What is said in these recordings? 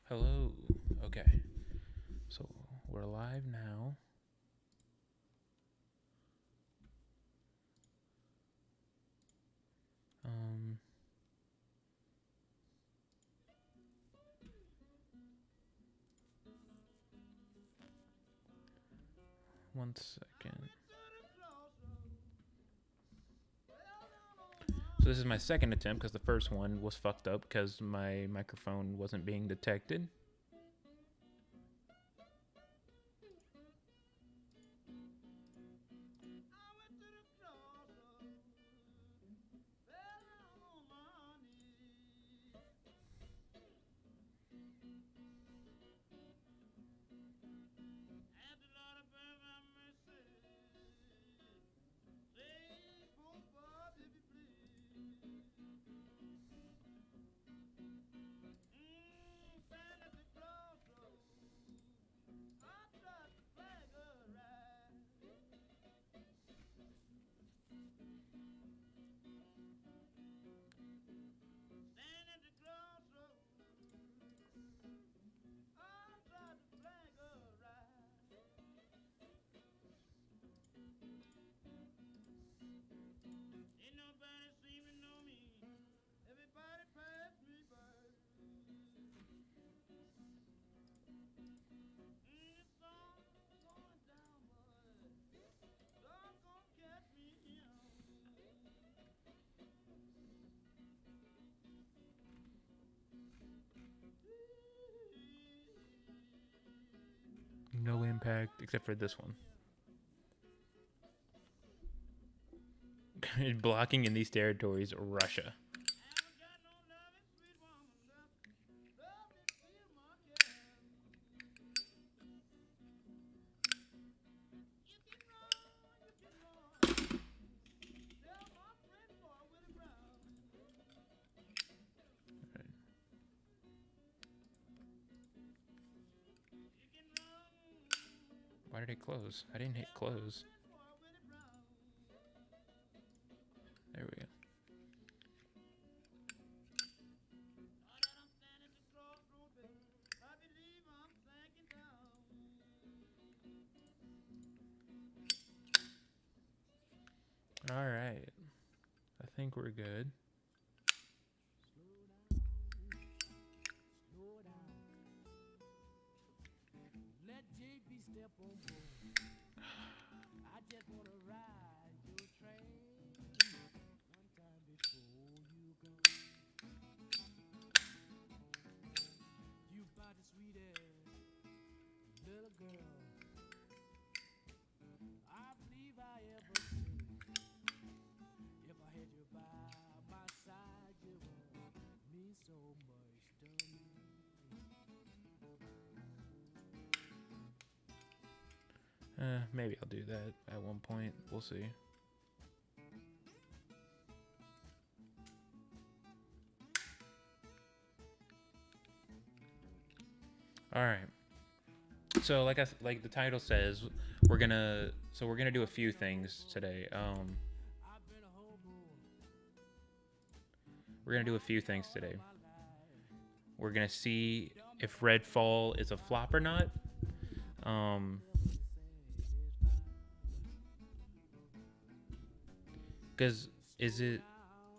Hello. Okay. So we're live now. Um 1 second. So this is my second attempt because the first one was fucked up because my microphone wasn't being detected. No impact except for this one. Blocking in these territories, Russia. Why did it close? I didn't hit close. There we go. All right. I think we're good. Maybe I'll do that at one point. We'll see. All right. So like the title says, we're gonna do a few things today. We're gonna do a few things today. We're gonna see if Redfall is a flop or not. Because is it?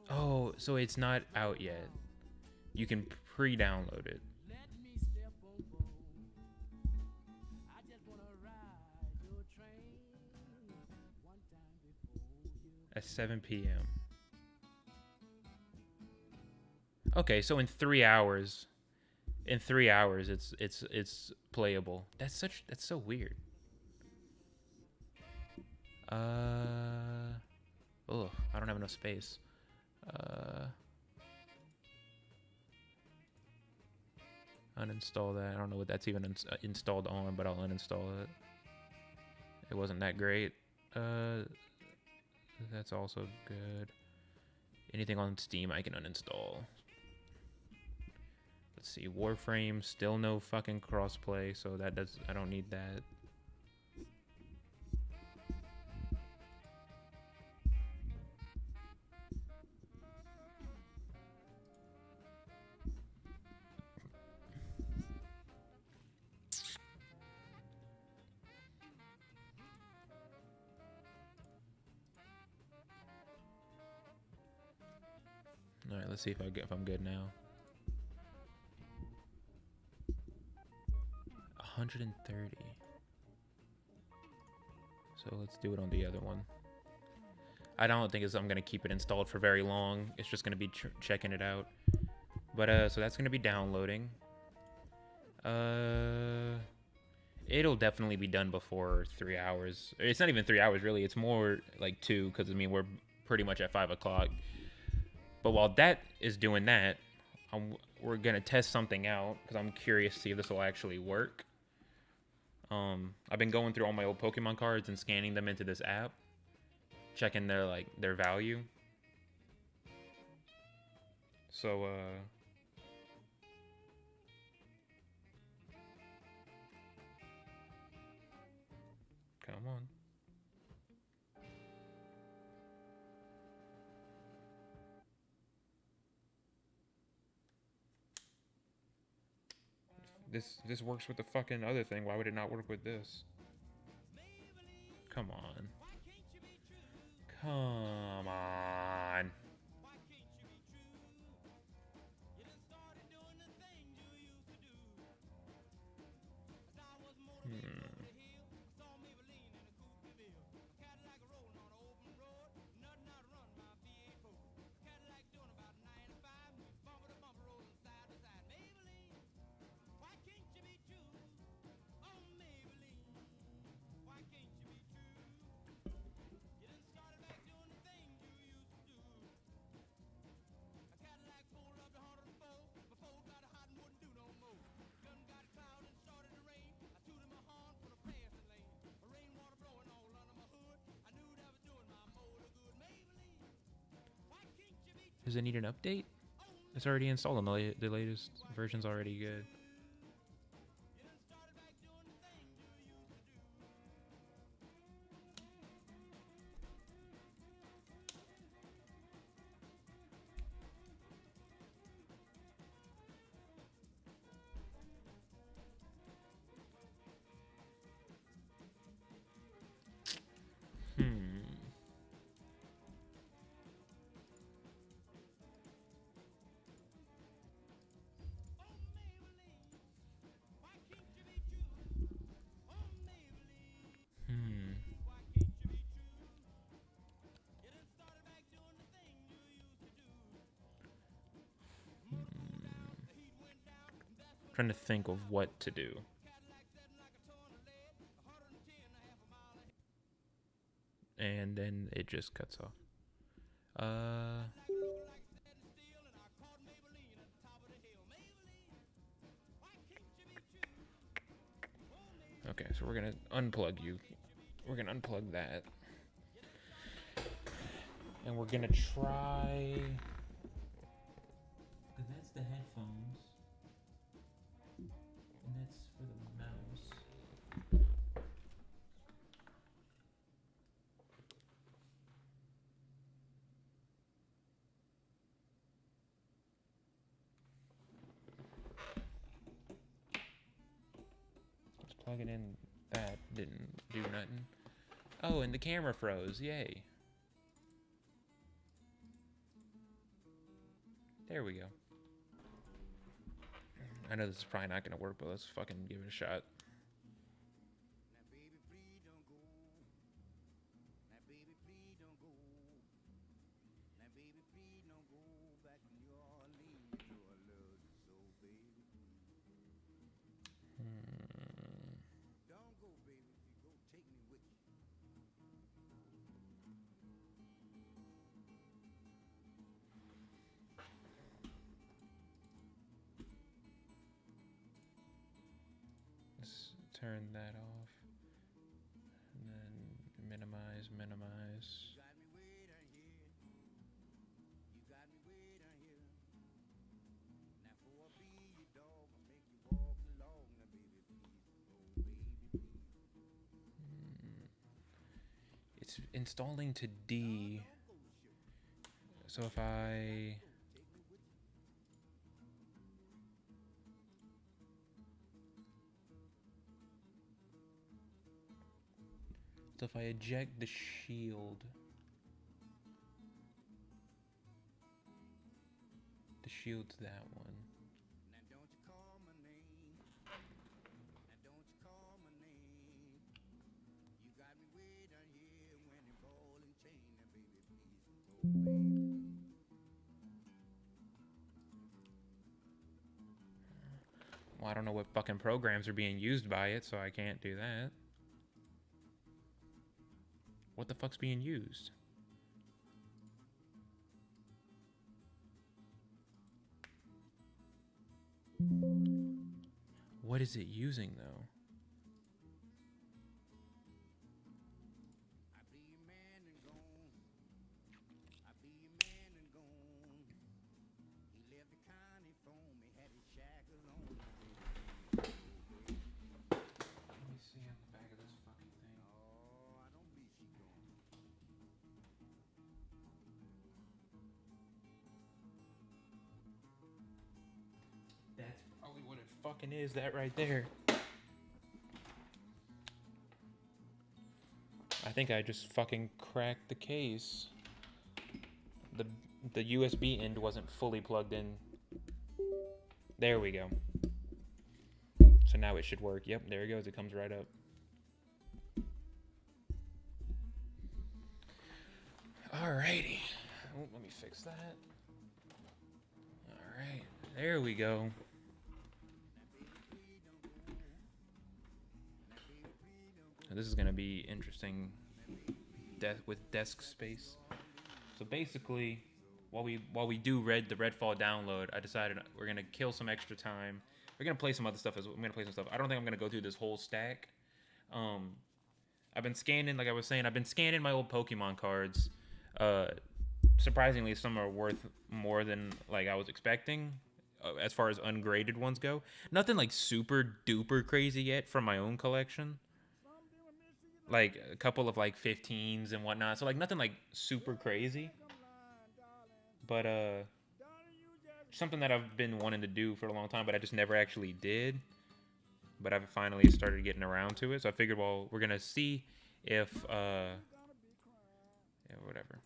Oh, so it's not out yet. You can pre-download it at 7 p.m. Okay, so in 3 hours, it's playable. That's so weird. Oh, I don't have enough space. Uninstall that. I don't know what that's even installed on, but I'll uninstall it. It wasn't that great. That's also good. Anything on Steam I can uninstall. Let's see, Warframe, still no fucking crossplay, so I don't need that. Let's see if I'm good now. 130. So let's do it on the other one. I don't think I'm gonna keep it installed for very long. It's just gonna be checking it out. But so that's gonna be downloading. It'll definitely be done before 3 hours. It's not even 3 hours really. It's more like 2, because I mean we're pretty much at 5 o'clock. But while that is doing that, we're gonna test something out because I'm curious to see if this will actually work. I've been going through all my old Pokemon cards and scanning them into this app, checking their value. So come on. This works with the fucking other thing. Why would it not work with this? Come on. Come on. Does it need an update? It's already installed on the latest version's already good. Trying to think of what to do. And then it just cuts off. Okay, so we're gonna unplug you. We're gonna unplug that. And we're gonna try... Because that's the headphones. And that's for the mouse. Let's plug it in. That didn't do nothing. Oh, and the camera froze. Yay. There we go. I know this is probably not gonna work, but let's fucking give it a shot. Turn that off, and then minimize. It's installing to D, so if I... So if I eject the shield, the shield to that one. Well, I don't know what fucking programs are being used by it, so I can't do that. What the fuck's being used? What is it using, though? That's probably what it fucking is, that right there. I think I just fucking cracked the case. The USB end wasn't fully plugged in. There we go. So now it should work. Yep, there it goes. It comes right up. Alrighty. Oh, let me fix that. Alright, there we go. This is gonna be interesting with desk space. So basically, while we do the Redfall download, I decided we're gonna kill some extra time. We're gonna play some other stuff as well. I'm gonna play some stuff. I don't think I'm gonna go through this whole stack. I've been scanning, like I was saying, I've been scanning my old Pokemon cards. Surprisingly, some are worth more than like I was expecting, as far as ungraded ones go. Nothing like super duper crazy yet from my own collection. Like a couple of like 15s and whatnot. So like nothing like super crazy. But something that I've been wanting to do for a long time, but I just never actually did. But I've finally started getting around to it. So I figured, well, we're gonna see if yeah, whatever.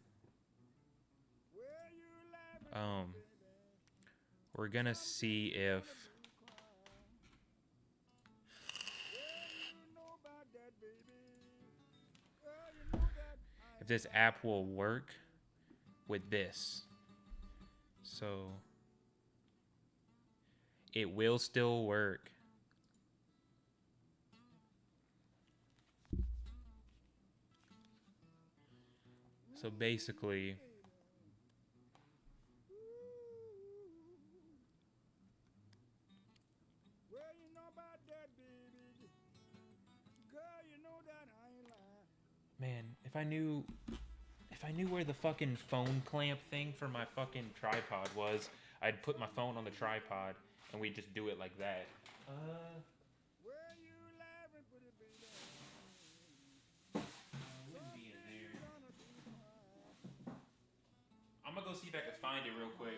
We're gonna see if this app will work with this. So it will still work. So basically, man, if I knew where the fucking phone clamp thing for my fucking tripod was, I'd put my phone on the tripod and we'd just do it like that. Wouldn't be in there. I'm gonna go see if I can find it real quick.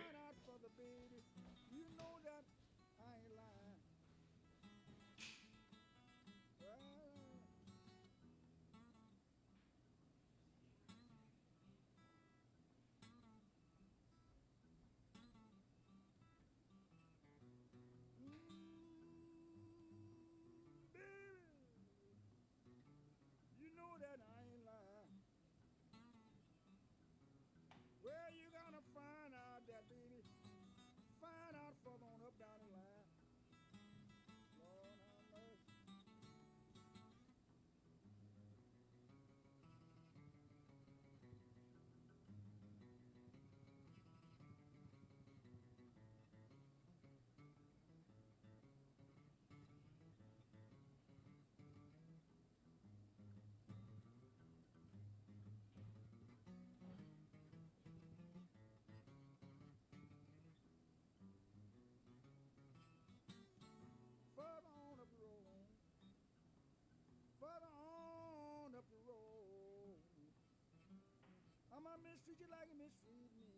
Mistreat you like you mistreat me.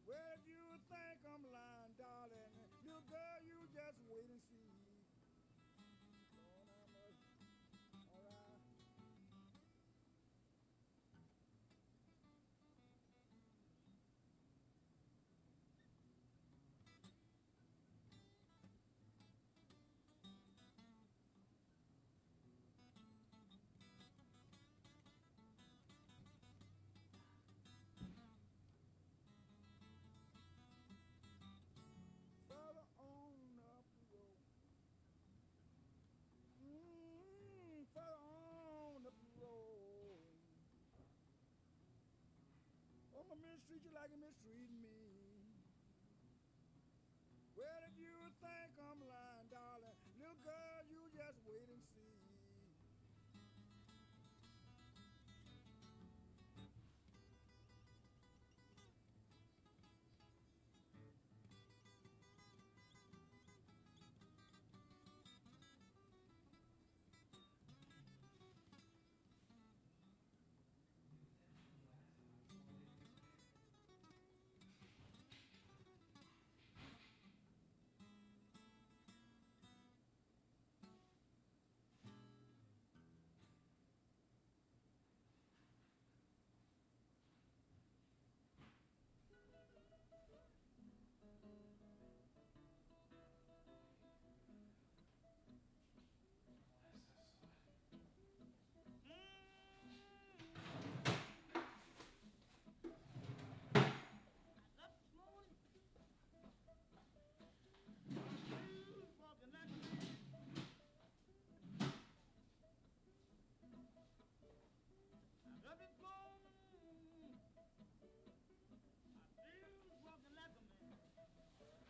Well, if you think I'm lying, darling, little girl, you just wait and see. All right. mistreat you like you mistreating me. Well, if you think I'm lying, darling, little girl, you just wait and see.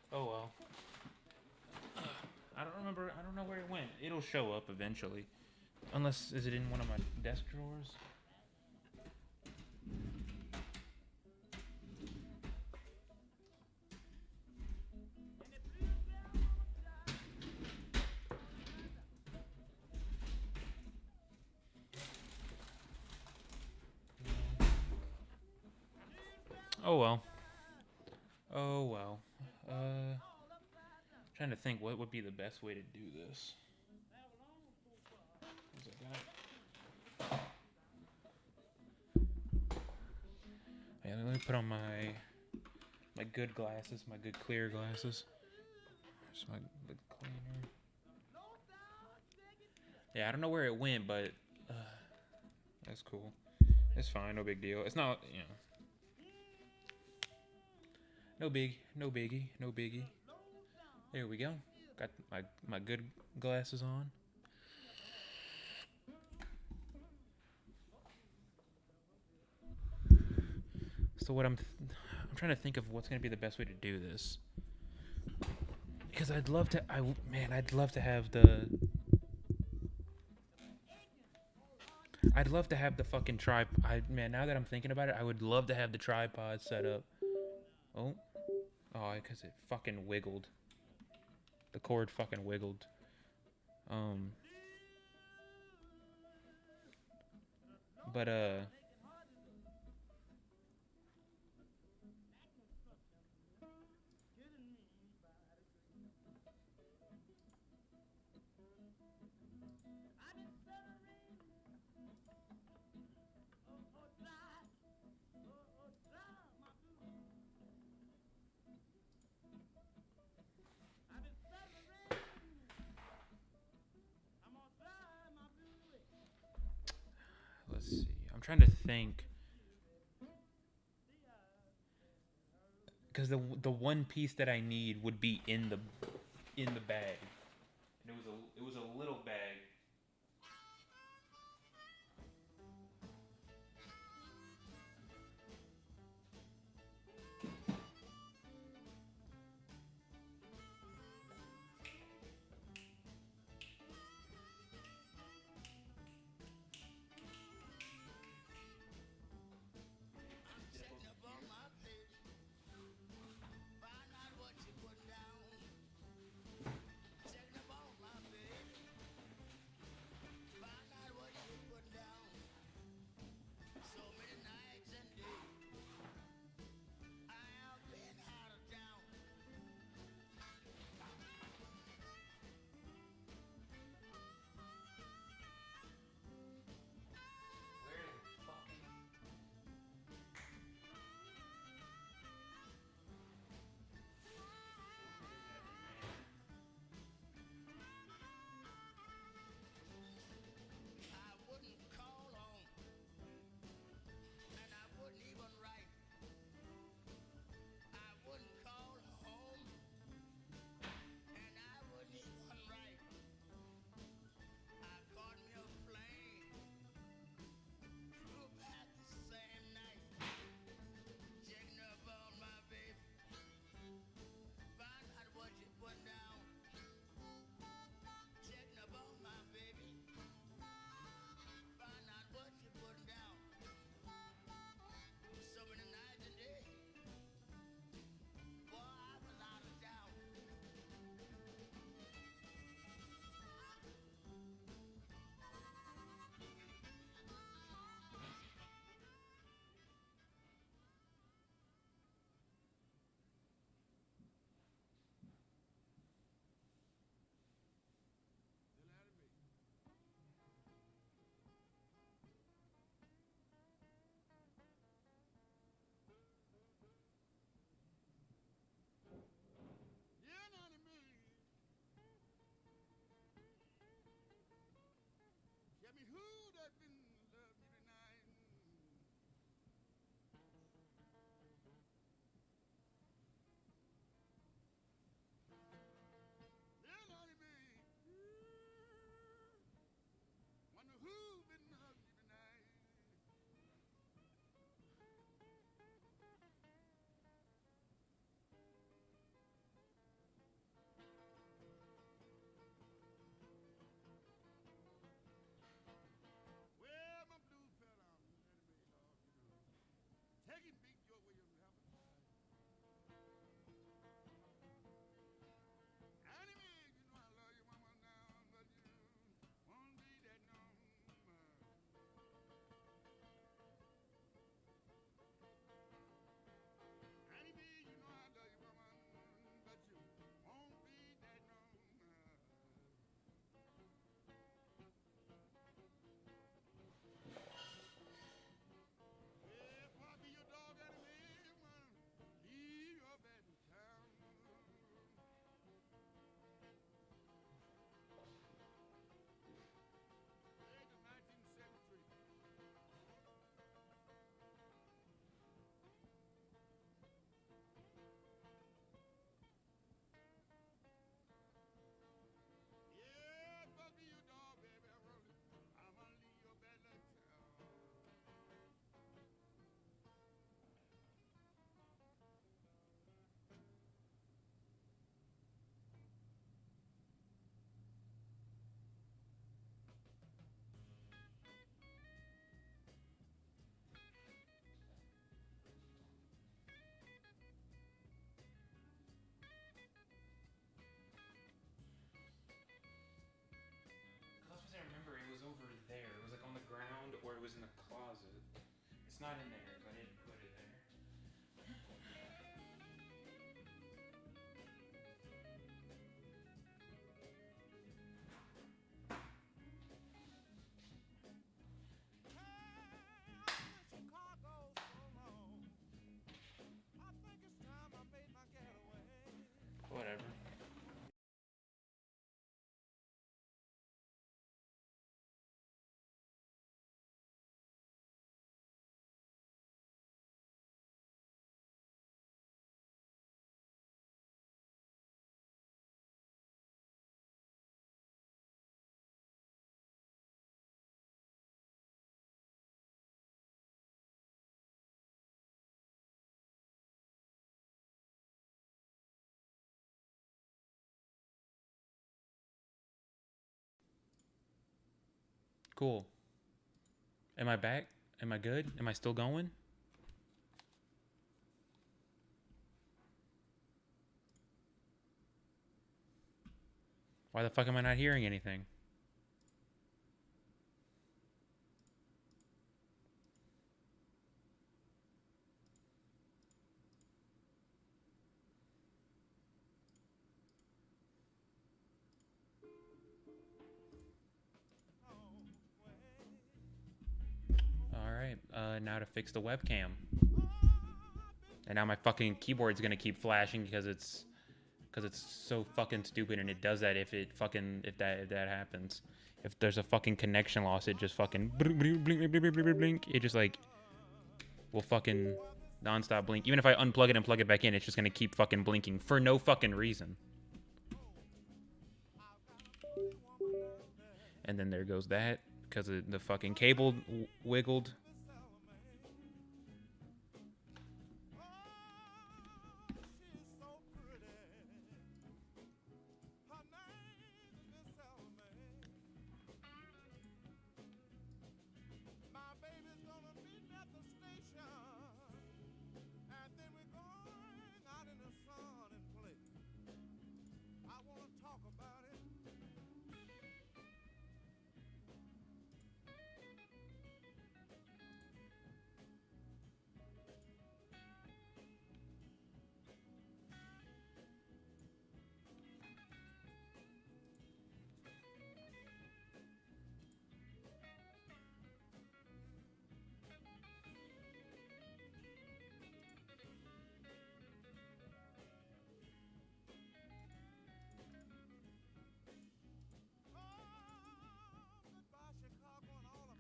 Oh well. I don't remember. I don't know where it went. It'll show up eventually. Unless, is it in one of my desk drawers? Oh well. Oh well. Trying to think what would be the best way to do this. 'Cause yeah, let me put on my good glasses, my good clear glasses. There's my good cleaner. Yeah, I don't know where it went, but that's cool. It's fine, no big deal. It's not, no biggie, no biggie. There we go. Got my good glasses on. So what I'm trying to think of what's gonna be the best way to do this, because I'd love to. I'd love to have the. I'd love to have the fucking tripod. Man, now that I'm thinking about it, I would love to have the tripod set up. Oh, because it fucking wiggled. The cord fucking wiggled. Um. But let's see. I'm trying to think. Because the one piece that I need would be in the bag. And it was a little bag. It's not in there, so I didn't put it there. Whatever. Cool. Am I back? Am I good? Am I still going? Why the fuck am I not hearing anything? Alright, now to fix the webcam. And now my fucking keyboard's gonna keep flashing because it's so fucking stupid, and it does that if that happens. If there's a fucking connection loss, it just fucking blink. It just like will fucking non-stop blink. Even if I unplug it and plug it back in, it's just gonna keep fucking blinking for no fucking reason. And then there goes that because the fucking cable wiggled.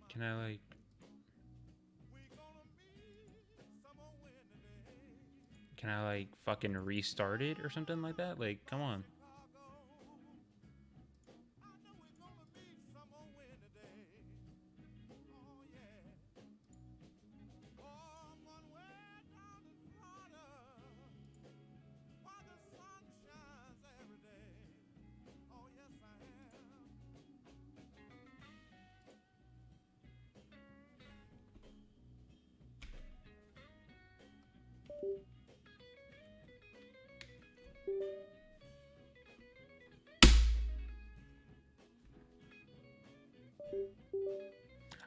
Can I like... Can I like fucking restart it or something like that? Like, come on.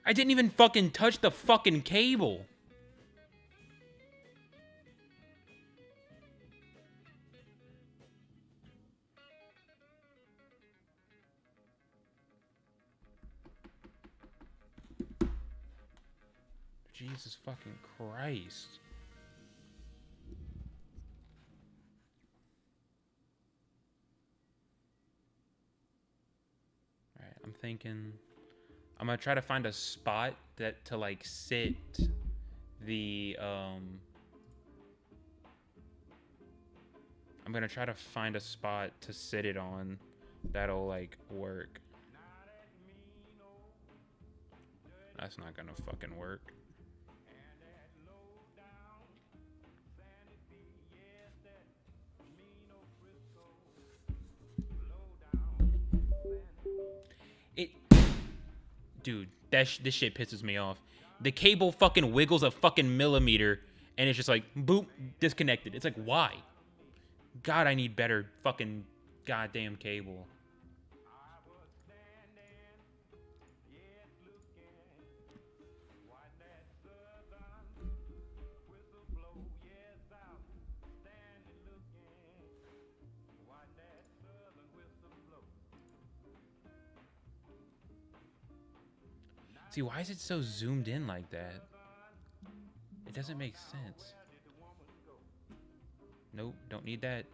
I didn't even fucking touch the fucking cable. Jesus fucking Christ. Alright, I'm thinking... I'm gonna try to find a spot that to like sit the I'm gonna try to find a spot to sit it on that'll like work. That's not gonna fucking work. Dude, this shit pisses me off. The cable fucking wiggles a fucking millimeter, and it's just like, boop, disconnected. It's like, why? God, I need better fucking goddamn cable. See, why is it so zoomed in like that? It doesn't make sense. Nope, don't need that.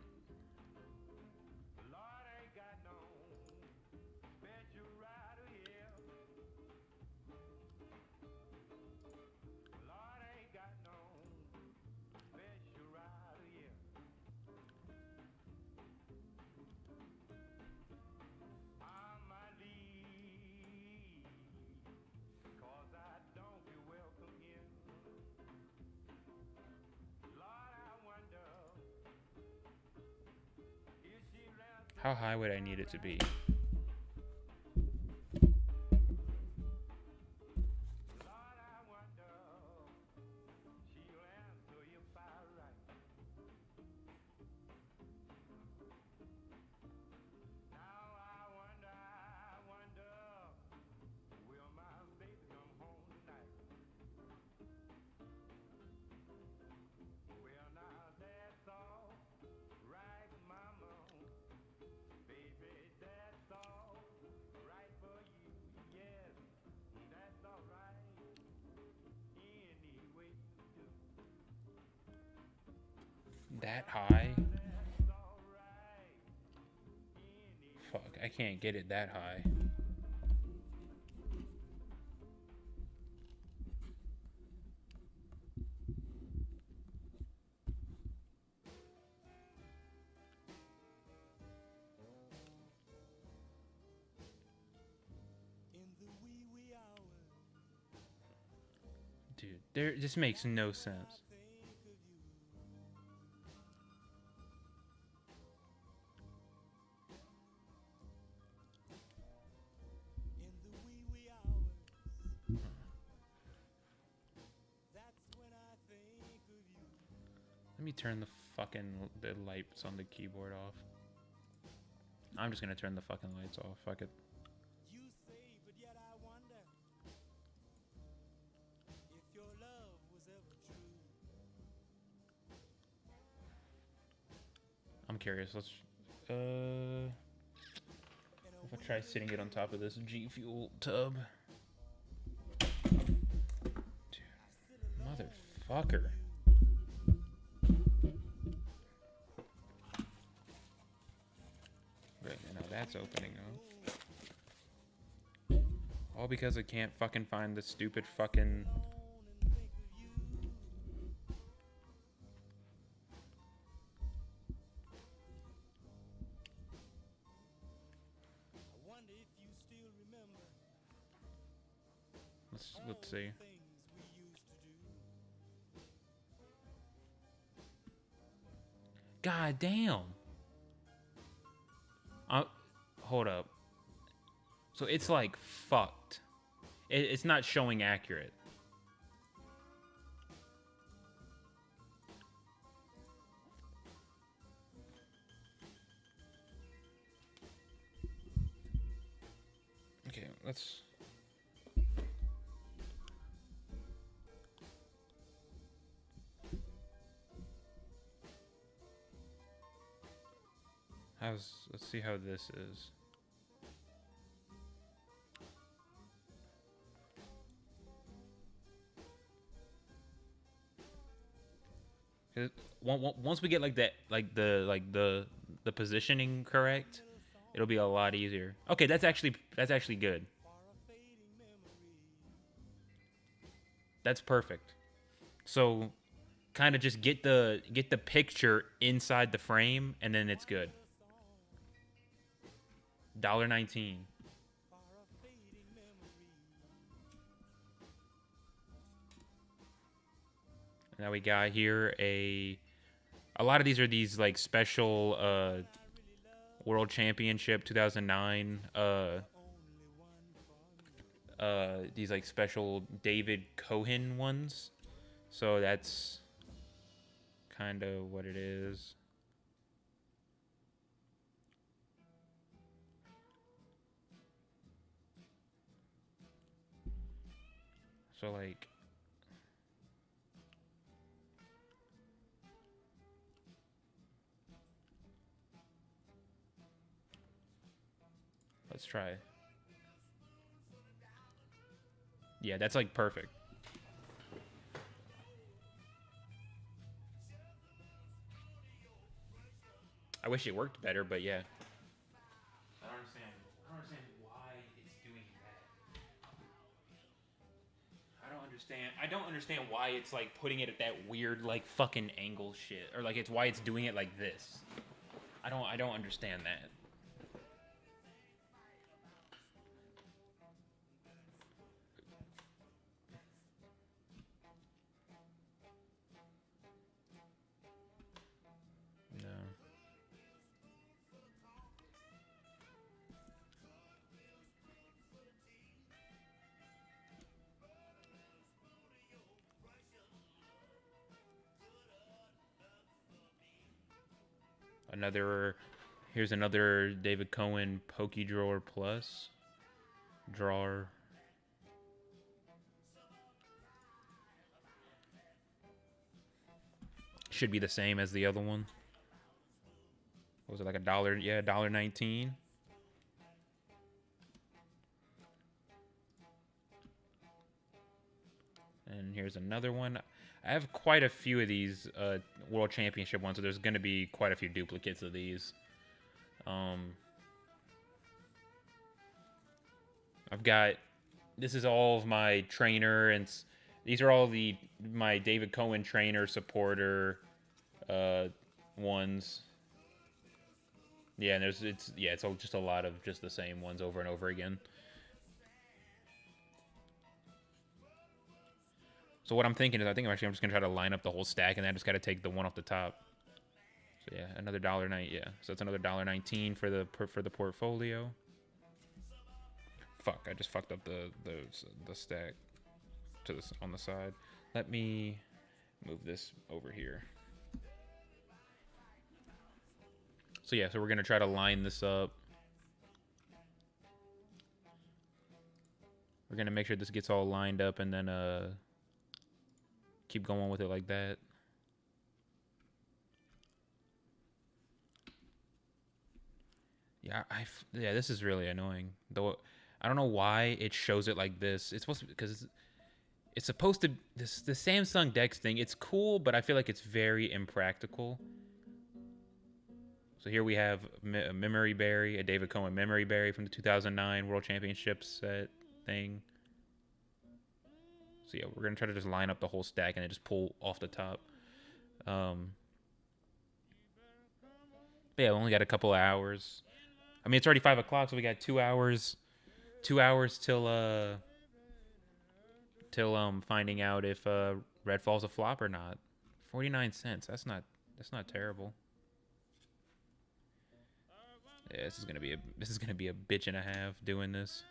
How high would I need it to be? That high? Fuck, I can't get it that high. Dude, this makes no sense. Let me turn the lights on the keyboard off. I'm just gonna turn the fucking lights off. Fuck it. You say, but yet I wonder if your love was ever true. I'm curious. Let's if I try sitting it on top of this G Fuel tub. Dude, motherfucker. Right now that's opening up. All because I can't fucking find the stupid fucking. Let's see. God damn. Hold up. So it's like fucked. It's not showing accurate. Okay, let's. Let's see how this is. Once we get like that, like the positioning correct, it'll be a lot easier. Okay, that's actually good. That's perfect. So, kind of just get the picture inside the frame, and then it's good. $1.19. Now we got here a lot of these are these like special World Championship 2009 these like special David Cohen ones. So that's kind of what it is. So like let's try. Yeah, that's like perfect. I wish it worked better, but yeah. I don't understand. I don't understand why it's doing that. I don't understand why it's like putting it at that weird like fucking angle shit, or like it's why it's doing it like this. I don't understand that. No. Another. Here's another David Cohen Pokey Drawer Plus. Drawer. Should be the same as the other one. What was it, like a dollar? Yeah, $1.19. And here's another one. I have quite a few of these World Championship ones, so there's going to be quite a few duplicates of these. I've got, this is all of my trainer, and these are all my David Cohen trainer supporter ones. Yeah, and it's just a lot of just the same ones over and over again. So what I'm thinking is, I'm just gonna try to line up the whole stack, and then I just gotta take the one off the top. So yeah, another $1.09. Yeah, so it's another $1.19 for the portfolio. Fuck, I just fucked up the stack to this on the side. Let me move this over here. So yeah, so we're gonna try to line this up. We're gonna make sure this gets all lined up, and then keep going with it like that. Yeah, this is really annoying. Though I don't know why it shows it like this. It's supposed to, because it's supposed to, the Samsung Dex thing, it's cool, but I feel like it's very impractical. So here we have a Memory Berry, a David Cohen Memory Berry from the 2009 World Championship set thing. So yeah, we're going to try to just line up the whole stack and then just pull off the top. But yeah, we only got a couple of hours. I mean, it's already 5 o'clock, so we got 2 hours. 2 hours till finding out if Redfall's a flop or not. 49 cents. That's not terrible. Yeah, this is gonna be a bitch and a half doing this.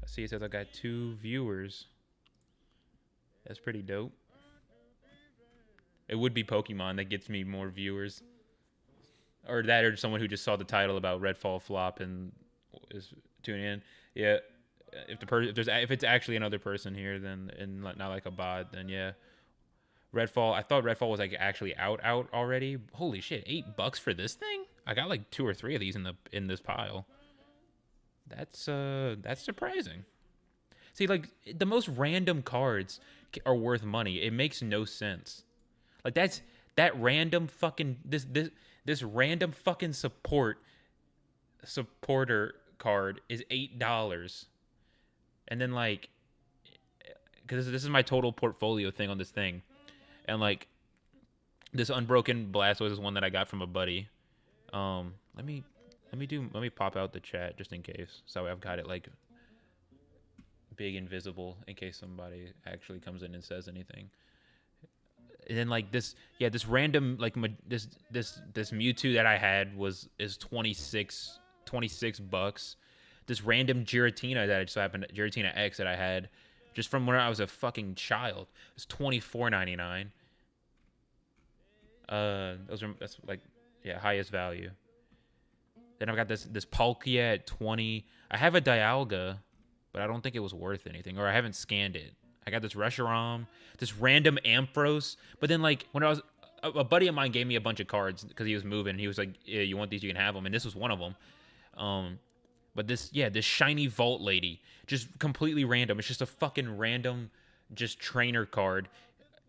I see it says I got 2 viewers. That's pretty dope. It would be Pokemon that gets me more viewers, or that, or someone who just saw the title about Redfall flop and is tuning in. Yeah, if it's actually another person here, then, and not like a bot, then yeah. Redfall. I thought Redfall was like actually out already. Holy shit! $8 for this thing? I got like 2 or 3 of these in this pile. That's surprising. See, like the most random cards are worth money. It makes no sense. Like that random fucking this random fucking supporter card is $8, and then like, because this is my total portfolio thing on this thing, and like this Unbroken Blastoise is one that I got from a buddy. Let me pop out the chat just in case, so I've got it like big and visible in case somebody actually comes in and says anything. And then like this random like this Mewtwo that I had is $26. This random Giratina that I just happened, Giratina X that I had just from when I was a fucking child, it's $24.99. That's like, yeah, highest value. Then I've got this Palkia at 20. I have a Dialga, but I don't think it was worth anything, or I haven't scanned it. I got this Reshiram, this random Ampharos, but then like when I was a buddy of mine gave me a bunch of cards because he was moving. He was like, "Yeah, you want these? You can have them." And this was one of them. Um, but this shiny vault lady, just completely random. It's just a fucking random, just trainer card,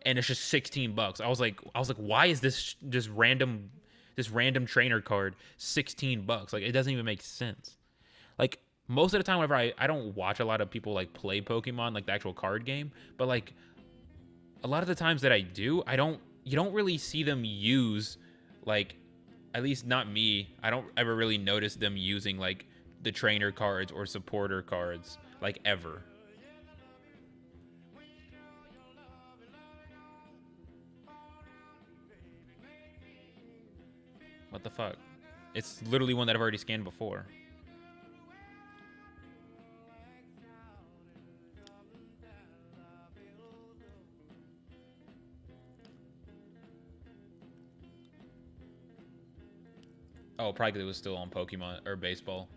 and it's just $16. I was like, why is this just random, this random trainer card $16? Like, it doesn't even make sense. Like most of the time, whenever I don't watch a lot of people like play Pokemon, like the actual card game, but like a lot of the times that I do, you don't really see them use like, at least not me. I don't ever really notice them using like the trainer cards or supporter cards like ever. What the fuck? It's literally one that I've already scanned before. Oh, probably 'cause it was still on Pokemon or baseball.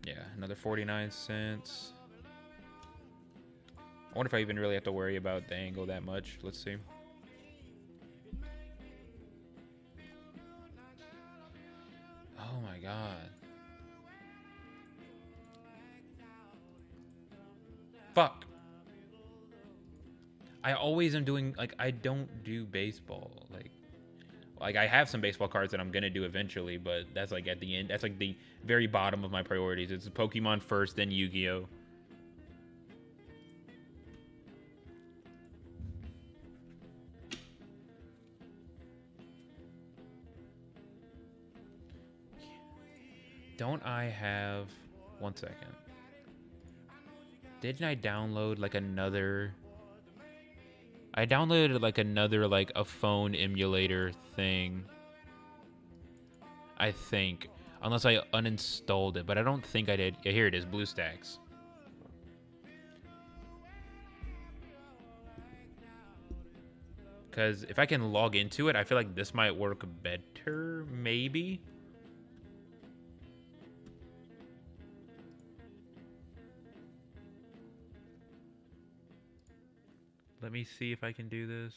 Yeah, another 49 cents. I wonder if I even really have to worry about the angle that much. Let's see. Oh my god. Fuck. I always am doing, like, I don't do baseball. Like I have some baseball cards that I'm gonna do eventually, but that's like at the end. That's like the very bottom of my priorities. It's Pokemon first, then Yu-Gi-Oh. Don't I have... One second. Didn't I download like another... I downloaded like another, like a phone emulator thing. I think. Unless I uninstalled it, but I don't think I did. Yeah, here it is, BlueStacks. Because if I can log into it, I feel like this might work better, maybe? Let me see if I can do this.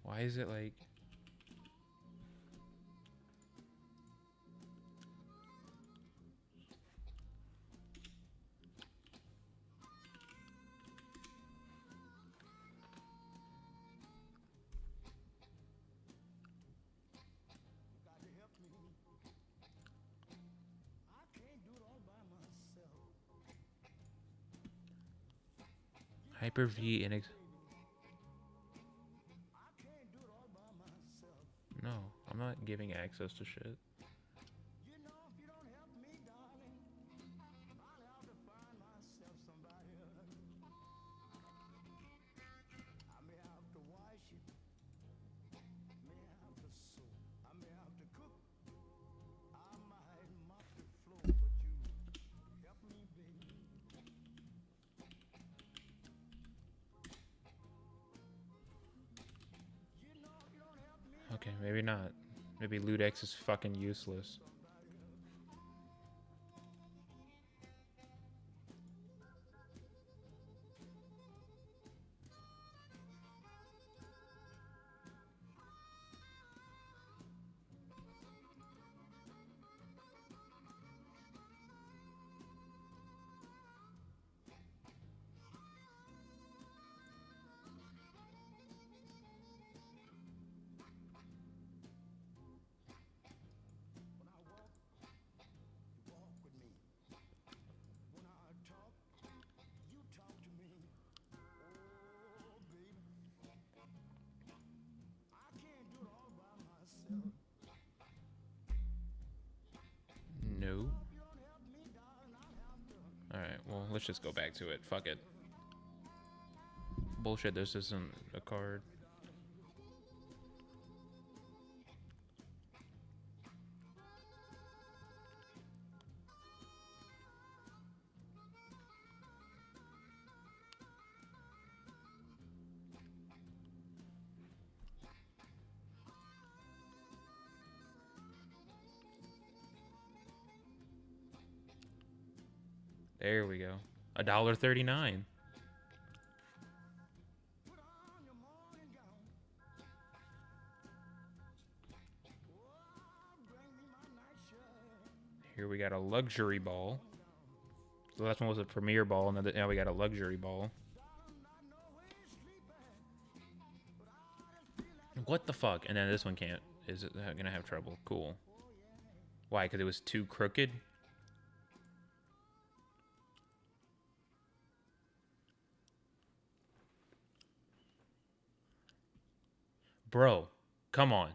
Why is it like... Hyper-V NX... No, I'm not giving access to shit. Okay, maybe not. Maybe Ludex is fucking useless. No. Alright, well, let's just go back to it. Fuck it. Bullshit, this isn't a card. There we go. $1.39. Here we got a luxury ball. The last one was a premier ball, and now we got a luxury ball. What the fuck? And then this one can't. Is it gonna have trouble? Cool. Why? Because it was too crooked? Bro, come on.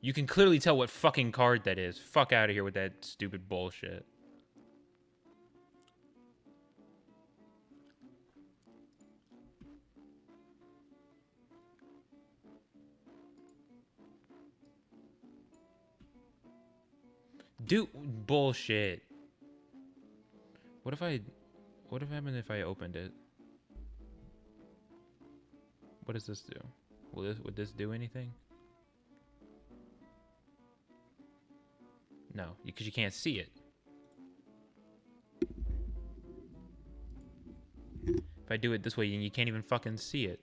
You can clearly tell what fucking card that is. Fuck out of here with that stupid bullshit. Dude, bullshit. What happened if I opened it? What does this do? Would this do anything? No, because you can't see it. If I do it this way, you can't even fucking see it.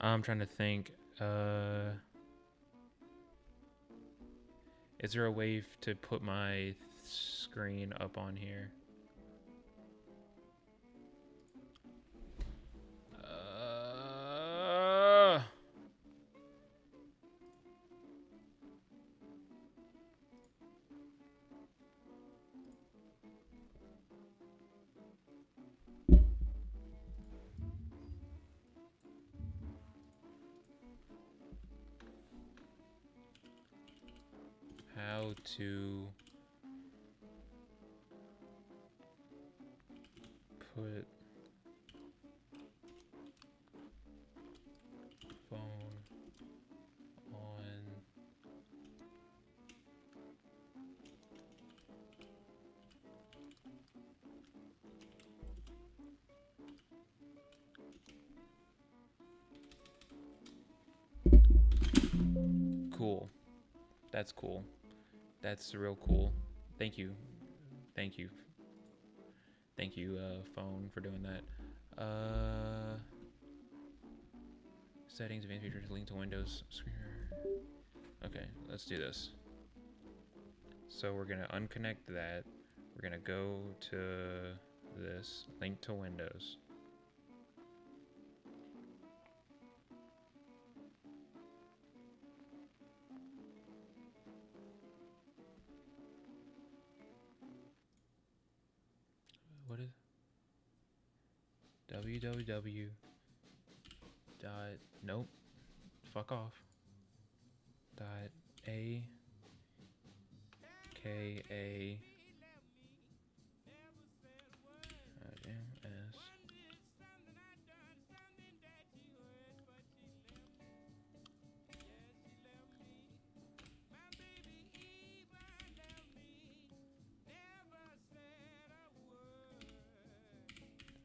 I'm trying to think. Is there a way to put my screen up on here? How to put phone on cool. That's cool. That's real cool. Thank you. Thank you. Thank you, phone, for doing that. Settings, advanced features, link to Windows. Okay, let's do this. So we're gonna unconnect that. We're gonna go to this, link to Windows. What is www dot nope, fuck off dot a k a m s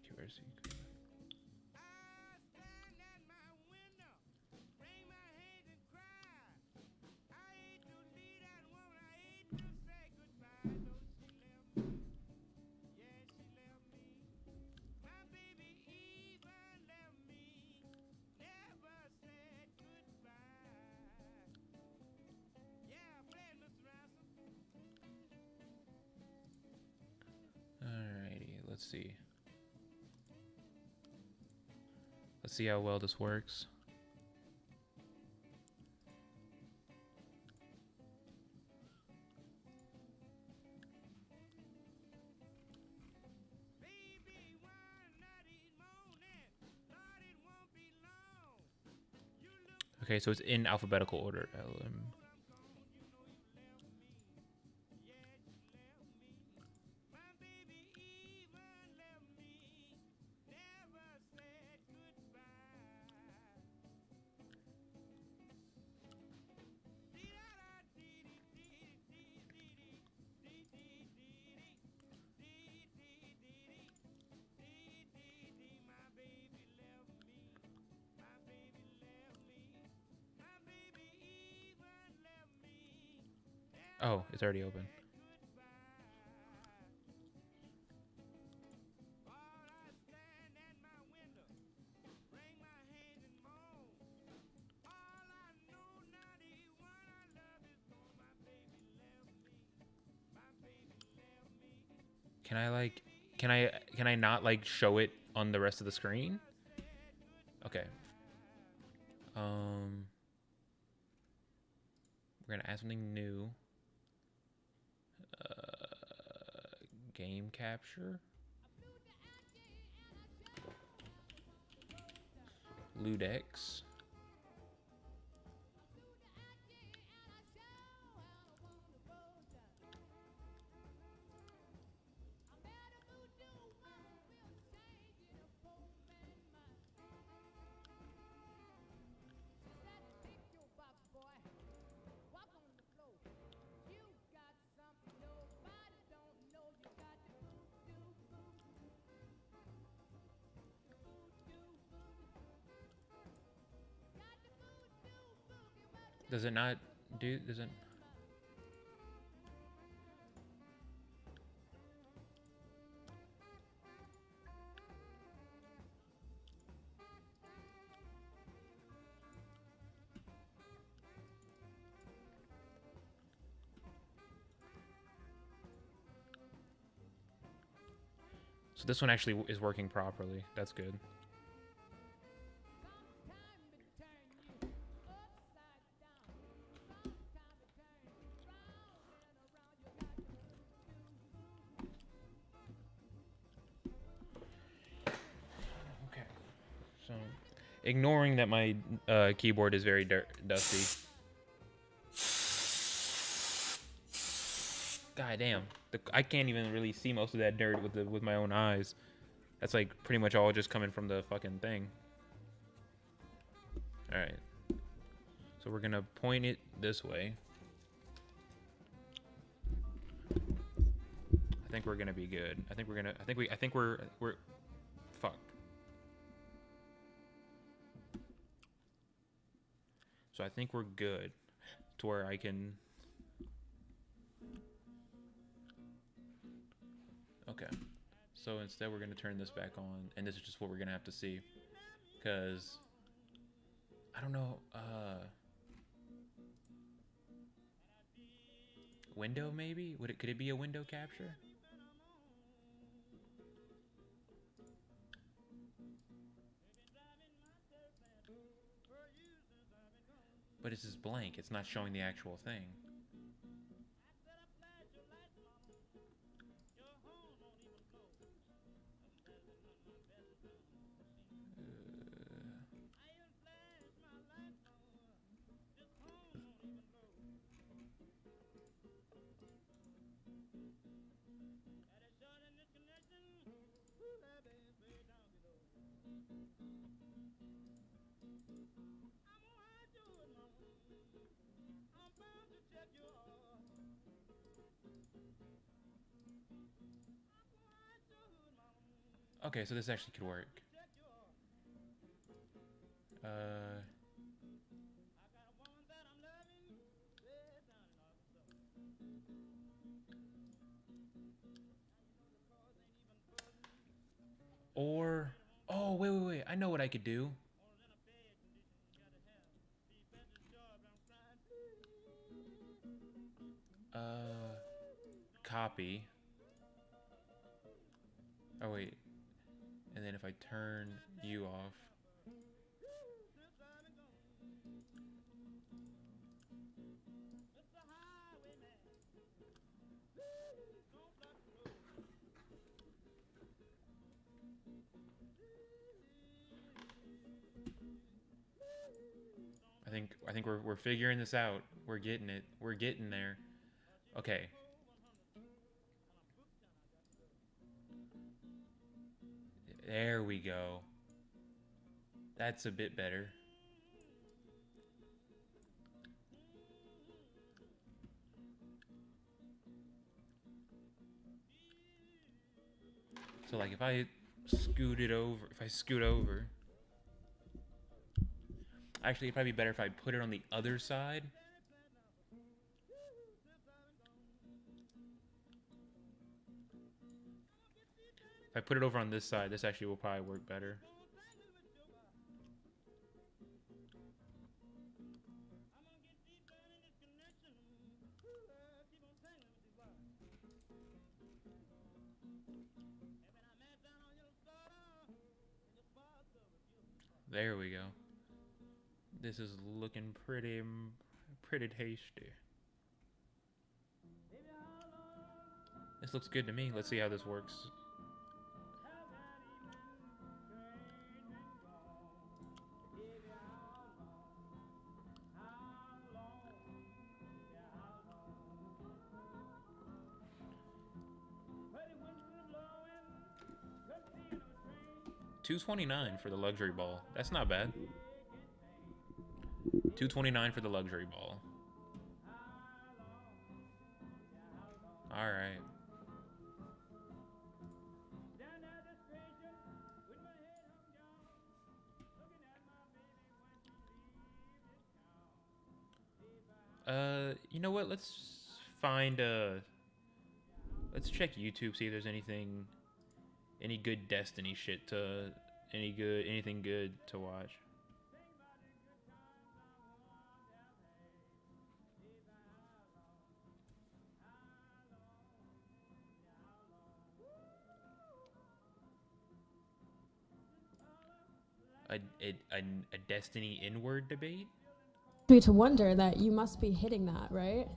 QRC. Alrighty, let's see. Let's see how well this works. Okay, so it's in alphabetical order. LM. Oh, it's already open. Can I like can I not like show it on the rest of the screen? Okay. We're gonna add something new. Game capture. Ludex. Does it not do? Does it? So this one actually is working properly. That's good. Okay. So, ignoring that my keyboard is very dusty. God damn. I can't even really see most of that dirt with my own eyes. That's like pretty much all just coming from the fucking thing. Alright. So we're gonna point it this way. I think we're gonna be good. I think we're fuck. So I think we're good to where I can. Okay. So instead we're gonna turn this back on, and this is just what we're gonna have to see. Cause I don't know, window maybe? Could it be a window capture? But it's just blank. It's not showing the actual thing. Okay, so this actually could work. Or, oh, wait. I know what I could do. Copy. Oh, wait. And then if I turn you off. I think we're figuring this out. We're getting it. We're getting there. Okay. There we go. That's a bit better. So like if I scoot over. Actually, it'd probably be better if I put it on the other side. If I put it over on this side, this actually will probably work better. There we go. This is looking pretty tasty. This looks good to me. Let's see how this works. $229 for the luxury ball. That's not bad. $229 for the luxury ball. All right. You know what? Let's find let's check YouTube, see if there's anything, any good Destiny shit to, anything good to watch. A Destiny inward debate? Me to wonder that you must be hitting that, right?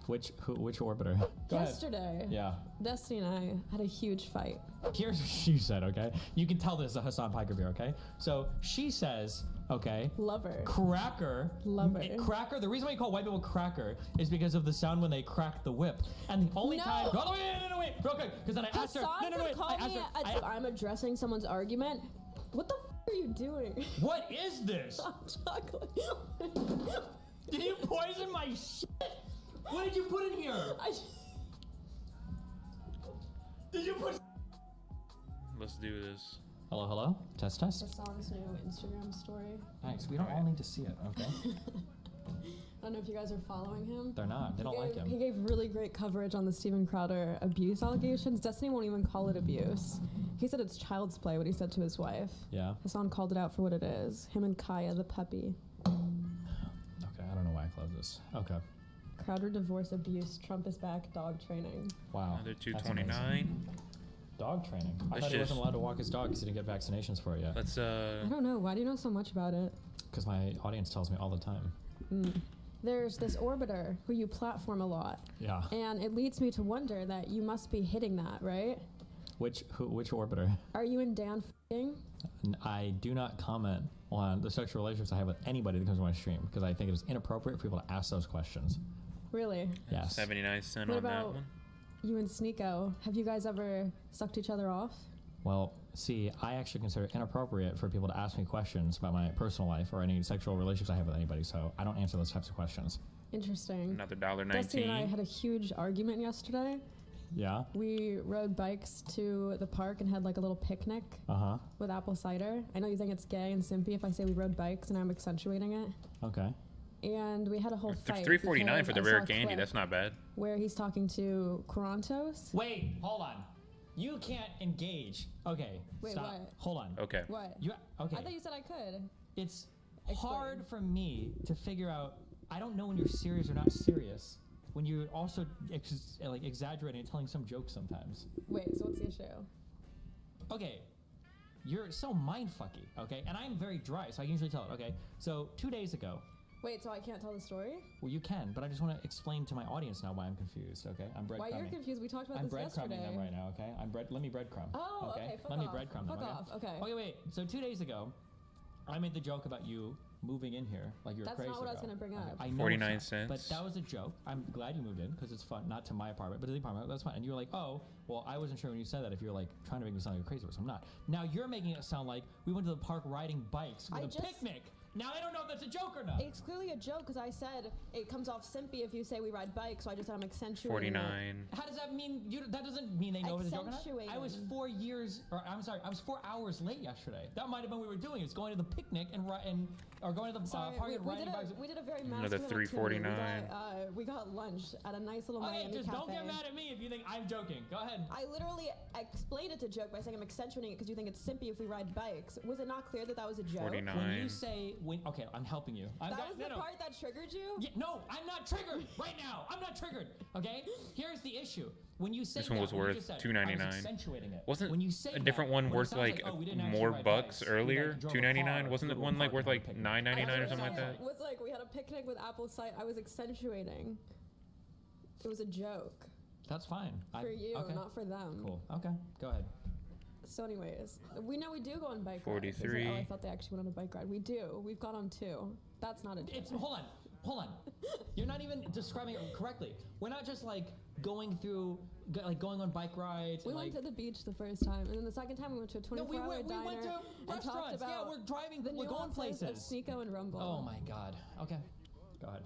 Which orbiter? Go ahead. Yesterday, Yeah. Destiny and I had a huge fight. Here's what she said, okay? You can tell this is a Hassan Piker beer, okay? So she says, okay, Lover. cracker. Lover. Cracker, the reason why you call white people cracker is because of the sound when they crack the whip. And the only No. time. No, wait, real quick. Because then I asked her. Hassan No, could wait. call I asked me her. I'm addressing someone's argument. What the are you doing? What is this? Hot chocolate. Did you poison my shit? What did you put in here? Did you put. Let's do this. Hello, hello. Test. Hassan's new Instagram story. Thanks. We don't all need to see it, okay? I don't know if you guys are following him. They're not. They don't like him. He gave really great coverage on the Steven Crowder abuse allegations. Destiny won't even call it abuse. He said it's child's play, what he said to his wife. Yeah. Hassan called it out for what it is. Him and Kaya, the puppy. Okay, I don't know why I closed this. Okay. Crowder divorce abuse. Trump is back. Dog training. Wow. Another that's 229. Dog training. I Let's thought he wasn't just- allowed to walk his dog because he didn't get vaccinations for it yet. Let's I don't know. Why do you know so much about it? Because my audience tells me all the time. There's this orbiter who you platform a lot. Yeah. And it leads me to wonder that you must be hitting that, right? Which orbiter? Are you and Dan f***ing? I do not comment on the sexual relationships I have with anybody that comes to my stream because I think it is inappropriate for people to ask those questions. Really? Yes. 79 cents What on that about one. you and Sneeko? Have you guys ever sucked each other off? Well, see, I actually consider it inappropriate for people to ask me questions about my personal life or any sexual relationships I have with anybody, so I don't answer those types of questions. Interesting. Another $1.19. Dusty and I had a huge argument yesterday. Yeah? We rode bikes to the park and had like a little picnic Uh-huh. with apple cider. I know you think it's gay and simpy if I say we rode bikes and I'm accentuating it. Okay. And we had a whole fight. $3.49 for the because I rare saw a candy. clip That's not bad. where he's talking to Corantos. Wait, hold on. You can't engage. Okay, Wait, stop. what? Hold on. Okay. What? You okay? I thought you said I could. It's Explain. hard for me to figure out. I don't know when you're serious or not serious. When you're also like exaggerating and telling some jokes sometimes. Wait, so what's the issue? Okay, you're so mindfucky. Okay, and I'm very dry, so I can usually tell it. Okay, so 2 days ago. Wait, so I can't tell the story? Well, you can, but I just want to explain to my audience now why I'm confused. Okay, I'm breadcrumbing. Why you're confused? We talked about I'm this breadcrumbing yesterday. them right now. Okay, let me breadcrumb. Oh, okay, fuck Let me off. breadcrumb them. Fuck Okay? off, okay. Okay, wait. So 2 days ago, I made the joke about you moving in here like you're That's crazy. not what I was gonna bring up. I know 49 it's not, cents. But that was a joke. I'm glad you moved in because it's fun. Not to my apartment, but to the apartment. That's fine. And you were like, oh, well, I wasn't sure when you said that if you were like trying to make me sound like a crazy person. I'm not. Now you're making it sound like we went to the park riding bikes with I a just- picnic. Now I don't know if that's a joke or not. It's clearly a joke because I said it comes off simpy if you say we ride bikes, so I just said I'm accentuating. 49. How does that mean? That doesn't mean they know if it's a joke or not. I was Accentuating. 4 years, or I'm sorry, I was 4 hours late yesterday. That might have been what we were doing. It's going to the picnic or going to the Sorry, party we, and we, riding did bikes. we did a very Another masculine 349. activity. We got lunch at a nice little Okay, Miami just cafe. don't get mad at me if you think I'm joking. Go ahead. I literally explained it to joke by saying I'm accentuating it because you think it's simpy if we ride bikes. Was it not clear that that was a joke? 49. When you say okay, I'm helping you. That was the part that triggered you? Yeah, no, I'm not triggered right now. I'm not triggered. Okay, here's the issue. When you say This one that, was when you worth just said, $2.99. I was accentuating it. Wasn't when you say a different that, one when it worth sounds like oh, we didn't actually more ride bucks bikes, we, earlier? like, drove a $2.99. car, Wasn't flew the a one like park, worth and like picnic. $9.99 or something like that? It was like we had a picnic with apple cider. I was accentuating. It was a joke That's fine. for you, okay. not for them. Cool. Okay, go ahead. So, anyways, we know we do go on bike rides. 43. It's like, oh, I thought they actually went on a bike ride. We do. We've gone on 2. That's not a joke. It's hold on. You're not even describing it correctly. We're not just like going through, like going on bike rides. We and, went like, to the beach the first time, and then the second time we went to a 24-hour we diner went to and talked restaurants. about Yeah, we're driving. the We're going nuances of places. Sneeko and Rumble. Oh my God. Okay, go ahead.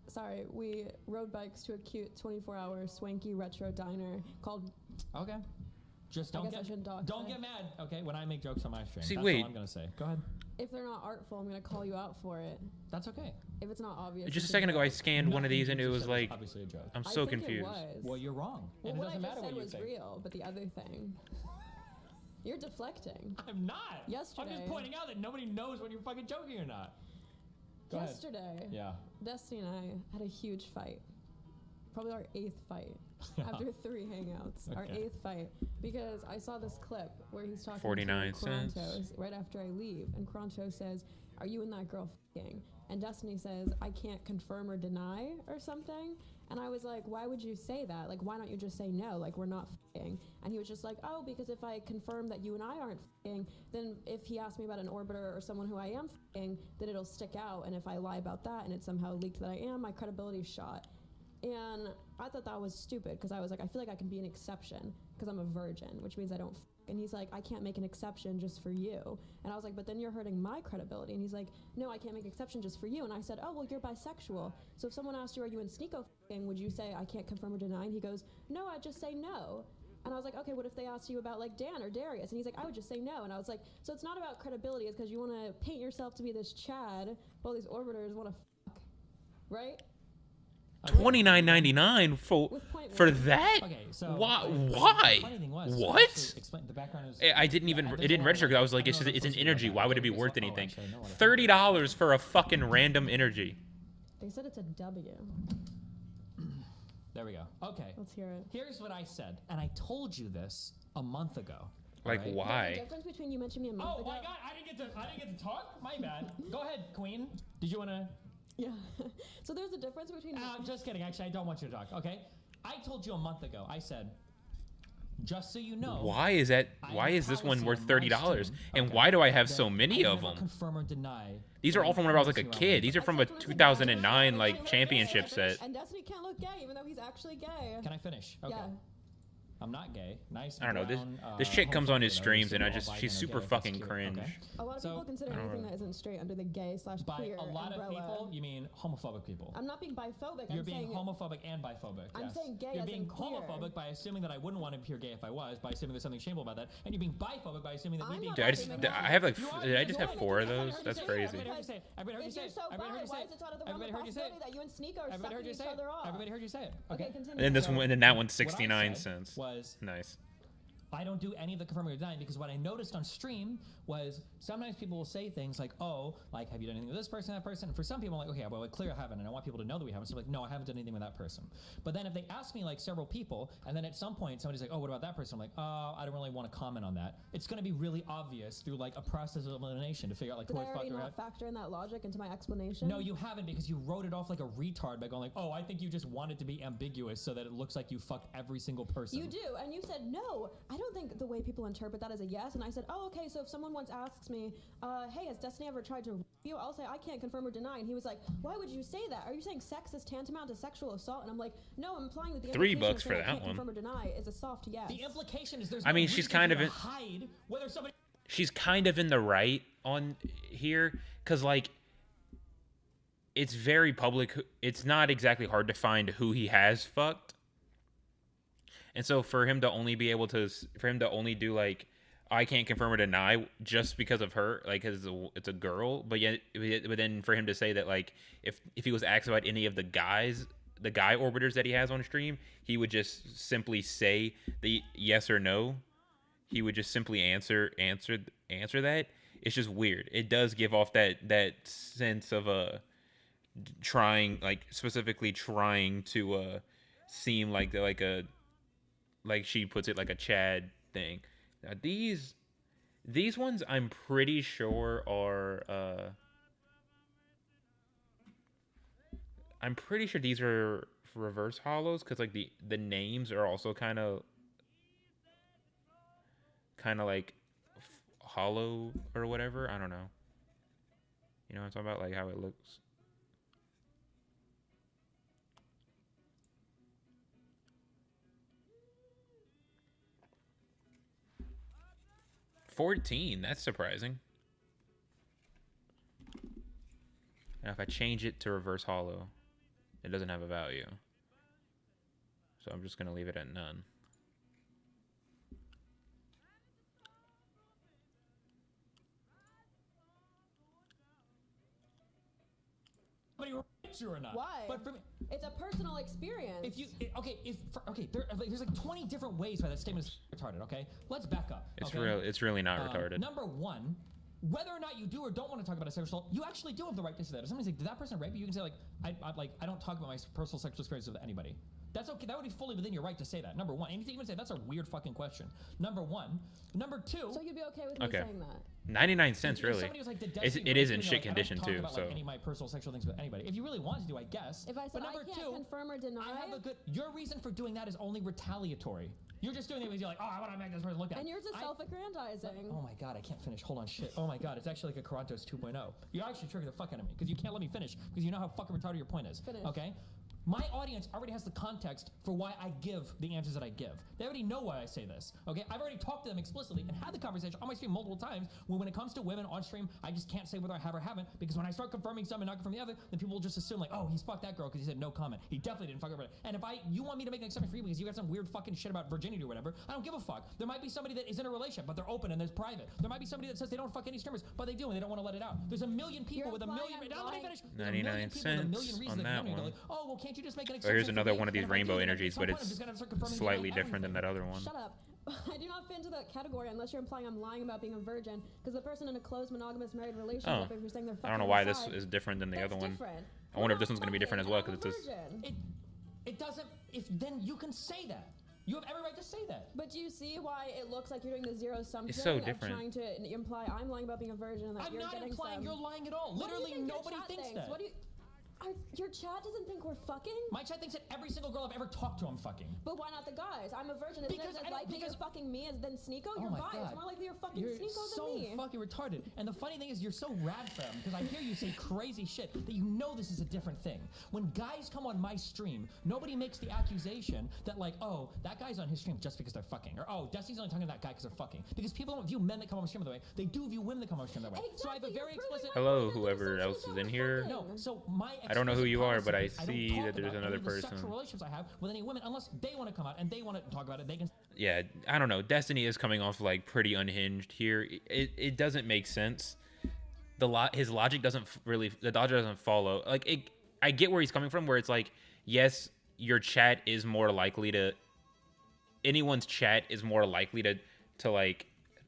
Sorry, we rode bikes to a cute 24-hour swanky retro diner called. Okay. Just I don't guess I shouldn't talk, don't should I? get mad. Okay, when I make jokes on my stream. See, that's wait. all I'm gonna say. Go ahead. If they're not artful, I'm gonna call you out for it. That's okay. If it's not obvious. Just a it's second ago, I joke. scanned one of Nothing these and you it just was said like, obviously a joke. I'm I so think confused. It was. Well, you're wrong. Well, and it what I doesn't just matter said what you was think. real, but the other thing. You're deflecting. I'm not. I'm Yesterday. just pointing out that nobody knows when you're fucking joking or not. Go ahead. Yesterday, Yeah. Destiny and I had a huge fight. Probably our 8th fight after 3 hangouts. Our Okay. 8th fight because I saw this clip where he's talking 49 to cents. Krontos right after I leave, and Krontos says, "Are you and that girl f***ing?" And Destiny says, "I can't confirm or deny" or something. And I was like, "Why would you say that? Like, why don't you just say no? Like, we're not f***ing." And he was just like, "Oh, because if I confirm that you and I aren't f***ing, then if he asks me about an orbiter or someone who I am f***ing, then it'll stick out. And if I lie about that and it's somehow leaked that I am, my credibility's shot." And I thought that was stupid because I was like, I feel like I can be an exception because I'm a virgin, which means I don't f***. And he's like, I can't make an exception just for you. And I was like, but then you're hurting my credibility. And he's like, no, I can't make an exception just for you. And I said, oh, well, you're bisexual. So if someone asked you, are you in Sneeko f***ing, would you say, I can't confirm or deny? And he goes, no, I'd just say no. And I was like, okay, what if they asked you about like Dan or Darius? And he's like, I would just say no. And I was like, so it's not about credibility. It's because you want to paint yourself to be this Chad, while these orbiters want to f***, right? $29.99 for With point for one. that? Okay, so Why? the Why? funny thing was, What? actually explain, the background is. I didn't even. there's It didn't a lot register of, because I was like, I it's don't know it's if an it's energy. right Why now. would it be Oh, worth actually, anything? I know what I thought. $30 for a fucking random energy. They said it's a W. There we go. Okay. Let's hear it. Here's what I said, and I told you this a month ago. Like alright? The why? difference between you mentioned me a month Oh ago. my God! I didn't get to talk. My bad. Go ahead, Queen. Did you wanna? Yeah. So there's a difference between. Just kidding. Actually, I don't want you to talk. Okay. I told you a month ago. I said, just so you know. Why is that? I Why have is this one policy worth on my $30? stream, And okay, why do I have that so many I of never them? Confirm or deny. These are all from whenever I was like a anything kid. These are from a 2009 like championship set. And Destiny can't look gay, even though he's actually gay. Can I finish? Okay. Yeah. I'm not gay. Nice. I don't know. Brown, This chick comes on his homophobic, streams and I all just bi, she's gay, super that's fucking cute, cringe. okay. A lot of So- people consider I don't anything know. that isn't straight under the gay slash By queer a lot umbrella. of people, you mean homophobic people. I'm not being biphobic. You're I'm being saying homophobic and biphobic. I'm yes. saying gay You're as being in queer. homophobic by assuming that I wouldn't want to appear gay if I was, by assuming there's something shameful about that, and you're being biphobic by assuming that me I'm being not Dude, gay. assuming that. I have like You are did I because just you're have making 4 of fun those? her. That's Everybody crazy. Everybody heard you say it. Everybody heard you if say you're it. so Everybody heard bi, you say why it. is it out of the realm Everybody of heard you say it. possibility that you and Sneeko are Everybody heard sucking you each say it. other off? Everybody heard you say it. Okay, Okay. continue. And then this So- one and then that one's What I 69 said cents. Was Nice. I don't do any of the confirming or denying because what I noticed on stream was sometimes people will say things like, oh, like, have you done anything with this person, that person? And for some people, I'm like, okay, well, clearly I haven't, and I want people to know that we haven't. So I'm like, no, I haven't done anything with that person. But then if they ask me like several people, and then at some point somebody's like, oh, what about that person? I'm like, I don't really want to comment on that. It's going to be really obvious through like a process of elimination to figure out like Did who I I fucked already or not factor in that logic into my explanation? No, you haven't because you wrote it off like a retard by going like, oh, I think you just wanted to be ambiguous so that it looks like you fucked every single person. You do, and you said no. I don't think the way people interpret that as a yes. And I said, oh, okay. So if someone once asks me, hey, has Destiny ever tried to rape you? I'll say I can't confirm or deny. And he was like, why would you say that? Are you saying sex is tantamount to sexual assault? And I'm like, no, I'm implying that the $3 implication of for saying I that can't one. confirm or deny is a soft yes. The implication is there's. I mean, no she's reason kind for you of to hide whether somebody. She's kind of in the right on here cuz like it's very public. It's not exactly hard to find who he has fucked. And so for him to only be able to, for him to only do like, I can't confirm or deny just because of her, like, cause it's a girl, but then for him to say that like, if he was asked about any of the guy orbiters that he has on stream, he would just simply say the yes or no. He would just simply answer that. It's just weird. It does give off that sense of trying, like specifically trying to seem like like she puts it, like a Chad thing. Now these ones I'm pretty sure are I'm pretty sure these are reverse hollows, because like the names are also kind of like hollow or whatever. I don't know. You know what I'm talking about? Like how it looks. $14. That's surprising. Now if I change it to reverse hollow, it doesn't have a value. So I'm just gonna leave it at none. Somebody raped you or not. Why? But for me, It's a personal experience. if you there's like 20 different ways why that statement is retarded. Okay, let's back up. It's okay? it's really not retarded. Number one, whether or not you do or don't want to talk about a sexual assault, you actually do have the right to say that. If somebody's like, "Did that person rape you?" You can say like, "I don't talk about my personal sexual experiences with anybody." That's okay. That would be fully within your right to say that. Number one, anything you would say, that's a weird fucking question. Number one. Number two. So you'd be okay with me saying that? 99 cents, if really. somebody was like, "Did It Destiny is rape in you?" And shit you're like, condition I don't talk too. about, So like, any of my personal sexual things with anybody. If you really wanted to, I guess. If I said but I number can't two, confirm or deny, I have a good. Your reason for doing that is only retaliatory. You're just doing it because you're like, "Oh, I want to make this person look at." and yours is self-aggrandizing. Oh my god, I can't finish. Hold on, shit. Oh my god, it's actually like a Carantos 2.0. You actually trigger the fuck out of me because you can't let me finish because you know how fucking retarded your point is. Finish. Okay? My audience already has the context for why I give the answers that I give. They already know why I say this. Okay? I've already talked to them explicitly and had the conversation on my stream multiple times when it comes to women on stream, I just can't say whether I have or haven't because when I start confirming some and not confirming the other, then people will just assume like, "Oh, he's fucked that girl because he said no comment. He definitely didn't fuck her." And if you want me to make an exception for you because you got some weird fucking shit about virginity or whatever, I don't give a fuck. There might be somebody that is in a relationship, but they're open and there's private. There might be somebody that says they don't fuck any streamers, but they do and they don't want to let it out. There's a million people You're with a million. implying Now let me I'm finish. There's a million 99 people with a million cents reasons on they that don't need to one. like, "Oh, well, can't you just make an So exception?" here's for another me?" one of these And if I rainbow do, then at energies, some but point I'm it's just gonna start confirming slightly everything. different than that other one. Shut up. I do not fit into that category unless you're implying I'm lying about being a virgin because the person in a closed monogamous married relationship, if you're saying they're fucking I don't know why this is different than the that's other one. different. I wonder if We're this one's not gonna be different as well fucking, because it's and I'm a just. virgin. It doesn't. If then you can say that. You have every right to say that. But do you see why it looks like you're doing the zero sum It's thing so of different. trying to imply I'm lying about being a virgin and that I'm you're not getting implying some... you're lying at all. What do you Literally think your nobody chat thinks that. What do you... Your chat doesn't think we're fucking? My chat thinks that every single girl I've ever talked to, I'm fucking. But why not the guys? I'm a virgin. Isn't Because it I as don't- likely because- you're fucking me as than Sneeko? Oh You're my bi. God. It's more likely you're fucking You're Sneeko so than me. fucking retarded. And the funny thing is, you're so rad femme because I hear you say crazy shit that you know this is a different thing. When guys come on my stream, nobody makes the accusation that like, "Oh, that guy's on his stream just because they're fucking," or "Oh, Destiny's only talking to that guy because they're fucking." Because people don't view men that come on my stream that way. They do view women that come on my stream that way. So I have a Exactly, very you're proving explicit. my Hello, point that whoever there's else something is in that here. we're No, fucking. so my I don't know who explicit you are, but I policy is see don't talk that there's about another any of the person. sexual relationships I have with any women unless they want to come out and they want to talk about it. They can. Yeah, I don't know. Destiny is coming off like pretty unhinged here. It doesn't make sense. His logic doesn't really, the logic doesn't follow. Like I get where he's coming from, where it's like, yes, your chat is more likely to, anyone's chat is more likely to like,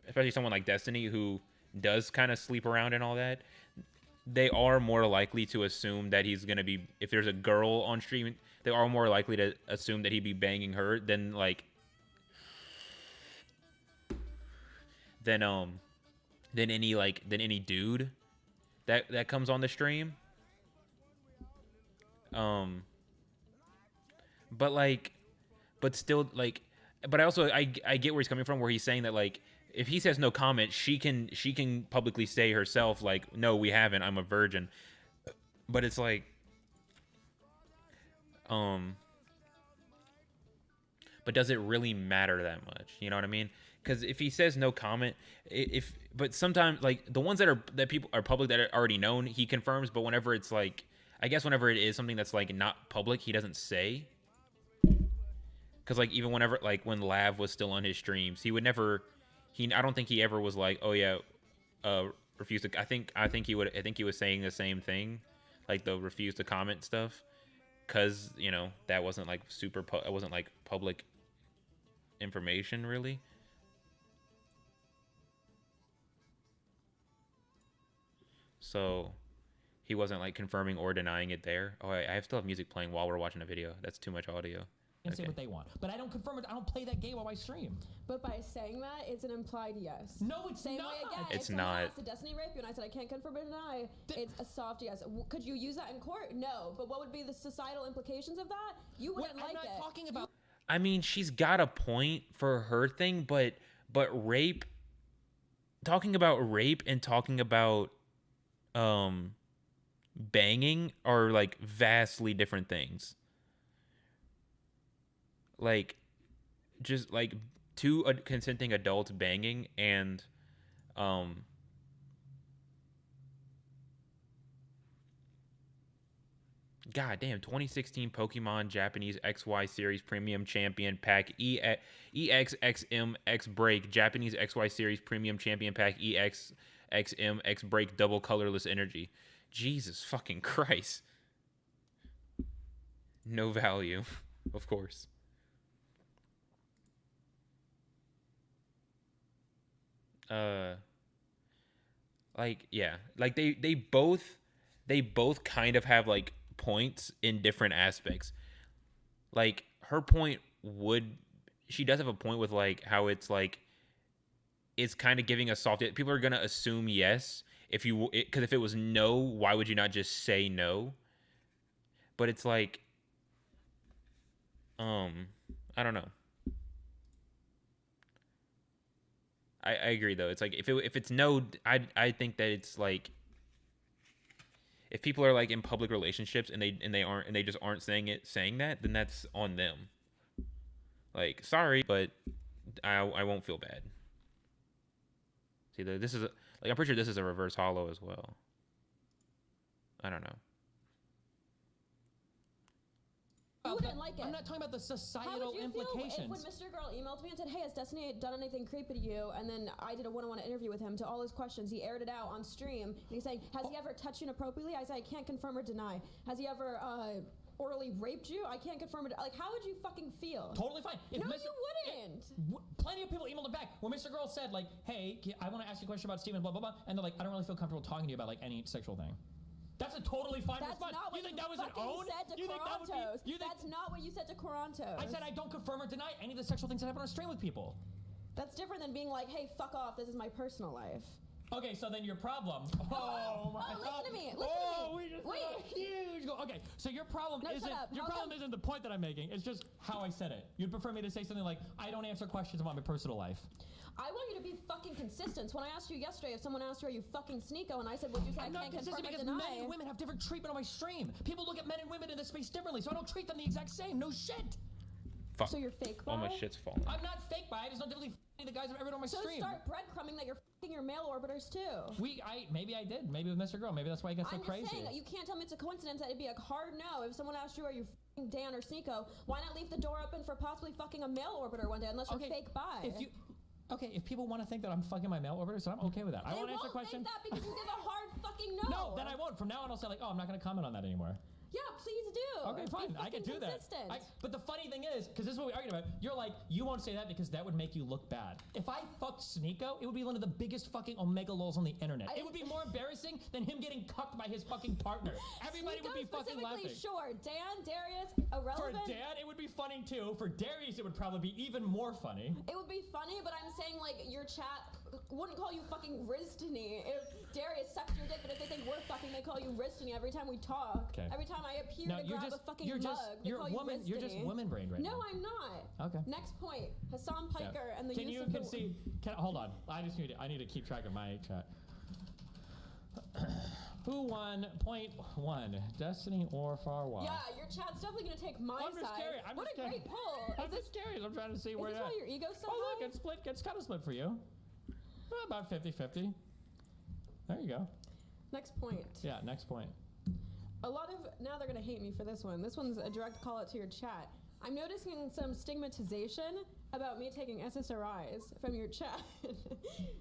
especially someone like Destiny who does kind of sleep around and all that. They are more likely to assume that he's gonna be, if there's a girl on stream, they are more likely to assume that he'd be banging her than like than any dude that comes on the stream. But still like, but I also I get where he's coming from, where he's saying that like, if he says no comment, she can publicly say herself like, "No, we haven't. I'm a virgin." But it's like, but does it really matter that much? You know what I mean? Because if he says no comment, but sometimes like the ones that people are public that are already known, he confirms. But whenever it's like, I guess whenever it is something that's like not public, he doesn't say. Because like even whenever like when Lav was still on his streams, he would never. I don't think he ever was like, oh yeah, refuse to. I think he was saying the same thing, like the refuse to comment stuff, because you know that wasn't like it wasn't like public information really. So he wasn't like confirming or denying it there. Oh, I still have music playing while we're watching a video. That's too much audio. And say what they want, but I don't confirm it. I don't play that game while I stream. But by saying that, it's an implied yes. No, it's Same not. way again. It's if someone not. asked, did Destiny rape you? And I said I can't confirm or deny. It's a soft yes. Could you use that in court? No. But what would be the societal implications of that? You wouldn't like it. I'm not talking about. I mean, she's got a point for her thing, but rape. Talking about rape and talking about banging are like vastly different things. Like, just like two consenting adults banging and God damn, 2016 Pokemon Japanese XY Series Premium Champion Pack EXXM X Break Japanese XY Series Premium Champion Pack EXXM X Break Double Colorless Energy. Jesus fucking Christ. No value, of course. Like yeah, like they both kind of have like points in different aspects. Like her point she does have a point with like how it's like it's kind of giving a soft. People are gonna assume yes because if it was no, why would you not just say no? But it's like I don't know. I agree though. It's like if it's no, I think that it's like if people are like in public relationships and they just aren't saying that, then that's on them. Like sorry, but I won't feel bad. See, this is like I'm pretty sure this is a reverse hollow as well. I don't know. You wouldn't like it. I'm not talking about the societal implications. How would you feel if when Mr. Girl emailed me and said, hey, has Destiny done anything creepy to you? And then I did a one-on-one interview with him to all his questions. He aired it out on stream. And he's saying, has he ever touched you inappropriately? I said, I can't confirm or deny. Has he ever orally raped you? I can't confirm or deny. Like, how would you fucking feel? Totally fine. No, you wouldn't. Plenty of people emailed him back where Mr. Girl said, like, hey, I want to ask you a question about Steven, blah, blah, blah. And they're like, I don't really feel comfortable talking to you about, like, any sexual thing. That's a totally fine response. That's not what you think that was an own? You think that would be? That's not what you said to Corantos. I said I don't confirm or deny any of the sexual things that happen on stream with people. That's different than being like, hey, fuck off, this is my personal life. Okay, so then your problem. Oh my God! Listen to me. Listen to me. We just had a huge goal. Okay, so your problem isn't the point that I'm making. It's just how I said it. You'd prefer me to say something like, I don't answer questions about my personal life. I want you to be fucking consistent. When I asked you yesterday if someone asked you, are you fucking Sneeko? And I said, would you say I can't confirm or because deny? men and women have different treatment on my stream. People look at men and women in this space differently, so I don't treat them the exact same. No shit. Fuck. So you're fake bi? All my shit's falling. I'm not fake bi. I just don't typically the guys I've ever done on my stream. So start breadcrumbing that you're fucking your male orbiters too. Maybe I did. Maybe with Mr. Girl. Maybe that's why I got so crazy. I'm just saying, you can't tell me it's a coincidence that it'd be a hard no. If someone asked you, are you fucking Dan or Sneeko? Why not leave the door open for possibly fucking a male orbiter one day unless you're fake bi? If people want to think that I'm fucking my male orbiter, so I'm okay with that. I won't answer questions. They won't think that because you give a hard fucking no. No, then I won't. From now on, I'll say like, oh, I'm not going to comment on that anymore. Yeah, please do. Okay, fine. I can do that. But the funny thing is, because this is what we argued about, you're like, you won't say that because that would make you look bad. If I fucked Sneeko, it would be one of the biggest fucking omega lols on the internet. It would be more embarrassing than him getting cucked by his fucking partner. Everybody would be fucking laughing. Sure. Dan, Darius, irrelevant. For Dan, it would be funny too. For Darius, it would probably be even more funny. It would be funny, but I'm saying like your chat wouldn't call you fucking Rizdany if Darius sucked your dick, but if they think we're fucking, they call you Rizdany every time we talk. Okay. Every time I appear to grab a fucking mug, they call you Rizdany. You're just woman-brained right now. No, I'm not. Okay. Next point. Hassan Piker and the use of hold on. I need to keep track of my chat. Who won .1? Destiny or Farwa? Yeah, your chat's definitely gonna take my side. What a great pull. I'm just curious. I'm trying to see where that. Is this why your ego's so high? Oh look, it's split. It's kind of split for you. About 50-50. There you go. Next point. Yeah, next point. A lot of now they're gonna hate me for this one. This one's a direct call out to your chat. I'm noticing some stigmatization about me taking SSRIs from your chat.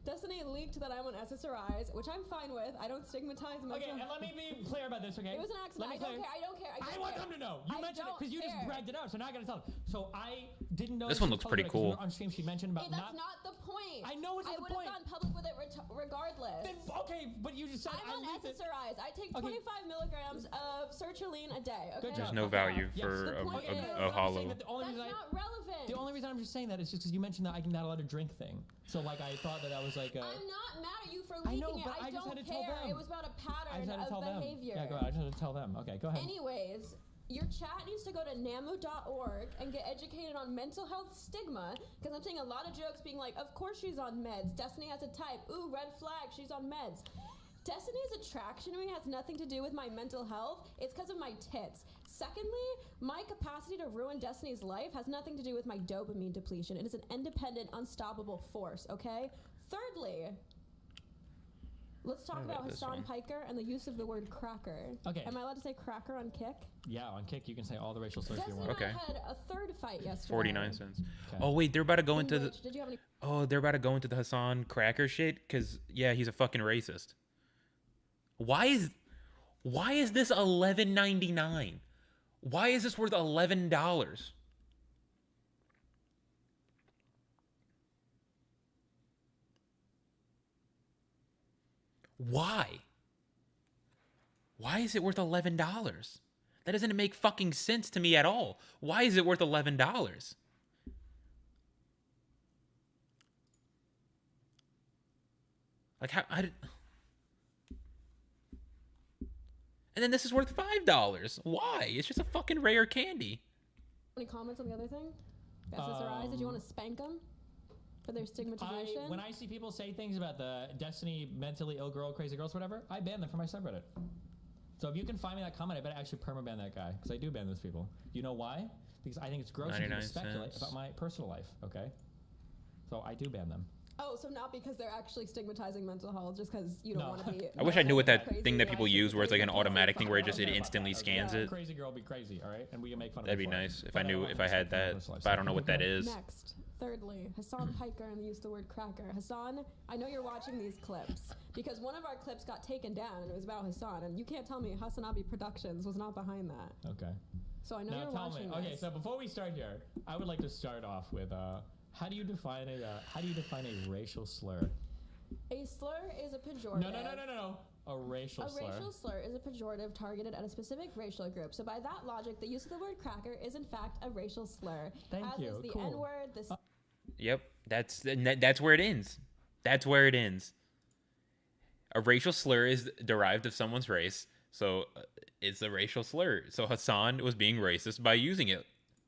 Destiny leaked that I'm on SSRIs, which I'm fine with. I don't stigmatize mental. Okay, and let me be clear about this, okay? It was an accident. Let me clear- I don't care. I want them to know. You mentioned it because you just bragged it out, so now I gotta tell them. So I didn't know This she one was looks public pretty with it 'cause we cool. were on stream, she mentioned about Hey, that's not the point. I know it's not the I would point. have gone public with it regardless. Then, okay, but you just said I'm on leaked it. SSRIs. I take Okay. 25 milligrams of sertraline a day. Okay. Good There's job. no value Yes. for The point is- a I'm saying hollow. that the only That's reason not relevant. the only reason I'm just saying that is just because you mentioned that I'm not allowed to drink thing. So like I thought that was like a. I'm not mad at you for I leaking know, it. but I just don't had to tell care. them. It was about a I pattern just had to tell of behavior. them. Yeah, go ahead. I just had to tell them. Okay, go ahead. Anyways, your chat needs to go to namu.org and get educated on mental health stigma, because I'm seeing a lot of jokes being like, of course she's on meds. Destiny has a type. Ooh, red flag, she's on meds. Destiny's attraction to me has nothing to do with my mental health. It's because of my tits. Secondly, my capacity to ruin Destiny's life has nothing to do with my dopamine depletion. It is an independent, unstoppable force, okay? Thirdly, let's talk What about about this Hassan one? Piker and the use of the word cracker. Okay. Am I allowed to say cracker on Kick? Yeah, on Kick you can say all the racial slurs you Destiny want. and I Okay. had a third fight yesterday. 49 cents. Okay. Oh wait, they're about to go in into the. which- did you have any? Oh, they're about to go into the Hassan Cracker shit because yeah, he's a fucking racist. Why is this $11.99? Why is this worth $11? Why? Why is it worth $11? That doesn't make fucking sense to me at all. Why is it worth $11? Like how I did... And then this is worth $5. Why? It's just a fucking rare candy. Any comments on the other thing? SSRIs? Did you want to spank them for their stigmatization? When I see people say things about the Destiny mentally ill girl, crazy girls, whatever, I ban them from my subreddit. So if you can find me that comment, I better actually perma-ban that guy because I do ban those people. You know why? Because I think it's gross for people to 99 speculate cents. about my personal life. Okay, so I do ban them. Oh, so not because they're actually stigmatizing mental health, just because you don't No. want to be. I wish I knew what that crazy thing that and people like use where it's like an crazy automatic thing where it people. just it instantly scans it. Crazy girl be crazy, all right, and we can make fun of That'd it be for it. nice if But I knew don't if want I had to that, personal life. but I don't know what that is. Next, thirdly, Hassan Piker and the use of the word cracker. Hassan, I know you're watching these clips because one of our clips got taken down and it was about Hassan, and you can't tell me Hassanabi Productions was not behind that. Okay. So I know Now you're tell watching me. this. Okay, so before we start here, I would like to start off with how do you define a racial slur? A slur is a pejorative. No. A racial slur. A racial slur is a pejorative targeted at a specific racial group. So by that logic, the use of the word cracker is in fact a racial slur. Thank as you. is the Cool. N-word, the Yep, that's where it ends. That's where it ends. A racial slur is derived of someone's race, so it's a racial slur. So Hassan was being racist by using it.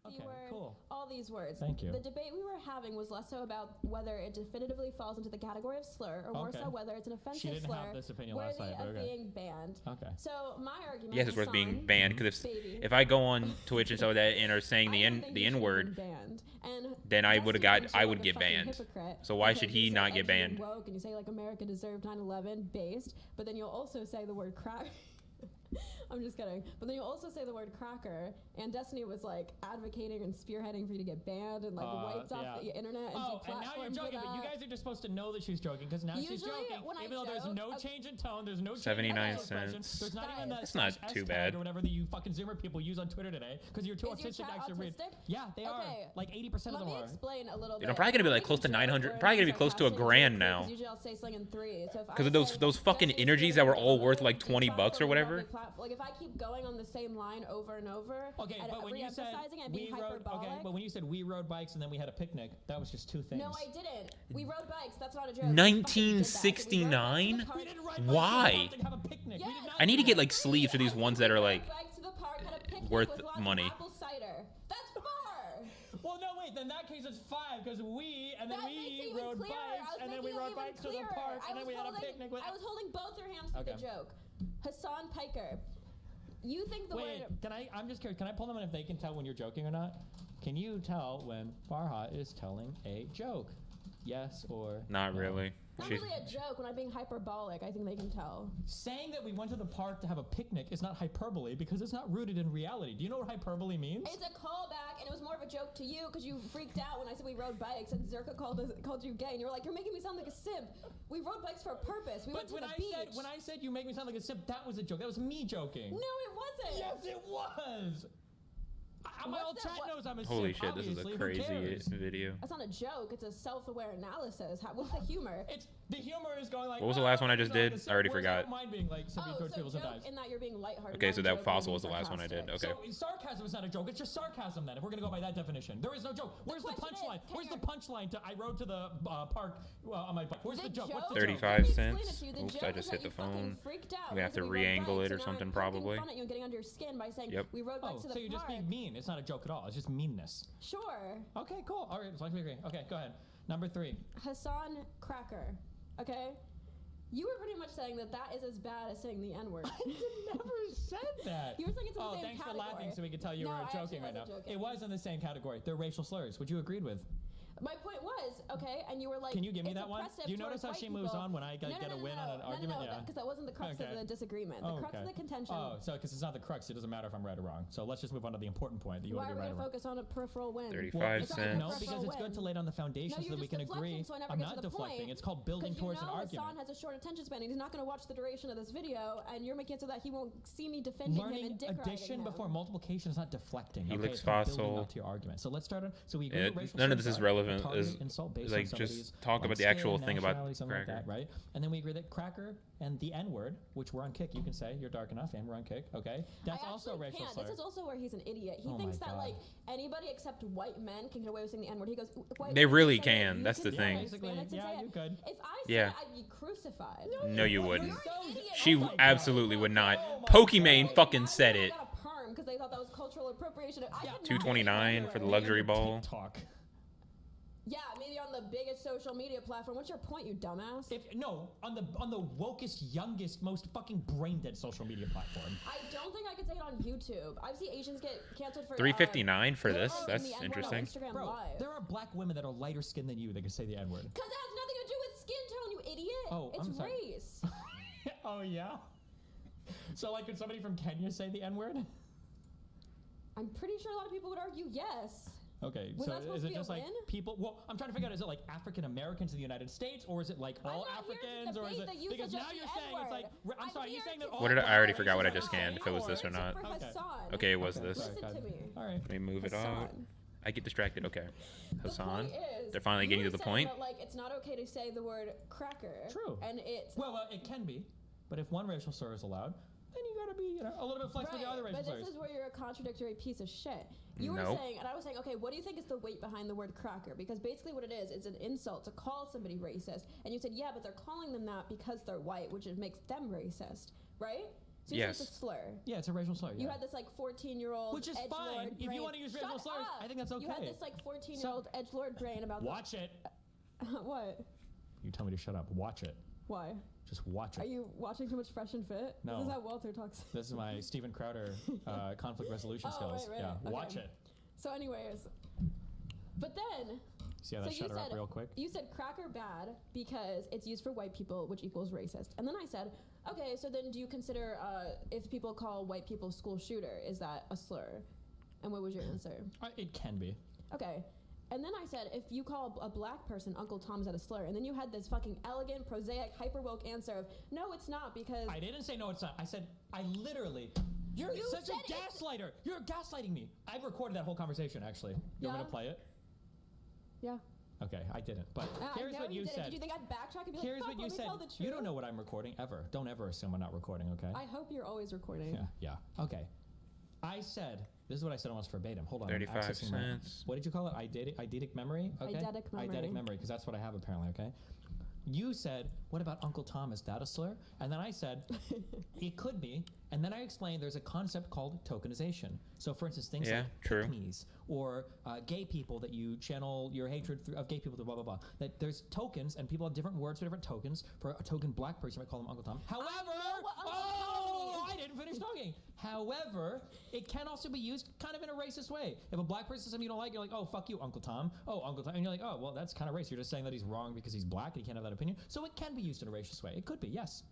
Okay, word, cool. all these words. Thank you. The debate we were having was less so about whether it definitively falls into the category of slur, or more Okay. so whether it's an offensive She didn't slur have this opinion last worthy night, but of okay. being banned. Okay. So my argument. Yes, it's worth being Hassan, banned because baby. if I go on Twitch and so that and are saying I the don't N think the he should N have word, been banned. And then I would've Destiny got- thinks you're I would like a get fucking banned. hypocrite So why because should you he say not get edgy and banned? Woke and you say like America deserved 9/11 based, but then you'll also say the word crack. I'm just kidding. But then you also say the word cracker, and Destiny was like advocating and spearheading for you to get banned and like wiped off yeah. the internet and Oh, and now you're deplatformed for joking, but you that. guys are just supposed to know that she's joking because now she's Usually, joking. when I Even though there's joke, no okay. change in tone, there's no change 79 in facial expression, cents. There's not even that That's not slash too S bad. Or whatever that you fucking Zoomer people use on Twitter today because you're too Is your autistic chat to actually read. autistic? Yeah, they are. Okay. Like 80% of Let them me are. explain a little Dude, bit. I'm probably gonna be like I close to make a 900 joke probably where gonna be I'm close to a sarcastic grand and now. because usually I'll say something in threes. So if I Because of those say those fucking Destiny's energies doing that were it all on worth a like 20 bucks or platform, whatever. like if I keep going on the same line over and over, Okay, and but when you said re-emphasizing and we being rode, hyperbolic. okay, but when you said we rode bikes and then we had a picnic, that was just two things. No, I didn't. We rode bikes. That's not a joke. 1969? We didn't ride bikes Why? to the park and have a picnic. We did Yes, not I need to do get that. like sleeves for these ones that are like Bike to the park, had a picnic worth with lots of money. apple cider. That's far. Well, no, wait. Then in that case, it's 5 because we and then That makes we it even rode clearer. I bikes was and then we making it rode even bikes to the clearer. park I and then was we had a holding- picnic with. I was holding both your hands for the Okay. joke. Hassan Piker, you think the Wait, word? can I? I'm just curious. Can I pull them in if they can tell when you're joking or not? Can you tell when Farha is telling a joke? Yes or not no? really. Not She's- really a joke. When I'm being hyperbolic, I think they can tell. Saying that we went to the park to have a picnic is not hyperbole because it's not rooted in reality. Do you know what hyperbole means? It's a callback, and it was more of a joke to you because you freaked out when I said we rode bikes, and Zerka called you gay, and you were like, "You're making me sound like a simp." We rode bikes for a purpose. We went But to the beach. when I said you make me sound like a simp, that was a joke. That was me joking. No, it wasn't. Yes, it was. My What's old that? chat What- knows I'm a Holy simp. shit, this is Obviously, a who crazy cares? video. That's not a joke. It's a self-aware analysis. What's the humor? It's the humor is going like. What was the last one I just "Oh, I'm did? a simp," I already whereas forgot. don't mind being like simping towards people joke sometimes. in that you're being lighthearted. Okay, not so a that joke fossil being was the last one I did. sarcastic. Okay. So sarcasm is not a joke. It's just sarcasm then. If we're gonna go by that definition, there is no joke. Where's the question is, punchline? can Where's the your- punchline to I rode to the park on my bike? Where's the joke? What's the joke? 35 Let me explain cents. it to you. The Oops, joke I is just that hit the you fucking phone. freaked out We have because to rode re-angle bikes, it or and now something I'm poking probably. fun at you and getting under your skin by saying Yep. we rode bikes Oh, to the so you're just park. being mean. It's not a joke at all. It's just meanness. Sure. Okay, cool. All right, as long as we agree. Okay, go ahead. Number 3. Hassan Cracker. Okay? You were pretty much saying that is as bad as saying the N-word. Never said that. You were saying it's in the Oh, same thanks for category. laughing so we could tell you No, were I actually joking right now. wasn't joking. It was in the same category. They're racial slurs, which you agreed with. My point was, okay, and you were like, Can you give me it's that one? oppressive Do you towards notice how white she moves people. on when I get a win on an argument? No, Yeah. because that wasn't the crux Okay. of the disagreement. The Oh, crux of okay. the contention. Oh, so because it's not the crux, it doesn't matter if I'm right or wrong. So let's just move on to the important point that you Why want are to we be right going or to wrong. focus on a peripheral win? 35 It's not a cents. No, peripheral because it's good to win. lay down the foundation No, so you're that we just can agree. deflecting, so I never I'm get not to the deflecting. point. It's called building Because towards an Hassan argument. has a short attention span. And he's not going to watch the duration of this video, and you're making it so that he won't see me defending him Learning and dick addition riding him. before multiplication is not deflecting. He okay? looks It's about building fossil. up to your argument. So let's start on. So we agree Yeah, that racial none of slurs this is are relevant. a targeted Is insult based like on just somebody's, talk like, about the actual skin, thing about nationality, something like Cracker. that, right? And then we agree that Cracker and the N-word, which we're on Kick, you can say you're dark enough, and we're on Kick. Okay, that's I also a actually racial can't. slur. This is also where he's an idiot. He Oh thinks my that God. like anybody except white men can get away with saying the N-word. He goes, "White They women really say it, can. you That's the say thing. it, Basically, Hispanics can yeah, say you it." could. If I said Yeah. it, I'd be crucified. No, you wouldn't. You're an idiot. She Oh my God. absolutely would not. Oh my Pokimane God. fucking said I it. got a perm because they thought that was cultural appropriation. I could not 229 say for the that. luxury ball. TikTok. Yeah, maybe on the biggest social media platform. What's your point, you dumbass? No, on the wokest, youngest, most fucking brain dead social media platform. I don't think I could say it on YouTube. I've seen Asians get canceled for 359 for this. literally That's the N-word on interesting. Instagram Bro, Live. there are black women that are lighter skinned than you that can say the N-word. Because it has nothing to do with skin tone, you idiot. Oh, it's I'm sorry. race. Oh yeah. So like, could somebody from Kenya say the N-word? I'm pretty sure a lot of people would argue yes. Okay, Was so that supposed is to it be a just like win? people? Well, I'm trying to figure out, is it like African Americans in the United States, or is it like all not here to Africans, or is debate it the usage because of now the you're saying it's like N-word. I'm sorry, here you're saying that to all What did I black already races forgot what I are just the scanned, same, if it was this or Except not. for Okay. Hassan. Okay, it was Okay, this. sorry, Listen go to ahead. me. All right. Let me move it out. Hassan. I get distracted. Okay. The Hassan. point is, They're finally you getting were to the saying point. That, like, it's not okay to say the word cracker. True. And it's Well, it can be, but if one racial slur is allowed, then you gotta be, a little bit flexible with the other racial but slurs. this is where you're a contradictory piece of shit. You were Nope. saying, and I was saying, okay, what do you think is the weight behind the word cracker? Because basically what it is an insult to call somebody racist. And you said, yeah, but they're calling them that because they're white, which makes them racist, right? So you said Yes. it's a slur. Yeah, it's a racial slur. You yeah. had this like 14-year-old Which is edgelord fine. If you brain. wanna use Shut racial slurs, up. I think that's You had okay. this like 14-year-old edgelord brain about Watch it. what? You tell me to shut up. Watch it. Why? Just watch Are it. you watching too much Fresh and Fit? No. This is how Walter talks. This is my Steven Crowder conflict resolution Oh, skills. right, Yeah, okay. watch it. So, anyways, but then See how that so shut her up real quick? you said cracker bad because it's used for white people, which equals racist. And then I said, okay, so then do you consider if people call white people school shooter, is that a slur? And what was your answer? It can be. Okay. And then I said, if you call a black person Uncle Tom, is that a slur? And then you had this fucking elegant, prosaic, hyper woke answer of, no, it's not because. I didn't say no, it's not. I said, I literally. You're You such a said it's- gaslighter. You're gaslighting me. I recorded that whole conversation, actually. You want me Yeah? to play it? Yeah. Okay, I didn't. But here's I know what you didn't. said. Did you think I'd backtrack and be Here's like, what fuck, you let me said. tell the truth? You don't know what I'm recording ever. Don't ever assume I'm not recording, okay? I hope you're always recording. Yeah. Okay. I said, this is what I said almost verbatim. Hold on. I'm 35 accessing my- cents. What did you call it? Eidetic memory? Okay. Eidetic memory. Eidetic memory, because that's what I have apparently, okay? You said, what about Uncle Tom? Is that a slur? And then I said, it could be. And then I explained there's a concept called tokenization. So for instance, things Yeah, like true. pick-me's or gay people that you channel your hatred of gay people to blah, blah, blah. That there's tokens and people have different words for different tokens. For a token black person, you might call them Uncle Tom. However, know what Uncle Tom I means. didn't didn't finish talking. However, it can also be used kind of in a racist way. If a black person says something you don't like, you're like, oh, fuck you, Uncle Tom. Oh, Uncle Tom. And you're like, oh, well, that's kind of racist. You're just saying that he's wrong because he's black and he can't have that opinion. So it can be used in a racist way. It could be, yes.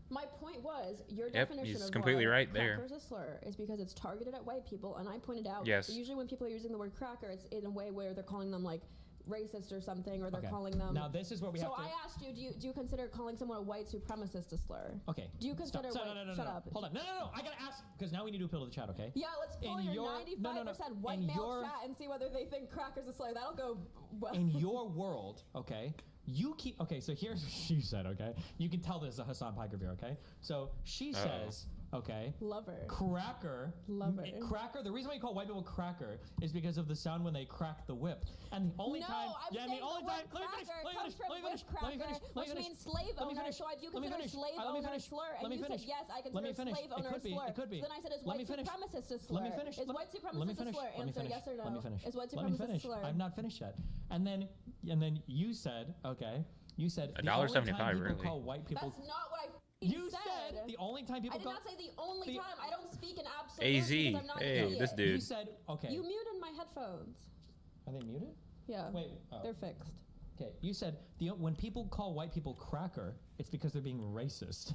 My point was, your Yep, definition he's of completely why right there. cracker is a slur is because it's targeted at white people, and I pointed out Yes. that usually when people are using the word cracker, it's in a way where they're calling them like racist or something, or they're Okay. calling them. Now, this is where we so have to... I asked you, do you consider calling someone a white supremacist a slur? Okay. Do you consider Stop. white? No. Shut up. Hold on. No. I gotta ask, because now we need to appeal to the chat, okay? Yeah, let's pull In your your- 95% white In male your- chat and see whether they think cracker's a slur. That'll go well. In your world, okay, you keep... Okay, so here's what she said, okay? You can tell this is a Hassan Piker view, okay? So she says, okay... Love her. Cracker. Love her. Cracker. The reason why you call white people cracker is because of the sound when they crack the whip. And the only No, time... I'm yeah, saying the only the word time... Let me finish. cracker Let me comes finish. from Let me finish. bush Let me finish. cracker, Let me which finish. means slave Let me owner. finish. So I do Let me consider finish. slave Let me owner a finish. slur, Let and me you finish. said yes, I Let me consider finish. slave It owner a could be. slur. It could be. So then I said, is Let me white finish. supremacist a slur? Let me finish. Is Let- white Let me supremacist a finish. slur? Let me Answer finish. yes or no. Let me finish. Is white Let me supremacist a finish. slur? I'm not finished yet. And then you said, okay, you said the $1.75 only time people really. call white people... That's not what I You said. said the only time people I did call... not say the only the- time. I don't speak in absolutes AZ. because I'm not an Hey, idiot. this You dude. said, okay. You muted my headphones. Are they muted? Yeah. Wait. Oh. They're fixed. Okay, you said when people call white people cracker, it's because they're being racist.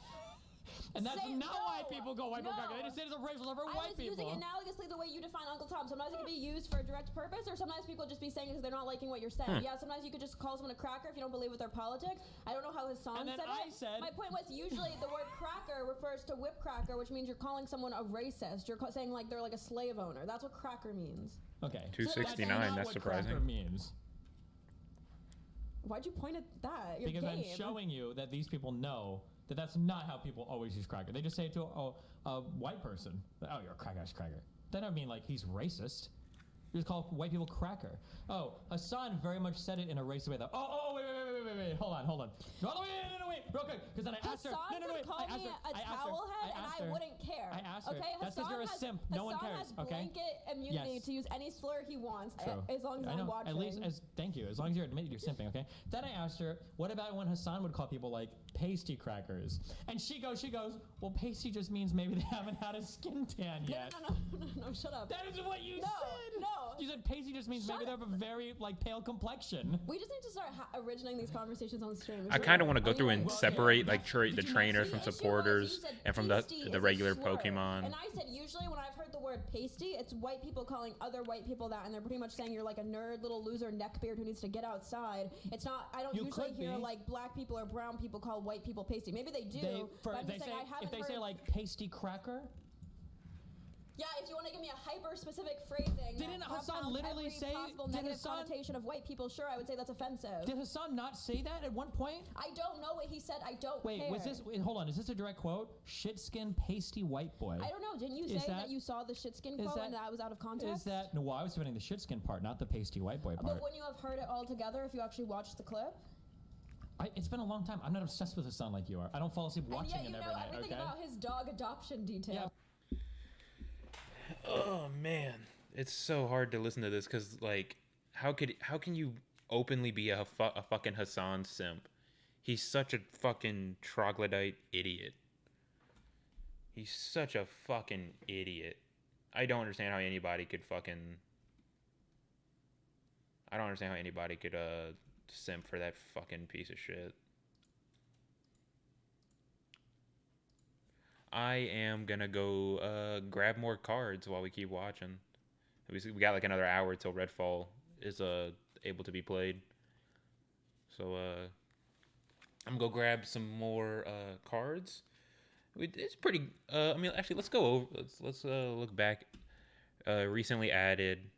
And that's Say- not why no, people call white people cracker. They no. just say it's a racial slur for I white was using people. it analogously the way you define Uncle Tom. Sometimes it can be used for a direct purpose, or sometimes people just be saying it because they're not liking what you're saying. Yeah, sometimes you could just call someone a cracker if you don't believe with their politics. I don't know how Hassan And then said I it. said- My point was usually the word cracker refers to whip cracker, which means you're calling someone a racist. You're saying like they're like a slave owner. That's what cracker means. Okay. $2.69, not that's what surprising. Cracker means. Why'd you point at that? Your Because game. I'm showing you that these people know that that's not how people always use cracker. They just say it to a white person. Oh, you're a cracker-ass cracker. That don't mean like he's racist. You just call white people cracker. Oh, Hassan very much said it in a racist way though. Oh, wait. Hold on. No, wait, real quick. Because then I asked her. Hassan No, could call me a towel head, and I wouldn't care. I asked her. Okay, That's because you're a simp. No one Hassan cares. has Okay. blanket immunity Yes. to use any slur he wants, True. as long as I I'm know. watching. At least, thank you. As long as you're admitting you're simping, okay? Then I asked her, what about when Hassan would call people like pasty crackers? And she goes, well, pasty just means maybe they haven't had a skin tan yet. No, shut up. That is what you said. No. You said pasty just means maybe they have a very like pale complexion. We just need to start originating these conversations on stream. I kind of want to go Anyway, through and well, separate yeah, like did the you not trainers see from it? The issue was supporters you said and from pasty is the a regular slur. Pokemon. And I said usually when I've heard the word pasty, it's white people calling other white people that, and they're pretty much saying you're like a nerd little loser neckbeard who needs to get outside. It's not. I don't You usually could hear be. like black people or brown people call white people pasty. Maybe they do. but I'm They just say saying I haven't if they heard. say like pasty cracker. Yeah, if you want to give me a hyper-specific phrasing, Didn't that Hassan compounds literally every say- possible did negative Hassan- connotation of white people, sure, I would say that's offensive. Did Hassan not say that at one point? I don't know what he said. I don't Wait, care. was this? Wait, hold on. Is this a direct quote? Shit-skin pasty white boy. I don't know. Didn't you Is say that that- you saw the shitskin is quote that- and that was out of context? Is that no? Well, I was defending the shit-skin part, not the pasty white boy part. But wouldn't you have heard it all together if you actually watched the clip? It's been a long time. I'm not obsessed with Hassan like you are. I don't fall asleep And watching yet him you every know night. everything Okay. about his dog adoption detail. Yeah. Oh man, it's so hard to listen to this because like, how can you openly be a fucking Hassan simp? He's such a fucking troglodyte idiot. He's such a fucking idiot. I don't understand how anybody could simp for that fucking piece of shit. I am gonna go grab more cards while we keep watching. We got like another hour till Redfall is able to be played. So I'm gonna go grab some more cards. It's pretty. I mean, actually, let's go over. Let's look back. Recently added.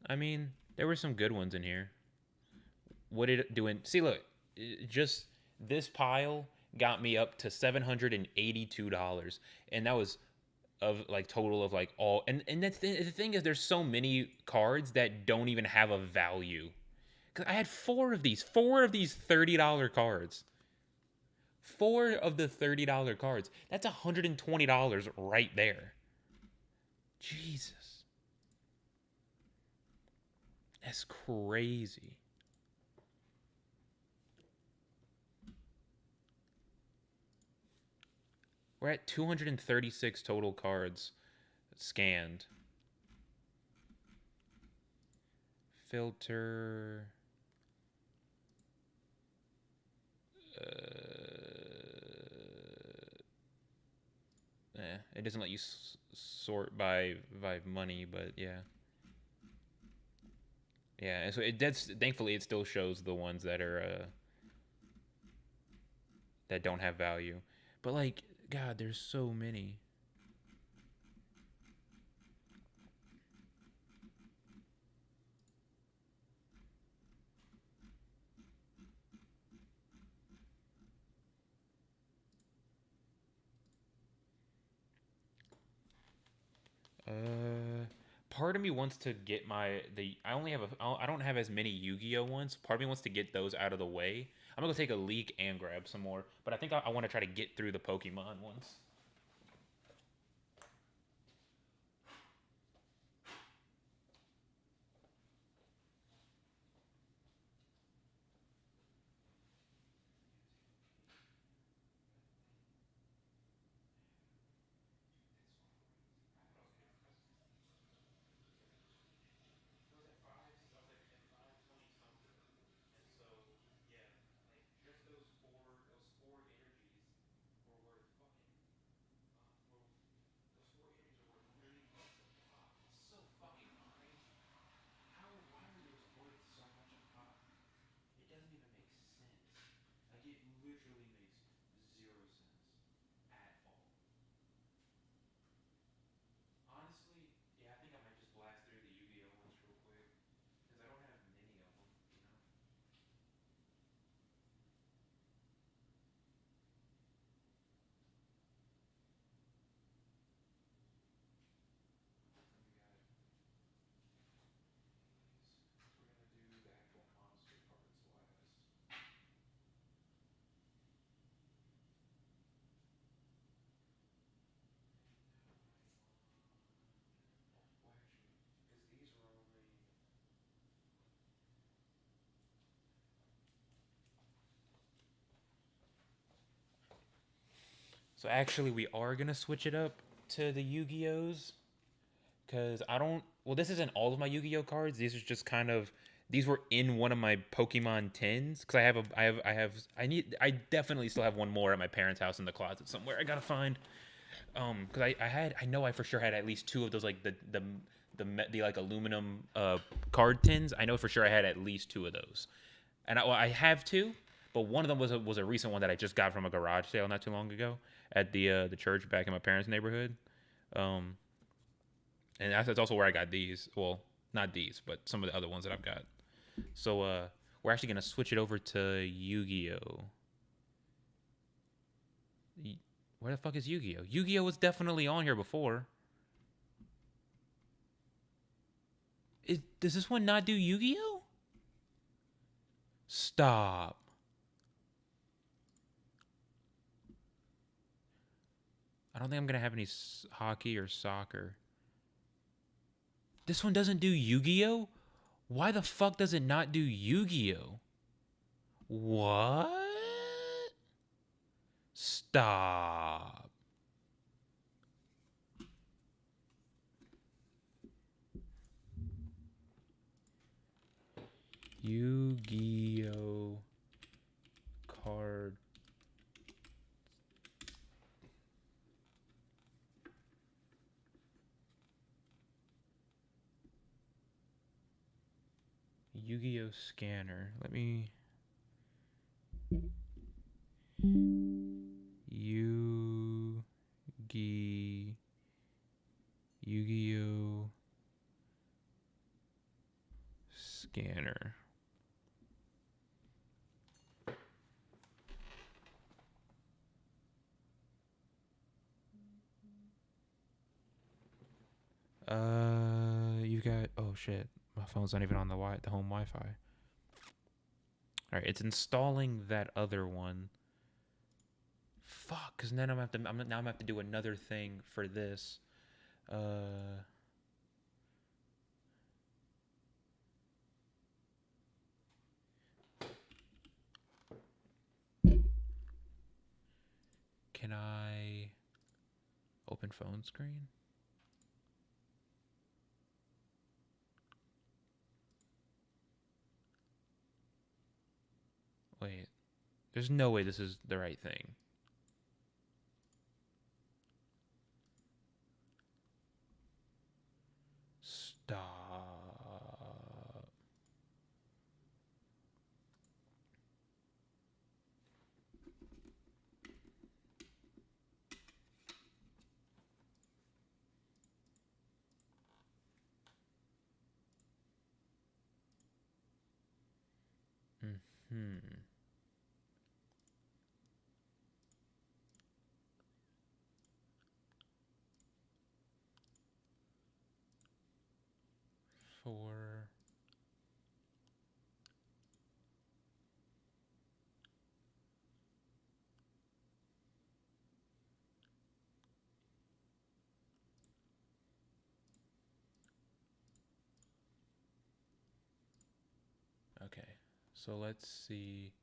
I mean, there were some good ones in here. What did it do? See, look, just this pile got me up to $782, and that was of like total of like all. And that's the thing is, there's so many cards that don't even have a value. Cause I had four of these $30 cards. 4 of the $30 cards. That's $120 right there. Jesus. That's crazy. We're at 236 total cards scanned. Filter. It doesn't let you sort by money, but yeah. Yeah, and so thankfully it still shows the ones that are that don't have value. But like, God, there's so many. Part of me wants to get I only have I don't have as many Yu-Gi-Oh ones. Part of me wants to get those out of the way. I'm gonna go take a leak and grab some more, but I think I want to try to get through the Pokemon ones. So actually, we are gonna switch it up to the Yu-Gi-Ohs, because I don't. Well, this isn't all of my Yu-Gi-Oh cards. These are just kind of. These were in one of my Pokemon tins because I definitely still have one more at my parents' house in the closet somewhere. I gotta find. Because I know I for sure had at least two of those, like the like aluminum card tins. I know for sure I had at least two of those, and I have two, but one of them was a recent one that I just got from a garage sale not too long ago at the church back in my parents' neighborhood. And that's also where I got these. Well, not these, but some of the other ones that I've got. So we're actually gonna switch it over to Yu-Gi-Oh. Where the fuck is Yu-Gi-Oh? Yu-Gi-Oh was definitely on here before. Does this one not do Yu-Gi-Oh? Stop. I don't think I'm gonna have any hockey or soccer. This one doesn't do Yu-Gi-Oh? Why the fuck does it not do Yu-Gi-Oh? What? Stop. Yu-Gi-Oh card. Yu-Gi-Oh scanner. Let me. Yu-Gi-Oh scanner. You got. Oh shit, my phone's not even on the home Wi-Fi. All right, it's installing that other one. Fuck, because then I'm gonna have to do another thing for this. Can I? open phone screen? Wait. There's no way this is the right thing. Stop. Hmm. For okay, so let's see.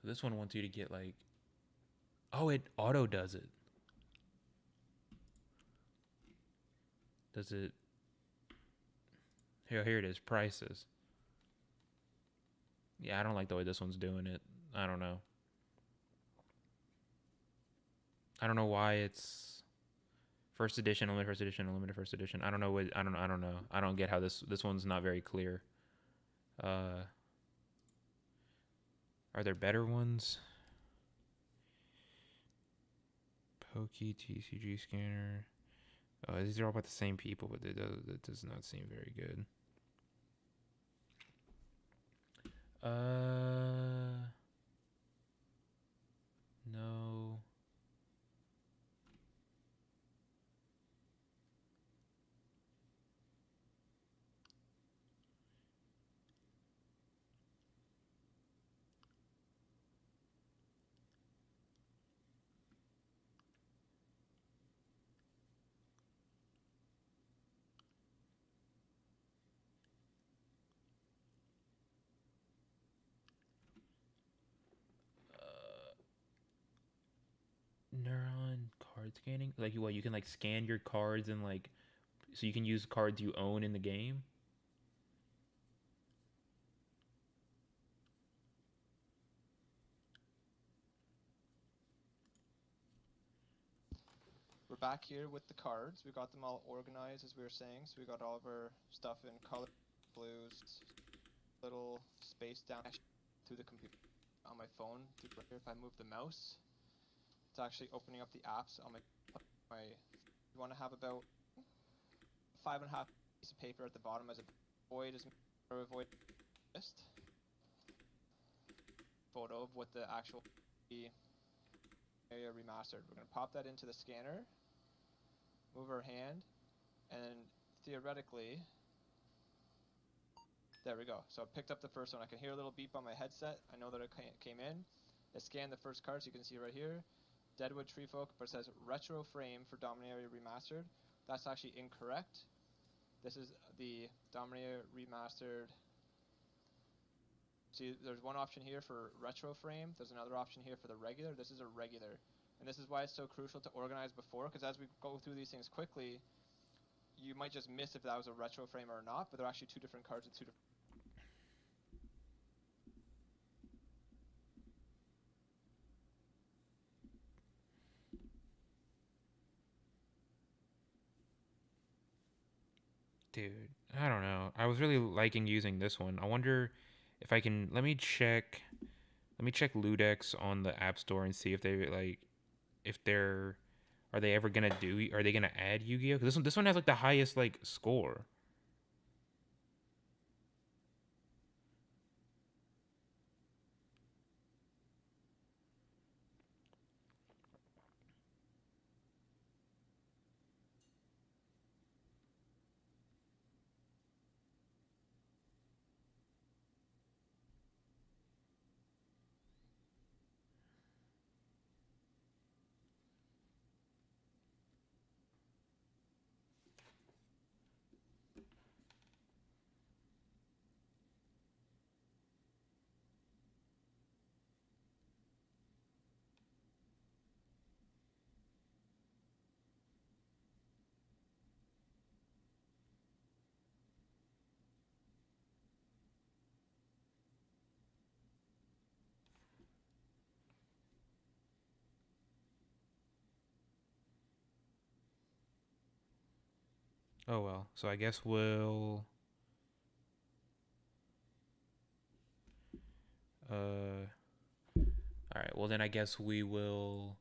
So this one wants you to get like, oh, it auto does it. Does it? Here it is. Prices. Yeah, I don't like the way this one's doing it. I don't know. I don't know why it's first edition, limited first edition, limited first edition. I don't know what I don't know. I don't get how this one's not very clear. Are there better ones? Pokey TCG scanner. These are all about the same people, but that does not seem very good. No. Neuron card scanning? Like what? You can like scan your cards and like, so you can use cards you own in the game. We're back here with the cards. We got them all organized as we were saying. So we got all of our stuff in color, blues, little space down through the computer on my phone. Right here, if I move the mouse, it's actually opening up the apps on my. You want to have about 5.5 piece of paper at the bottom as a void is or avoid list photo of what the actual area remastered. We're gonna pop that into the scanner. Move our hand, and theoretically, there we go. So I picked up the first one. I can hear a little beep on my headset. I know that it came in. I scanned the first card, so you can see right here, Deadwood Treefolk, but it says Retro Frame for Dominaria Remastered. That's actually incorrect. This is the Dominaria Remastered. See, there's one option here for Retro Frame. There's another option here for the regular. This is a regular. And this is why it's so crucial to organize before, because as we go through these things quickly, you might just miss if that was a retro frame or not, but they're actually two different cards with two different. Dude, I don't know. I was really liking using this one. I wonder if I can. Let me check Ludex on the App Store and see if they like. If they're, are they ever gonna do? Are they gonna add Yu-Gi-Oh? Because this one has like the highest like score. Oh well. So I guess we'll. All right. Well, then I guess we will.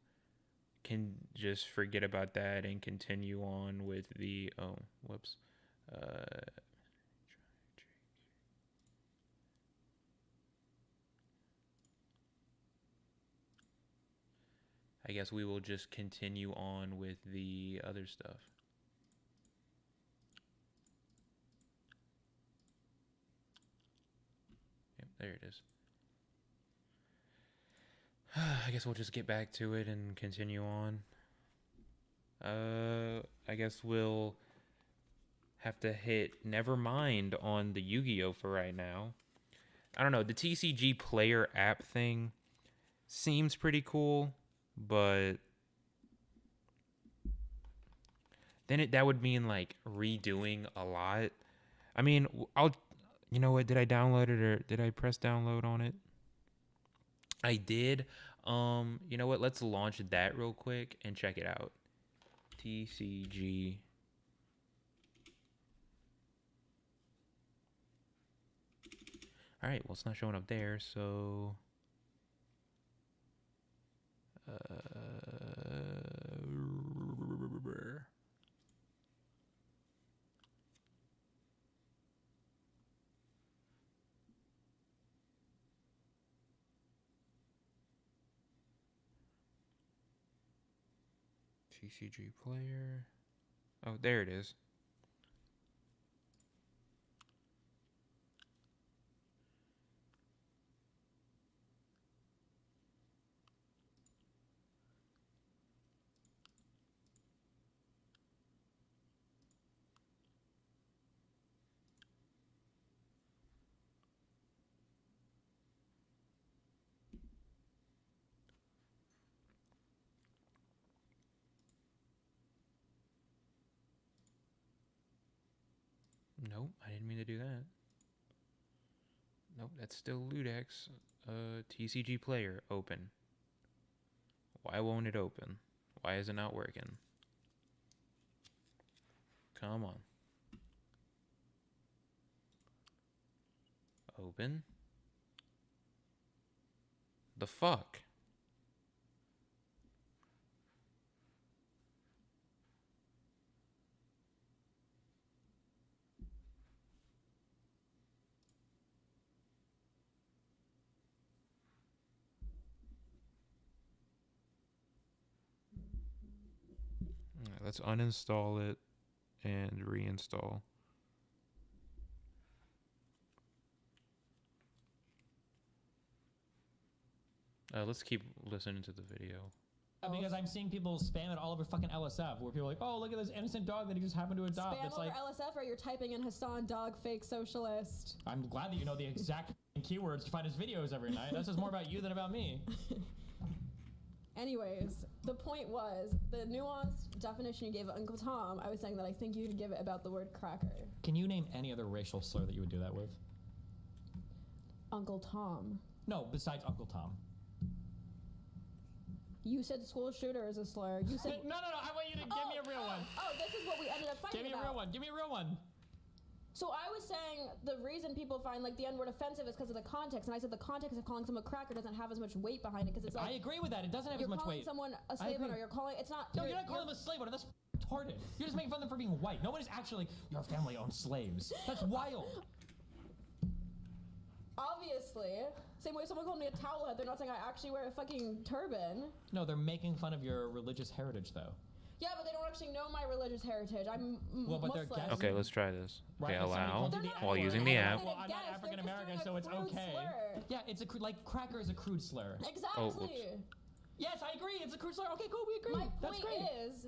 Can just forget about that and continue on with the. Oh, whoops. I guess we will just continue on with the other stuff. Yep, there it is. I guess we'll just get back to it and continue on. I guess we'll have to hit Nevermind on the Yu-Gi-Oh for right now. I don't know, the TCG player app thing seems pretty cool, but then that would mean like redoing a lot. I mean, you know what, did I download it or did I press download on it? I did. You know what, let's launch that real quick and check it out. TCG. All right, well, it's not showing up there, so TCG player. Oh, there it is. Nope, I didn't mean to do that. Nope, that's still Ludex. TCG player, open. Why won't it open? Why is it not working? Come on. Open. The fuck? Alright, let's uninstall it and reinstall. Let's keep listening to the video. Because I'm seeing people spam it all over fucking LSF, where people are like, oh, look at this innocent dog that he just happened to adopt. Spam It's over like, LSF or you're typing in Hassan dog fake socialist. I'm glad that you know the exact keywords to find his videos every night. That says more about you than about me. Anyways, the point was the nuanced definition you gave of Uncle Tom. I was saying that I think you could give it about the word cracker. Can you name any other racial slur that you would do that with? Uncle Tom. No, besides Uncle Tom. You said school shooter is a slur. You said No, I want you to give me a real one. Oh, this is what we ended up fighting Give me a about. real one. Give me a real one. So I was saying the reason people find like the N-word offensive is because of the context, and I said the context of calling someone a cracker doesn't have as much weight behind it because it's like I agree with that. It doesn't have as you're much calling weight. someone a slave owner. You're calling it's not. No, you're not calling them a slave owner. That's retarded. You're just making fun of them for being white. Nobody's actually your family owns slaves. That's wild. Obviously, same way someone called me a towel head, they're not saying I actually wear a fucking turban. No, they're making fun of your religious heritage, though. Yeah, but they don't actually know my religious heritage. I'm Well, but they're Muslim. guessing. Okay, let's try this. Right, Okay, if somebody allow called you the while N-word, using the they're app. not Well, I'm not Guess, they're African just American, doing a so it's crude okay. slur. Yeah, it's a like cracker is a crude slur. Exactly. whoops. Yes, I agree. It's a crude slur. Okay, cool. We agree. My That's point great. is,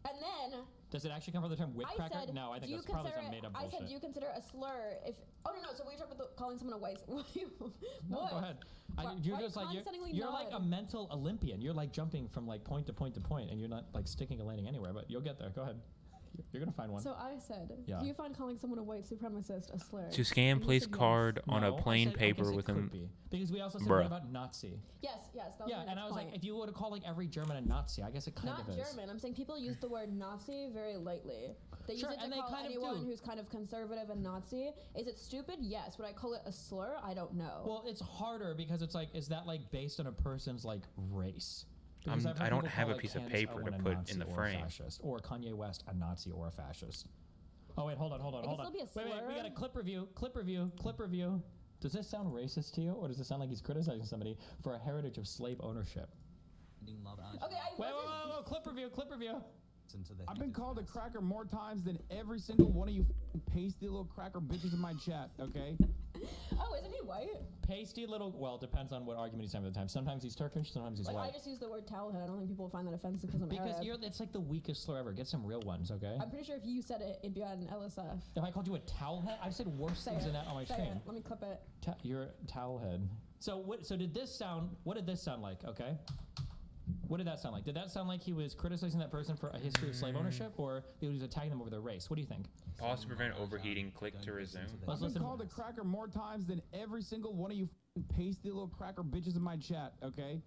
and then Does it actually come from the term whip I cracker? said, No, I think do you that's probably consider some made up I bullshit. said, do you consider a slur if? Oh no, so we talked about calling someone a white. What? No, go ahead. Why- You're why just like condescendingly you're like a nod? mental Olympian. You're like jumping from like point to point to point, and you're not like sticking a landing anywhere. But you'll get there. Go ahead. You're gonna find one. So I said, Yeah. do you find calling someone a white supremacist a slur? To scan, And you place said yes. card on No, a I plain said- I paper guess it with could an. be. Because we also said Bruh. what about Nazi? Yes, that was Yeah, my and next I was point. like, if you were to call like every German a Nazi, I guess it kind Not of is. German. I'm saying people use the word Nazi very lightly. They Sure, use it to and they call kind of anyone do. who's kind of conservative a Nazi. Is it stupid? Yes. Would I call it a slur? I don't know. Well, it's harder because it's like, is that like based on a person's like race? Because I've heard I don't people have call, a like, piece of Candace paper to Owen a put Nazi in the or a frame. fascist, or Kanye West a Nazi or a fascist. Oh wait, hold on. It can Wait, still be a we slur. got a clip review. Does this sound racist to you, or does it sound like he's criticizing somebody for a heritage of slave ownership? Okay, I Wait, wasn't. clip review. I've been called a cracker more times than every single one of you pasty little cracker bitches in my chat, okay? Oh, isn't he white? Pasty little. Well, depends on what argument he's having at the time. Sometimes he's Turkish, sometimes he's Like, I white. just use the word towelhead. I don't think people find that offensive because I'm Because Arab. it's like the weakest slur ever. Get some real ones, okay? I'm pretty sure if you said it, it'd be on LSF. If I called you a towel head, I've said worse Say things it. than that on my Say screen. it. Let me clip it. You're a towel head. So what? So did this sound? What did this sound like? Okay. What did that sound like? Did that sound like he was criticizing that person for a history of slave ownership, or he was attacking them over their race? What do you think? Pause to prevent overheating. Click to resume. Let's I've been listen. called a cracker more times than every single one of you pasty little cracker bitches in my chat, okay?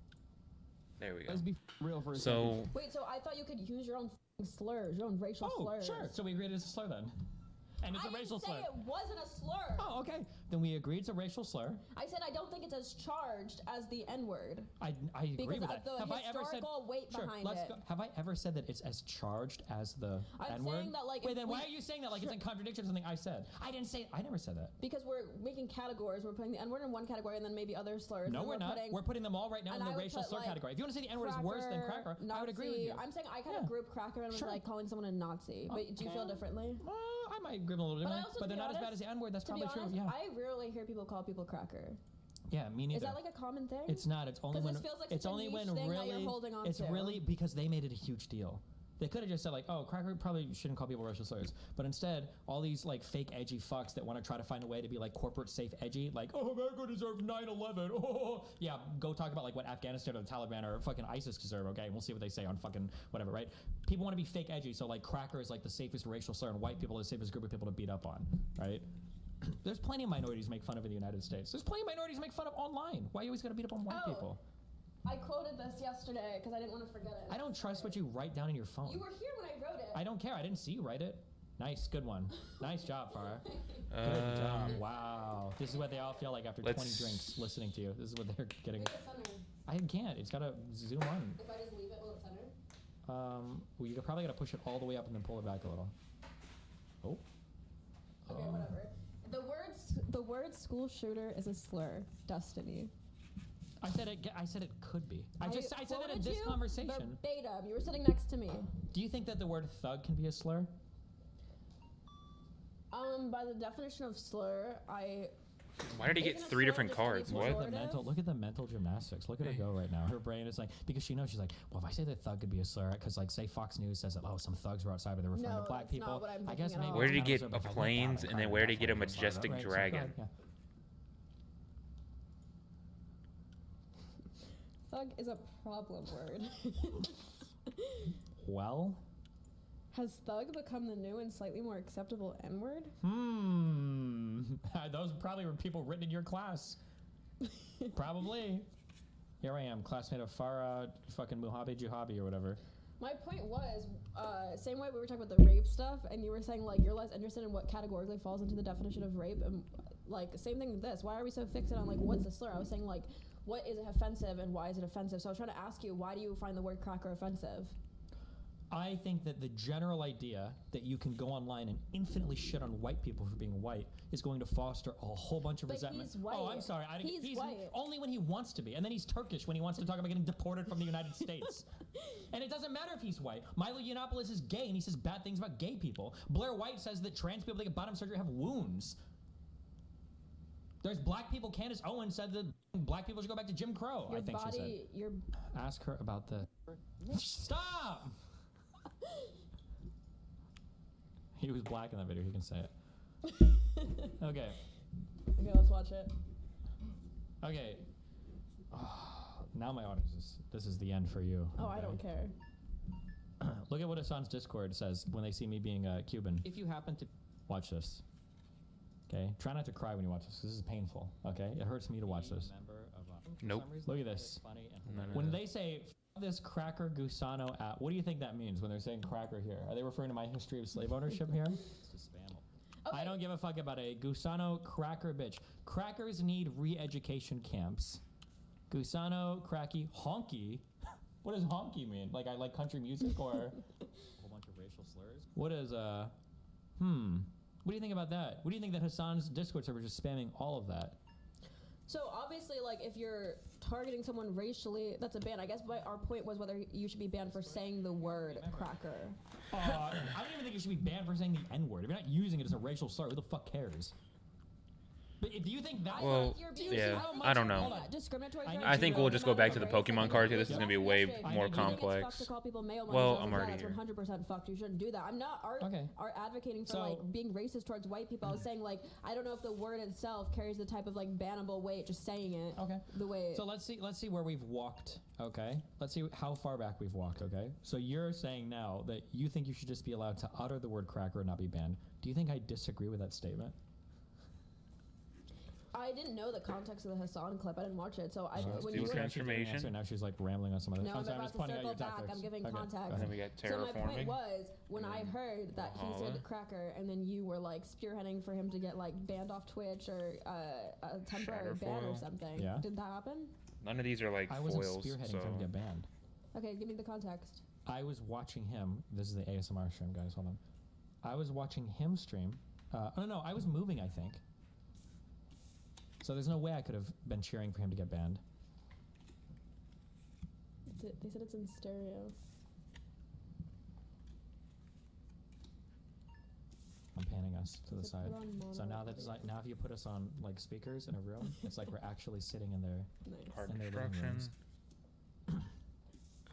There we go. Let's be real for a second. So Wait, so I thought you could use your own slurs, your own racial Oh, slurs. sure. So we agreed it's a slur then, and it's I a racial didn't say slur. it wasn't a slur. Oh, okay. Then we agreed it's a racial slur. I said I don't think it's as charged as the N-word. I agree Because with of that. the Have I ever said? historical weight Sure. behind Let's it. go. Have I ever said that it's as charged as the I'm N-word? saying that, like, Wait, if then we- why are you saying that like it's in contradiction to something I said? I didn't say. I never said that. Because we're making categories. We're putting the N-word in one category and then maybe other slurs. No, and we're not. We're putting them all right now and in I the would racial put, slur like, category. If you want to say the N-word is worse than cracker, I would agree with Nazi. you. I'm saying I kind Yeah. of group cracker and Sure. like calling someone a Nazi. But do you feel Okay. differently? I might agree with a little But I differently, also, but to they're be not as bad honest- as the N-word. That's To be probably honest, true. Yeah. I rarely hear people call people cracker. Yeah, me neither. Is that like a common thing? It's not. It's only 'Cause when this feels like it's such a only niche when thing that you're really holding on it's to. really because they made it a huge deal. They could have just said like, "Oh, cracker probably shouldn't call people racial slurs," but instead, all these like fake edgy fucks that want to try to find a way to be like corporate safe edgy, like, "Oh, America deserved 9/11." Oh, yeah, go talk about like what Afghanistan or the Taliban or fucking ISIS deserve. Okay, and we'll see what they say on fucking whatever, right? People want to be fake edgy, so like cracker is like the safest racial slur, and white people are the safest group of people to beat up on, right? There's plenty of minorities make fun of in the United States. There's plenty of minorities make fun of online. Why you always gotta beat up on white Oh. people? I quoted this yesterday because I didn't want to forget it. I don't trust what you write down in your phone. You were here when I wrote it. I don't care. I didn't see you write it. Nice, good one. Nice job, Farah. Good job. Wow. This is what they all feel like after 20 let's- drinks listening to you. This is what they're getting. Make it center. I can't. It's gotta zoom on. If I just leave it, will it center? Well, you probably gotta push it all the way up and then pull it back a little. Oh. Okay, whatever. The word school shooter is a slur. Destiny. I said it could be. I said that in quoted this you conversation. verbatim. You were sitting next to me. Do you think that the word thug can be a slur? By the definition of slur, why did he get Isn't a three slur different just cards? any What? pejorative? Look at the mental gymnastics. Look at her go right now. Her brain is like, because she knows, she's like, well, if I say that thug could be a slur, because like say Fox News says that, oh, some thugs were outside, but they're referring No, to black that's people. not what I'm I guess thinking at maybe all. Where did he it's get kind a of sort of planes, like, and then yeah, where did he get a definitely slur, majestic right? So, dragon? yeah. thug is a problem word. Well, Has thug become the new and slightly more acceptable N-word? those probably were people written in your class. Probably. Here I am, classmate of Farah fucking Muhabi Juhabi or whatever. My point was, same way we were talking about the rape stuff, and you were saying like you're less interested in what categorically falls into the definition of rape, and like same thing with this. Why are we so fixated on like what's a slur? I was saying like what is offensive and why is it offensive? So I was trying to ask you, why do you find the word cracker offensive? I think that the general idea that you can go online and infinitely shit on white people for being white is going to foster a whole bunch of But resentment. he's white. Oh, I'm sorry. He's white. Only when he wants to be. And then he's Turkish when he wants to talk about getting deported from the United States. And it doesn't matter if he's white. Milo Yiannopoulos is gay and he says bad things about gay people. Blair White says that trans people that get bottom surgery have wounds. There's black people. Candace Owens said that black people should go back to Jim Crow, Your I think she said. body, your Ask her about the... Stop! He was black in that video. He can say it. Okay. okay, let's watch it. Okay. Now my audience is... This is the end for you. Oh, I okay? don't care. Look at what Hassan's Discord says when they see me being Cuban. If you happen to watch this, okay, try not to cry when you watch this. This is painful. Okay, it hurts me to watch this. Nope. Look at this. No. When they say "F this Cracker Gusano app, what do you think that means when they're saying cracker here? Are they referring to my history of slave ownership here? I don't give a fuck about a Gusano cracker bitch. Crackers need re-education camps. Gusano, cracky, honky. What does honky mean? Like I like country music or a whole bunch of racial slurs? What is What do you think about that? What do you think that Hassan's Discord server is just spamming all of that? So obviously, like, if you're targeting someone racially, that's a ban. I guess our point was whether you should be banned for saying the word cracker. I don't even think you should be banned for saying the N-word. If you're not using it as a racial slur, who the fuck cares? But if you think that, Well, yeah, I don't know. I think we'll just go back to the Pokemon card here. This is gonna be way more complex. Well, I'm already here. 100% fucked. You shouldn't do that. I'm not are advocating for like being racist towards white people. I was saying like I don't know if the word itself carries the type of like bannable weight. Just saying it. Okay. The way. So let's see where we've walked. Okay. Let's see how far back we've walked. Okay. So you're saying now that you think you should just be allowed to utter the word cracker and not be banned. Do you think I disagree with that statement? I didn't know the context of the Hassan clip. I didn't watch it, so I when do you were transformation. Now she's like rambling on some other. No, I'm about to circle back. I'm giving context. And then we got So my point terraforming. was when I heard that he said cracker, and then you were like spearheading for him to get like banned off Twitch or a temporary ban or Shatterfoil. something. Yeah. Did that happen? None of these are like I wasn't foils. spearheading So for him to get banned. Okay, give me the context. I was watching him. This is the ASMR stream, guys. Hold on. I was watching him stream. No, I was moving, I think. So there's no way I could have been cheering for him to get banned. They said it's in stereo. I'm panning us to the Is it side. put on mono So now or that it's video? like now if you put us on like speakers in a room, it's like we're actually sitting in there. Nice. card in their living destruction. rooms.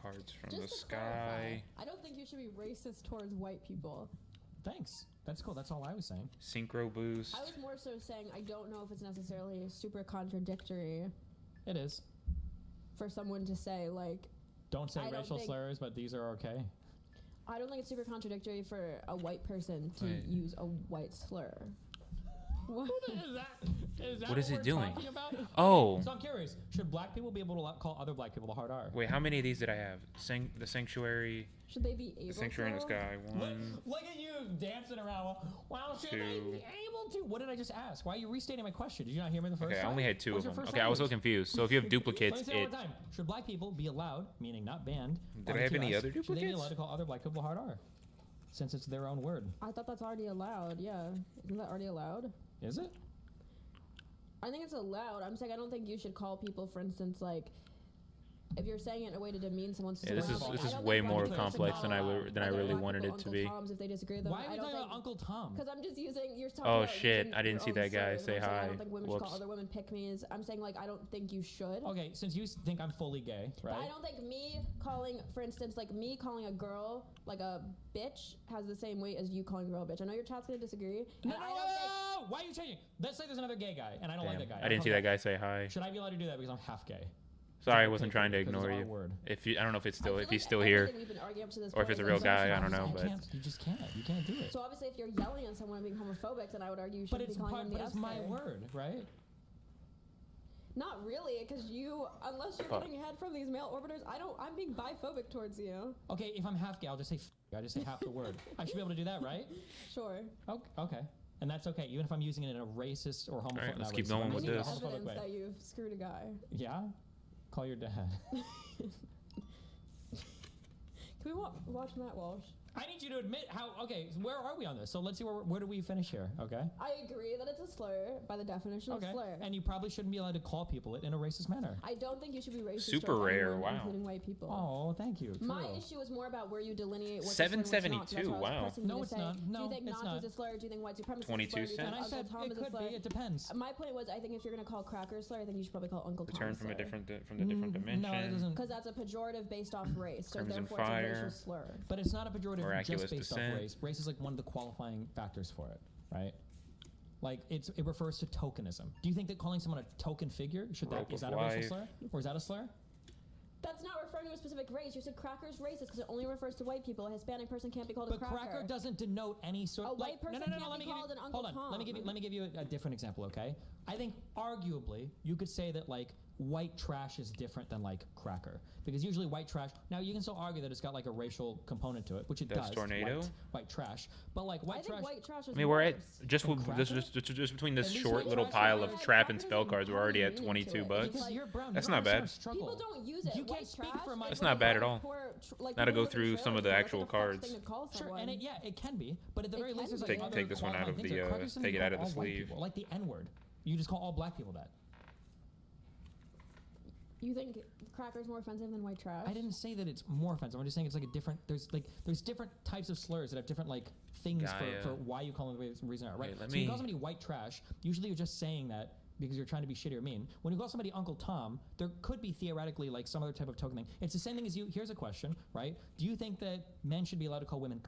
Cards from Just the to clarify, sky. I don't think you should be racist towards white people. Thanks. That's cool. That's all I was saying. Synchro boost. I was more so saying I don't know if it's necessarily super contradictory It is. for someone to say like Don't say I don't racial think- slurs, but these are okay. I don't think it's super contradictory for a white person to Wait. use a white slur. What? Is that What is we're it doing? talking about? Oh. So I'm curious. Should black people be able to call other black people the hard R? Wait, how many of these did I have? The Sanctuary. Should they be able The Sanctuary in the to? Sky. One. Look at you dancing around. Well, should they Two. be able to? What did I just ask? Why are you restating my question? Did you not hear me the first Okay, I time? only had two What of was your them. first Okay, I was so language? confused. So if you have Let me duplicates, say it one it. more time. Should black people be allowed, meaning not banned? Did on I have any QS, other Should they be duplicates? allowed to call other black people hard R? Since it's their own word. I thought that's already allowed. Yeah, isn't that already allowed? Is it? I think it's allowed. I'm saying I don't think you should call people, for instance, like if you're saying it in a way to demean someone's Yeah, this surroundings, is I don't way think more black people should complex than I call than I other really black wanted people it to Uncle be. Toms if they disagree with them. Why are we talking about Uncle Tom? Because I'm just using. You're talking Oh, about shit, using I didn't your see own that guy slurs. say I'm saying I hi. don't think women should call Whoops. other women pick me's. I'm saying like I don't think you should. Okay, since you think I'm fully gay, But right? I don't think me calling, for instance, like me calling a girl like a bitch has the same weight as you calling a girl a bitch. I know your chat's gonna disagree. No, and I don't think. Why are you changing? Let's say there's another gay guy, and I don't like Damn, that guy. I didn't see that guy say hi. Should I be allowed to do that because I'm half gay? Sorry, I wasn't trying to Because it's ignore our you. word. If you, I don't know if it's I still feel if he's like still here. everything we've been arguing up to this or if point it's a is real like guy, social I don't know, context. but- You just can't. You can't do it. So obviously, if you're yelling at someone and being homophobic, then I would argue you But shouldn't it's be calling them the it's my F-word. word, right? Not really, because you, unless you're Fuck. getting head from these male orbiters, I'm being biphobic towards you. Okay, if I'm half gay, I'll just say I just say half the word. I should be able to do that, right? Sure. Okay. And that's okay, even if I'm using it in a racist or homophobic. Alright, let's not keep racist, going I'm with using it in a this. homophobic Evidence way. that you've screwed a guy. Yeah? Call your dad. Can we watch Matt Walsh? I need you to admit how. Okay, so where are we on this? So let's see where do we finish here? Okay. I agree that it's a slur by the definition Okay. of slur. And you probably shouldn't be allowed to call people it in a racist manner. I don't think you should be racist Super towards rare, anyone, wow. including white people. Oh, thank you. My True. issue is more about where you delineate what's a slur and what's not, so that's 772, why I was wow. pressing you No, to it's say, not. Do No, you think it's Nazis not. a slur? Do you think white supremacists 22 a slur? Do you cents. think And I Uncle said Tom it is a could slur? be. It depends. My point was, I think if you're gonna call cracker a slur, I think you should probably call Uncle Tom Return a from a slur. different from the different dimension. No, it doesn't. Because that's a pejorative based off race, so Crimson therefore it's a Fire. racial slur. But it's not a pejorative Miraculous just based Descent. off race. Race is like one of the qualifying factors for it, right? Like it refers to tokenism. Do you think that calling someone a token figure is Rope that of a racial life. slur, or is that a slur? That's not referring referring to a specific race. You said cracker's racist because it only refers to white people. A Hispanic person can't be called But a cracker. cracker doesn't denote any sort A of white person no, can't let be me give called you, an Uncle hold on. Let Tom. me give you a different example, okay? I think arguably you could say that like white trash is different than like cracker, because usually white trash. Now you can still argue that it's got like a racial component to it, which it That's does. tornado? White trash, but like I white think trash. white trash is I mean, we're at worse. just Than just between this At least short white little trash pile is of like- trap and crackers spell is cards. We're already at meaning to 22 it. bucks. Because Like, you're brown. That's you not don't bad. understand struggle. People don't use it. You White can't speak trash for my. is That's when not bad you at all. like, Now to people go live in through some trailers, of the that's actual like a fucked cards. thing to call Sure, someone. and it can be, but at the It very least, can there's be. like Take other this one qualifying out of things the, that crackers doesn't take it call out of the all white sleeve. people, like the N-word. You just call all black people that. You think cracker's more offensive than white trash? I didn't say that it's more offensive. I'm just saying it's like a different. There's different types of slurs that have different like things Gaia. for why you call them the reason, right? Wait, let So when you call me- somebody white trash, usually you're just saying that because you're trying to be shitty or mean. When you call somebody Uncle Tom, there could be theoretically like some other type of token thing. It's the same thing as you. Here's a question, right? Do you think that men should be allowed to call women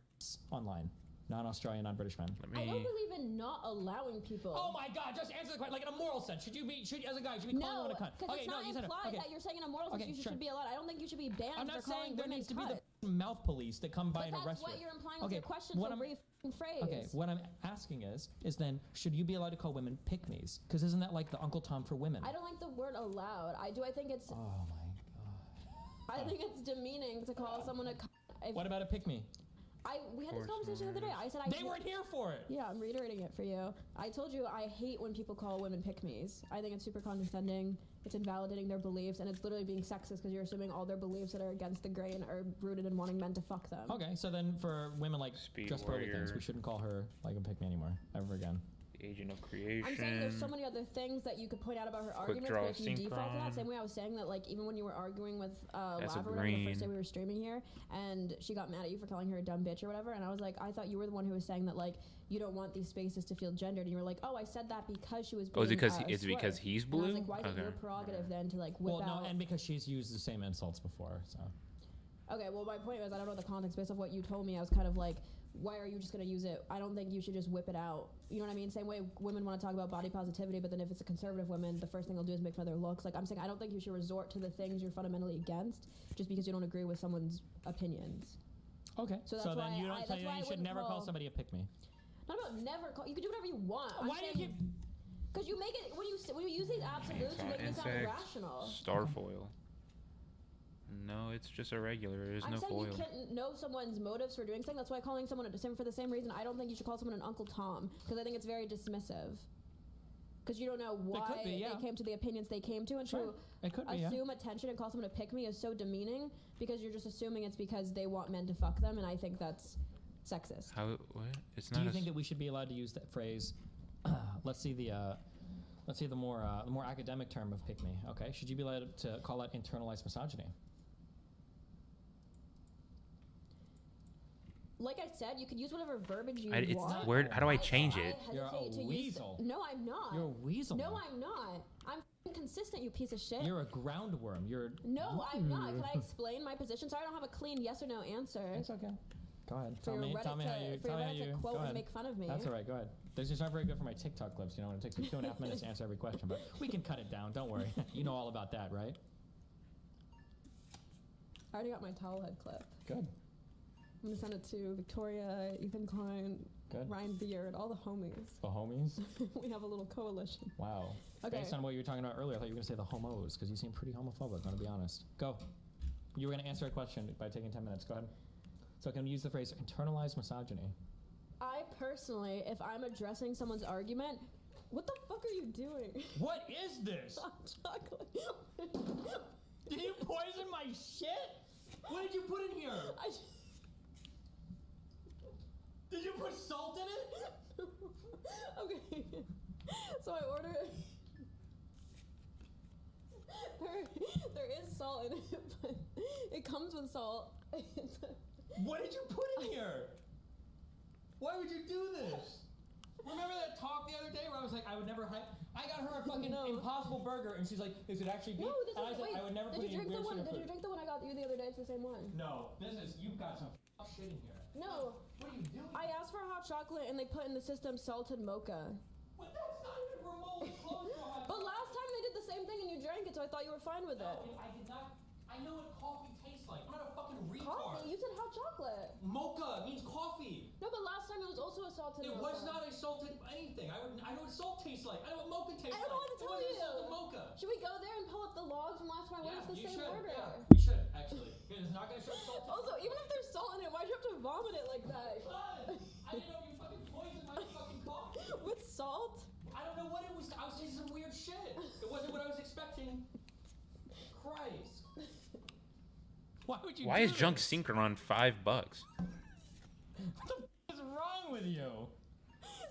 online? Non-Australian, non-British men. Let I don't me. believe in not allowing people. Oh my God! Just answer the question. Like in a moral sense, should as a guy, should you be calling a No, woman a cunt? because it's not you said it. implied Okay. that you're saying in a moral sense Okay, you sure. should be allowed. I don't think you should be banned I'm for not calling saying there women needs to be cunt. the mouth police that come by But and that's arrest what you. you're implying with your question, what so I'm- rephrase. Okay, what I'm asking is then should you be allowed to call women pick-me's? Because isn't that like the Uncle Tom for women? I don't like the word allowed. I think it's Oh my God. I think it's demeaning to call someone a cunt. If- What about a pick-me? we had this conversation the other day. I said They weren't here for it. Yeah, I'm reiterating it for you. I told you I hate when people call women pick-me's. I think it's super condescending. It's invalidating their beliefs, and it's literally being sexist because you're assuming all their beliefs that are against the grain are rooted in wanting men to fuck them. Okay, so then for women like Speed just pearly things, warrior. we shouldn't call her like a pick-me anymore, ever again. Agent of Creation. I'm saying there's so many other things that you could point out about her arguments, draw but if you default to that, synchron. same way I was saying that, like, even when you were arguing with That's a Lava or whatever, the first day green. we were streaming here, and she got mad at you for calling her a dumb bitch or whatever, and I was like, I thought you were the one who was saying that, like, you don't want these spaces to feel gendered, and you were like, oh, I said that because she was being Oh, is it because a it's because swerve. he's And I was blue? like, why is it your prerogative then to, like, whip Well, out... no, and because she's used the same insults before, so. Okay, well, my point was, I don't know the context. Based off what you told me, I was kind of like, why are you just going to use it? I don't think you should just whip it out. You know what I mean? Same way women want to talk about body positivity, but then if it's a conservative woman, the first thing they'll do is make fun of their looks. Like, I'm saying, I don't think you should resort to the things you're fundamentally against just because you don't agree with someone's opinions. Okay, So so that's then why you don't that's tell you why I you should wouldn't never call call- somebody a pick-me. Not about never call. You can do whatever you want. Why do you keep... Because you make it, when you use these absolutes, you make it sound irrational. Starfoil. No, it's just a regular. There's I'm no saying foil. you can't know someone's motives for doing something. That's why calling someone for the same reason I don't think you should call someone an Uncle Tom, because I think it's very dismissive. Because you don't know why could be, yeah. they came to the opinions they came to, and Sure. It could to be, yeah. assume attention and call someone a pick-me is so demeaning because you're just assuming it's because they want men to fuck them, and I think that's sexist. How? What? It's Do not. you a think s- that we should be allowed to use that phrase? Let's see the more academic term of pick me. Okay, should you be allowed to call that internalized misogyny? Like I said, you could use whatever verbiage you it's want. not where. How do I change it? I You're a hesitate to use- weasel. No, I'm not. You're a weasel. No, I'm not. I'm f***ing consistent, you piece of shit. You're a groundworm. You're. No, I'm not. Can I explain my position? Sorry, I don't have a clean yes or no answer. It's okay. Go ahead. For Tell me your how you. for Tell your me how Reddit to you. quote Go and ahead. make fun of me. That's all right. Go ahead. This is not very good for my TikTok clips. You know, when it takes me 2.5 minutes to answer every question, but we can cut it down. Don't worry. You know all about that, right? I already got my towel head clip. Good. I'm gonna send it to Victoria, Ethan Klein, Good. Ryan Beard, all the homies. The homies. We have a little coalition. Wow. Okay. Based on what you were talking about earlier, I thought you were going to say the homos, because you seem pretty homophobic, I'm going to be honest. Go. You were going to answer a question by taking 10 minutes. Go ahead. So can we use the phrase internalized misogyny? I personally, if I'm addressing someone's argument, what the fuck are you doing? What is this? Hot chocolate. Did you poison my shit? What did you put in here? I Did you put salt in it? okay. So I ordered. There is salt in it, but it comes with salt. What did you put in here? Why would you do this? Remember that talk the other day where I was like, I would never I got her a fucking No. Impossible Burger, and she's like, is it actually beef? No, this and I is said, wait. I would never Did put you any drink the weird one? shit in Did you food. drink the one I got you the other day? It's the same one. No, you've got some shit in here. No, What are you doing? I asked for a hot chocolate and they put in the system salted mocha. What? That's not even remotely close to a hot But last time they did the same thing and you drank it, so I thought you were fine with it. I did not. I know what coffee tastes like. I'm not a fucking retard. Coffee? You said hot chocolate. Mocha means coffee. No, but last time it was also a salted It mocha. was not a salted anything. I know what salt tastes like. I know what mocha tastes like. I don't want to It tell wasn't you. a salted mocha. Should we go there and pull up the logs from last time? What is the you same should. order? Yeah, we should actually. It's not gonna show salted. Also, even if there's salt in it, why'd you have to vomit it like that? I didn't know you fucking poisoned my fucking coffee. With salt? I don't know what it was. I was tasting some weird shit. It wasn't what I was expecting. Christ. Why would you? Why do is Junk this? Synchron $5? What the f is wrong with you?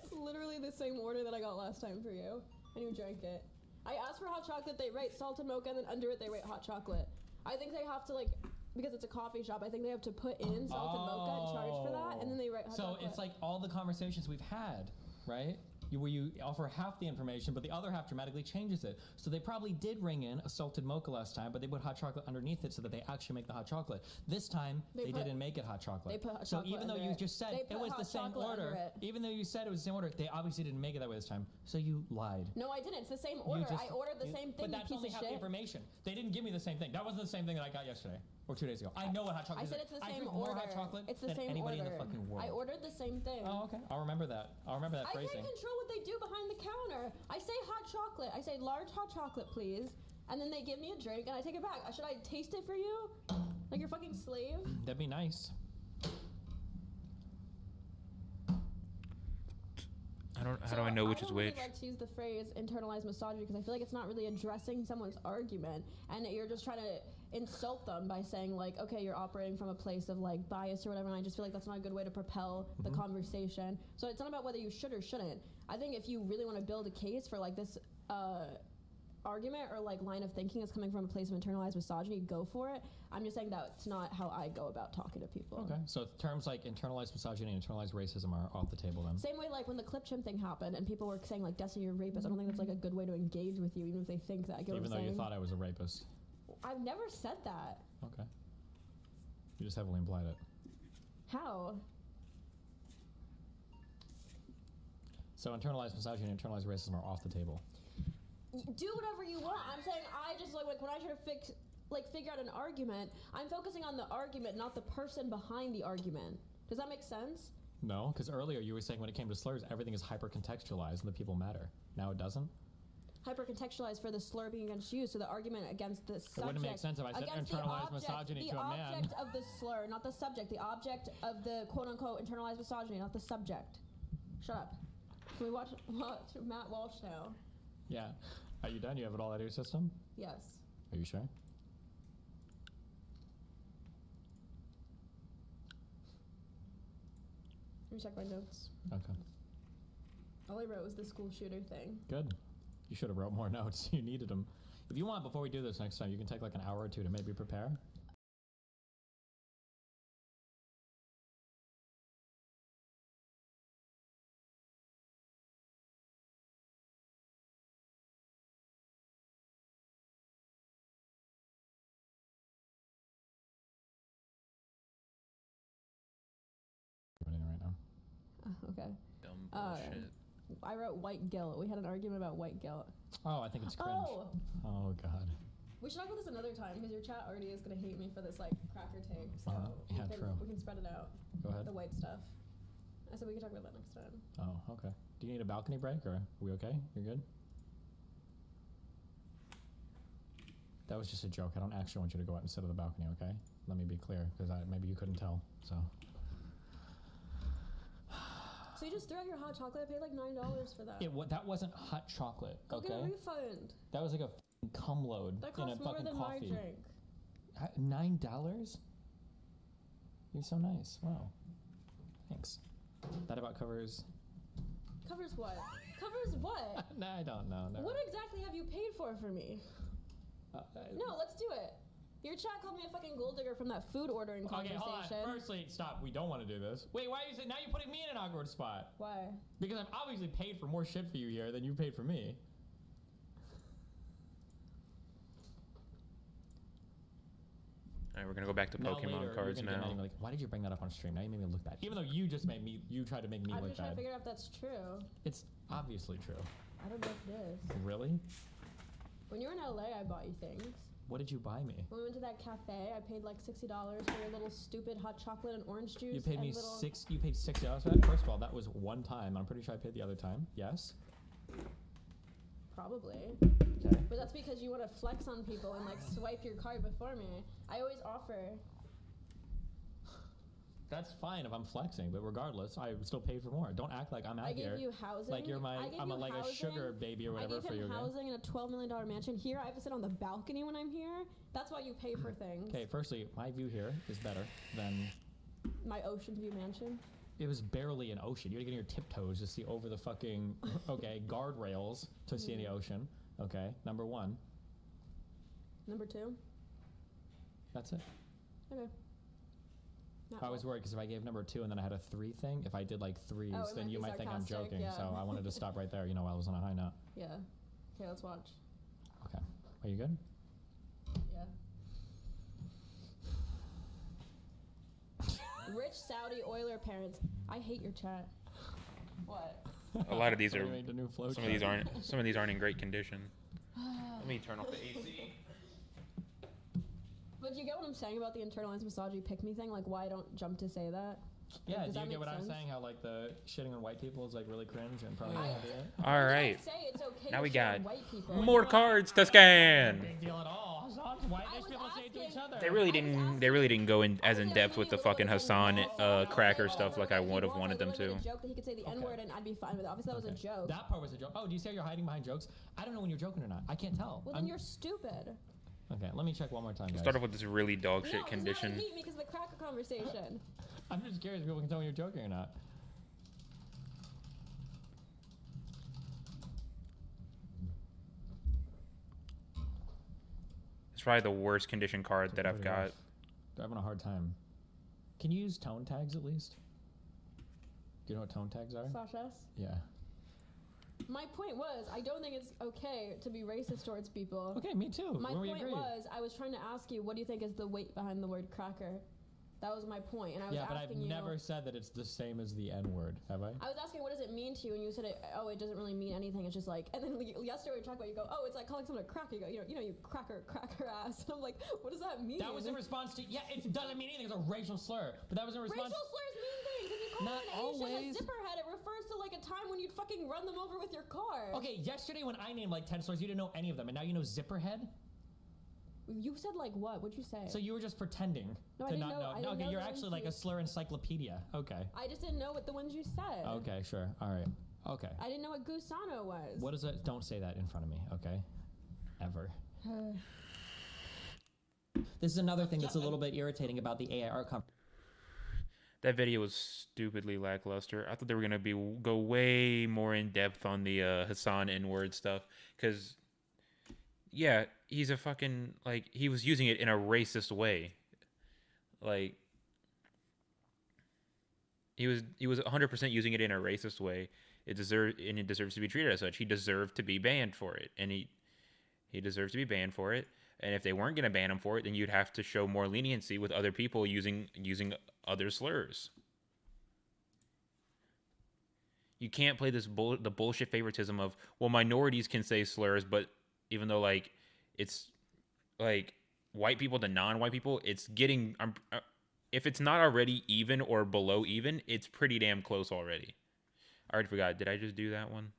It's literally the same order that I got last time for you, and you drank it. I asked for hot chocolate, they write salted mocha, and then under it they write hot chocolate. I think they have to, like, because it's a coffee shop, I think they have to put in salted mocha and charge for that, and then they write hot chocolate. So it's like all the conversations we've had, right? Where you offer half the information, but the other half dramatically changes it. So they probably did ring in a salted mocha last time, but they put hot chocolate underneath it so that they actually make the hot chocolate. This time, they didn't make it hot chocolate. They put hot so chocolate even though under you it. just said They it put was hot the same chocolate under order, it. even though you said it was the same order, they obviously didn't make it that way this time. So you lied. No, I didn't. It's the same order. I ordered the same thing, But that's you only piece of half the shit. information. They didn't give me the same thing. That wasn't the same thing that I got yesterday or 2 days ago. I know what hot chocolate I is. said it's the I same drink order. more hot chocolate It's the than same anybody order. in the fucking world. I ordered the same thing. Oh, okay. I'll remember that. I'll remember that I phrasing. can't control what they do behind the counter. I say hot chocolate. I say large hot chocolate, please. And then they give me a drink and I take it back. Should I taste it for you? Like your fucking slave? That'd be nice. How do I know which is which? I don't really like to use the phrase internalized misogyny because I feel like it's not really addressing someone's argument, and you're just trying to insult them by saying like, okay, you're operating from a place of like bias or whatever. And I just feel like that's not a good way to propel the conversation. So it's not about whether you should or shouldn't. I think if you really want to build a case for like this argument or like line of thinking is coming from a place of internalized misogyny, go for it. I'm just saying that's not how I go about talking to people. Okay, so terms like internalized misogyny and internalized racism are off the table then. Same way like when the clip chimp thing happened and people were saying like, Destiny, you're a rapist. I don't think that's like a good way to engage with you, even if they think that. Even though you thought I was a rapist. I've never said that. Okay. You just heavily implied it. How? So internalized misogyny and internalized racism are off the table. Do whatever you want. I'm saying I just like when I try to figure out an argument, I'm focusing on the argument, not the person behind the argument. Does that make sense? No, because earlier you were saying when it came to slurs, everything is hyper-contextualized and the people matter. Now it doesn't? Hyper-contextualized for the slur being against you, so the argument against the subject. It wouldn't make sense if I said against the internalized object, misogyny to a man. The object of the slur, not the subject. The object of the quote-unquote internalized misogyny, not the subject. Shut up. Can we watch Matt Walsh now? Yeah. Are you done? You have it all out of your system? Yes. Are you sure? Let me check my notes. Okay. All I wrote was the school shooter thing. Good. You should have wrote more notes. You needed them. If you want, before we do this next time, you can take like an hour or two to maybe prepare. Right now. Okay. Dumb Uh, bullshit. I wrote white guilt. We had an argument about white guilt. Oh, I think it's cringe. Oh! Oh, God. We should talk about this another time because your chat already is gonna hate me for this like cracker take. So Yeah, we can, true. we can spread it out. Go ahead. The white stuff. I said we can talk about that next time. Oh, okay. Do you need a balcony break or are we okay? You're good? That was just a joke. I don't actually want you to go out and sit on the balcony, okay? Let me be clear, because maybe you couldn't tell, so. So you just threw out your hot chocolate. I paid like $9 for that. That wasn't hot chocolate, Go okay? get a refund. That was like a f***ing cum load That in a costs more fucking than coffee. my drink. $9? You're so nice. Wow. Thanks. That about covers... Covers what? Covers what? No, I don't know. No. What exactly have you paid for me? No, let's do it. Your chat called me a fucking gold digger from that food ordering Okay, conversation. hold on. Firstly, stop. We don't want to do this. Wait, why is it now you're putting me in an awkward spot? Why? Because I've obviously paid for more shit for you here than you paid for me. All right, we're gonna go back to Now Pokemon later, cards you're gonna get now. mad at me like, why did you bring that up on stream? Now you made me look bad. Even though you tried to make me I'm look just trying bad. to figure out if that's true. It's obviously true. I don't know if it is. Really? When you were in LA, I bought you things. What did you buy me? When we went to that cafe, I paid like $60 for your little stupid hot chocolate and orange juice. You paid and me little... You paid $60 for that. First of all, that was one time. I'm pretty sure I paid the other time. Yes. Probably. Okay. But that's because you want to flex on people and like swipe your card before me. I always offer. That's fine if I'm flexing, but regardless, I still paid for more. Don't act like I'm out I here. gave you housing. Like you're my, I gave I'm you like a housing. sugar baby or whatever I gave for him you. housing in a $12 million mansion. Here, I have to sit on the balcony when I'm here. That's why you pay for things. Okay, firstly, my view here is better than. My ocean view mansion. It was barely an ocean. You had to get on your tiptoes to see over the fucking guardrails to see the ocean. Okay, number one. Number two. That's it. Okay. Not I was worried because if I gave number two and then I had a three thing, if I did like threes, Oh, it then might you be might think I'm sarcastic, joking. yeah. So I wanted to stop right there. You know, while I was on a high note. Yeah. Okay, let's watch. Okay, are you good? Yeah. Rich Saudi oiler parents. I hate your chat. What? A lot of these So are. you made the new flow Some chart. of these aren't in great condition. Let me turn off the AC. But you get what I'm saying about the internalized misogyny pick me thing? Like, why I don't jump to say that? Yeah, Does do you that get make what I'm sense? saying? How like the shitting on white people is like really cringe and probably not do it. All right. I say it's okay Now to we shit on got white people. more cards to scan. Big deal at all. Hassan's white. I There's was people say it to each asking- other. They really didn't go in as in depth with the fucking Hassan cracker stuff like I would have wanted them to. A joke that he could say the N-word and I'd be fine with it. Obviously, that was a joke. That part was a joke. Oh, do you see how you're hiding behind jokes? I don't know when you're joking or not. I can't tell. Well, then you're stupid. Okay, let me check one more time, guys. Start off with this really dog No, shit it's condition. not hate me because of the cracker conversation. I'm just curious if people can tell when you're joking or not. It's probably the worst condition card that I've got. They're having a hard time. Can you use tone tags at least? Do you know what tone tags are? Sasha? Yeah. My point was, I don't think it's okay to be racist towards people. Okay, me too. My When we point agreed. was, I was trying to ask you, what do you think is the weight behind the word cracker? That was my point, and I was Yeah, but I've asking you. never said that it's the same as the N-word, have I? I was asking, what does it mean to you? And you said, it doesn't really mean anything. It's just like, and then yesterday we talked about, you go, it's like calling someone a cracker. You go, you cracker ass. And I'm like, what does that mean? That was in response to, yeah, it doesn't mean anything. It's a racial slur. But that was in response. Racial slurs mean things. If you call Not an Asian always. a zipperhead, it refers to like a time when you'd fucking run them over with your car. Okay, yesterday when I named like 10 slurs, you didn't know any of them, and now you know zipperhead? You said like what? What'd you say? So you were just pretending No, I to didn't not know- I know. didn't Okay, know you're the actually ones like you- a slur encyclopedia. Okay. I just didn't know what the ones you said. Okay, sure. All right. Okay. I didn't know what gusano was. What is it? Don't say that in front of me, okay? Ever. This is another thing that's a little bit irritating about the AIR company. That video was stupidly lackluster. I thought they were gonna go way more in depth on the Hassan N-word stuff, because yeah, he's a fucking like he was using it in a racist way, like he was 100% using it in a racist way. It deserves to be treated as such. He deserved to be banned for it, and he deserves to be banned for it. And if they weren't gonna ban him for it, then you'd have to show more leniency with other people using other slurs. You can't play the bullshit favoritism of, well, minorities can say slurs, but even though like it's like white people to non-white people, it's getting if it's not already even or below even, it's pretty damn close already. I already forgot. Did I just do that one?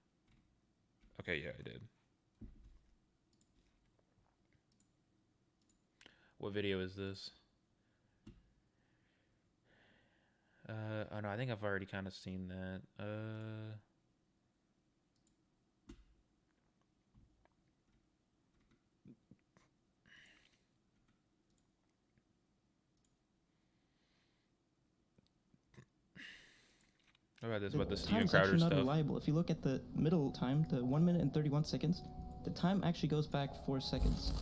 Okay, yeah, I did. What video is this? Oh no, I think I've already kind of seen that. What about this? About the Steven time's Crowder actually not stuff? reliable. If you look at the middle time, the 1 minute and 31 seconds, the time actually goes back 4 seconds.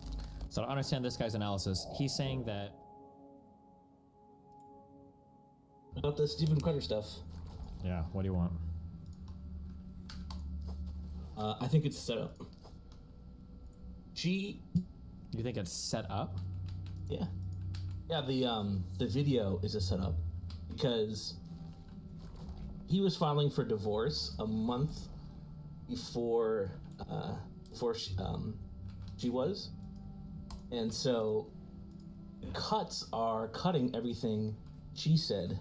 So to understand this guy's analysis, he's saying that About the Steven Crowder stuff, yeah, what do you want? I think it's set up. She, You think it's set up? yeah, the video is a setup because he was filing for divorce a month before she was, And so the cuts are cutting everything she said.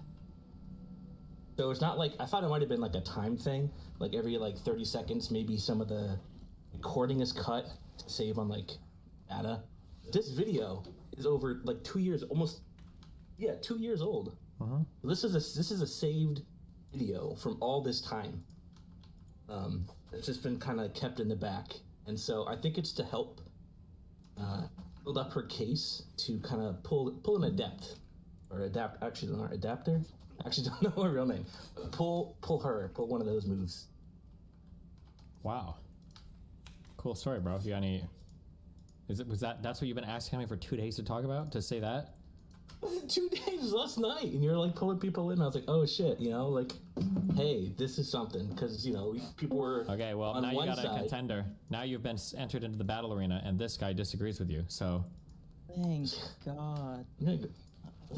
So it's not like, I thought it might have been like a time thing, like every like 30 seconds, maybe some of the recording is cut to save on like data. This video is over like 2 years, almost, 2 years old. This is a saved video from all this time. It's just been kind of kept in the back, and so I think it's to help build up her case to kind of pull an adept or adapt. Actually, not adapter. Actually, don't know her real name. Pull one of those moves. Wow. Cool story, bro. You got any? That's what you've been asking me for 2 days to talk about? To say that? 2 days last night, and you're like pulling people in. I was like, oh shit, like, hey, this is something, because people were okay. Well, on now you one got side. a contender. Now you've been entered into the battle arena, and this guy disagrees with you. So, Thank God. Yeah, good.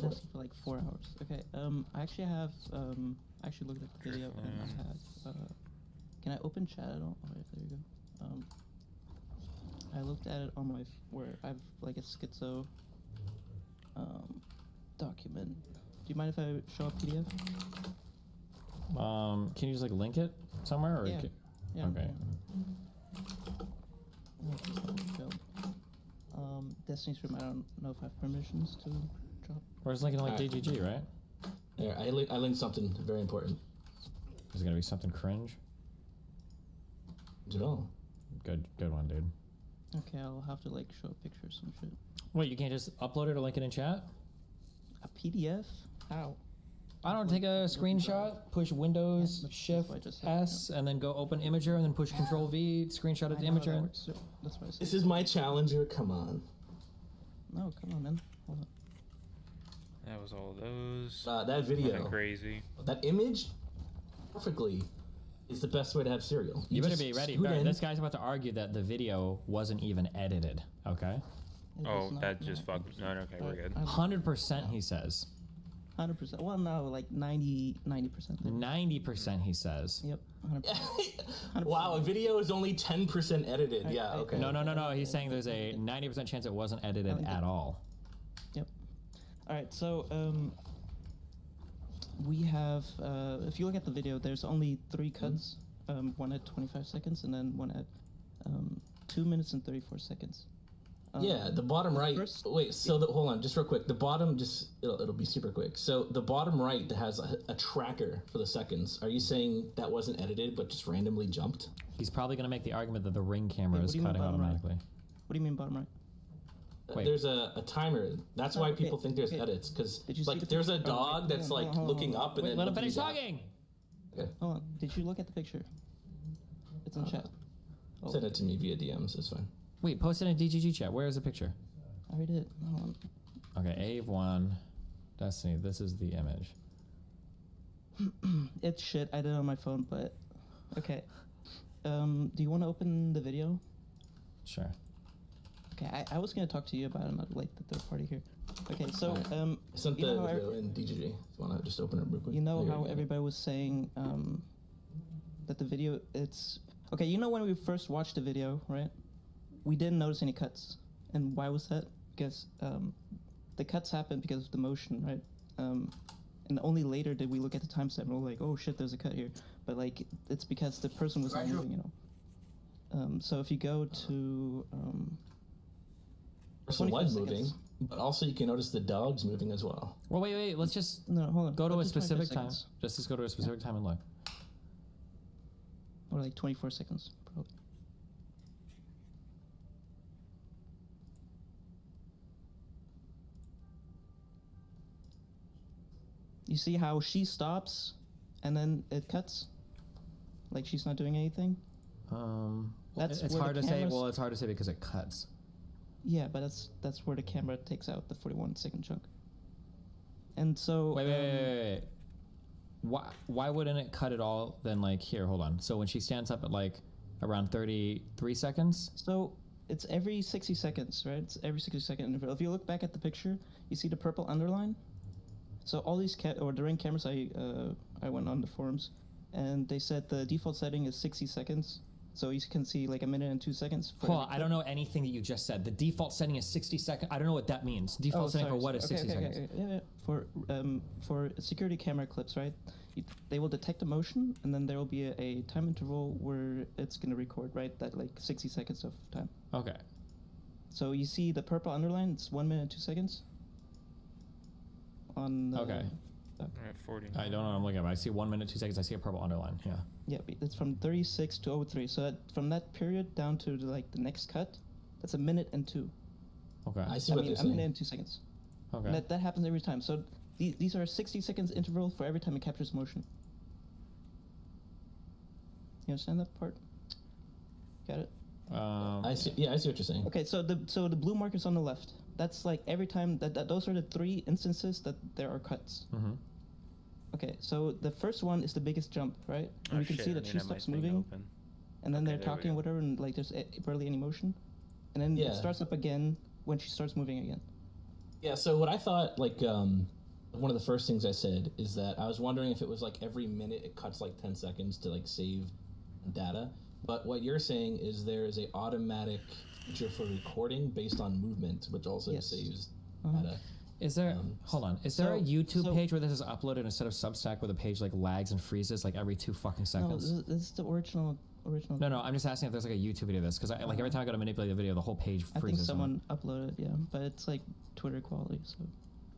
That's for like 4 hours. Okay. I actually have I actually looked at the video and I had can I open chat at all? Oh, yeah, there you go. I looked at it on my where I've like a schizo document. Do you mind if I show a PDF? can you just like link it somewhere? Or Yeah. Yeah. Okay. Destiny's Room. I don't know if I have permissions to drop. Where's linking like Alright. DGG, right? There, I linked something very important. Is it gonna be something cringe? At all. Good one, dude. Okay, I'll have to like show a picture or some shit. Wait, you can't just upload it or link it in chat? A PDF? How? I don't take a screenshot, push Windows Yeah, that's Shift what I just said, S, and then go open Imager, and then push Control V, screenshot of the I know how that Imager. works, so that's what I said. This is my challenger. Come on. No, come on, man. Hold on. That was all those. That video, Nothing crazy. that image, perfectly, is the best way to have cereal. You better just be ready. scoot in. This guy's about to argue that the video wasn't even edited. Okay, It Oh, is not- that just no, fucked. No, okay, we're good. 100% he says. 100%. Well, no, like 90%. 90% he says. Yep, 100%. Wow, a video is only 10% edited. Yeah, okay. No. He's saying there's a 90% chance it wasn't edited at all. Yep. All right, so we have, if you look at the video, there's only 3 cuts. One at 25 seconds and then one at 2 minutes and 34 seconds. Yeah, the bottom right. first- Wait, so hold on, just real quick. The bottom, it'll be super quick. So the bottom right that has a tracker for the seconds. Are you saying that wasn't edited but just randomly jumped? He's probably gonna make the argument that the Ring camera Wait, what is do you mean cutting bottom right? automatically. What do you mean bottom right? Wait. There's a timer. That's why okay, people think there's okay. edits, because Did you see like the there's a picture? Oh, dog wait, that's hold on, like hold on, looking hold on. up and Wait, then let him looking finish down. talking. Okay. Hold on. Did you look at the picture? It's in chat. Oh, Send it to me via DMs. It's fine. Wait, post it in DGG chat. Where is the picture? I already did. Hold on. Okay, Ave1, Destiny. This is the image. It's shit. I did it on my phone, but okay. Do you want to open the video? Sure. Okay, I was gonna talk to you about it, not like the third party here. Okay, so Alright. I sent you the know how video in DGG. If you want to just open it real quick. you know Here, how yeah. everybody was saying that the video it's okay. You know when we first watched the video, right? We didn't notice any cuts, and why was that? Because the cuts happened because of the motion, right? And only later did we look at the timestamp and we're like, oh shit, there's a cut here. But like, it's because the person was not moving, you know. So if you go to person 25 was moving, seconds. but also you can notice the dog's moving as well. Well, wait. Let's just no, hold on. go to Go a 25 specific time. seconds. Just go to a specific time and look. Or like 24 seconds, probably. You see how she stops and then it cuts? Like she's not doing anything? That's it's where the hard to say. cameras- Well, it's hard to say because it cuts. Yeah, but that's where the camera takes out the 41-second chunk. And so Wait. Why wouldn't it cut it all then? Like here, hold on. So when she stands up at like around 33 seconds. So it's every 60 seconds, right? It's every 60-second interval. If you look back at the picture, you see the purple underline. So all these the Ring cameras, I went on the forums, and they said the default setting is 60 seconds. So you can see like a minute and 2 seconds. For Hold every on, I clip. don't know anything that you just said. The default setting is 60 seconds. I don't know what that means. Default setting for what is 60 seconds? Yeah. For security camera clips, right? They will detect a motion, and then there will be a time interval where it's going to record, right? That like 60 seconds of time. Okay. So you see the purple underline. It's 1 minute 2 seconds. On the, Okay. Alright, 40. I don't know what I'm looking at. But I see 1 minute 2 seconds. I see a purple underline. Yeah. Yeah, it's from 36 to 03. So from that period down to like the next cut, that's a minute and 2. Okay. I see I what mean, they're a minute saying. and 2 seconds. Okay. And that happens every time. So these are 60 seconds interval for every time it captures motion. You understand that part? Got it? I see. Yeah, I see what you're saying. Okay, so the blue markers on the left. That's like every time that those are the 3 instances that there are cuts. Mm-hmm. Okay, so the first one is the biggest jump, right? And Oh, you can shit, see I that need she to have my stops thing moving, open. and then Okay, they're there we talking go. whatever, and like there's barely any motion, and then Yeah. it starts up again when she starts moving again. Yeah, so what I thought, like, one of the first things I said is that I was wondering if it was like every minute it cuts like 10 seconds to like save data. But what you're saying is there is a automatic feature for recording based on movement, which also Yes. saves Uh-huh. data. Is there? Hold on. Is there a so- YouTube so- page where this is uploaded instead of Substack, where the page like lags and freezes like every 2 fucking No, seconds? this is the original. No, I'm just asking if there's like a YouTube video of this because like every time I go to manipulate the video, the whole page I think freezes. someone uploaded, yeah, but it's like Twitter quality. So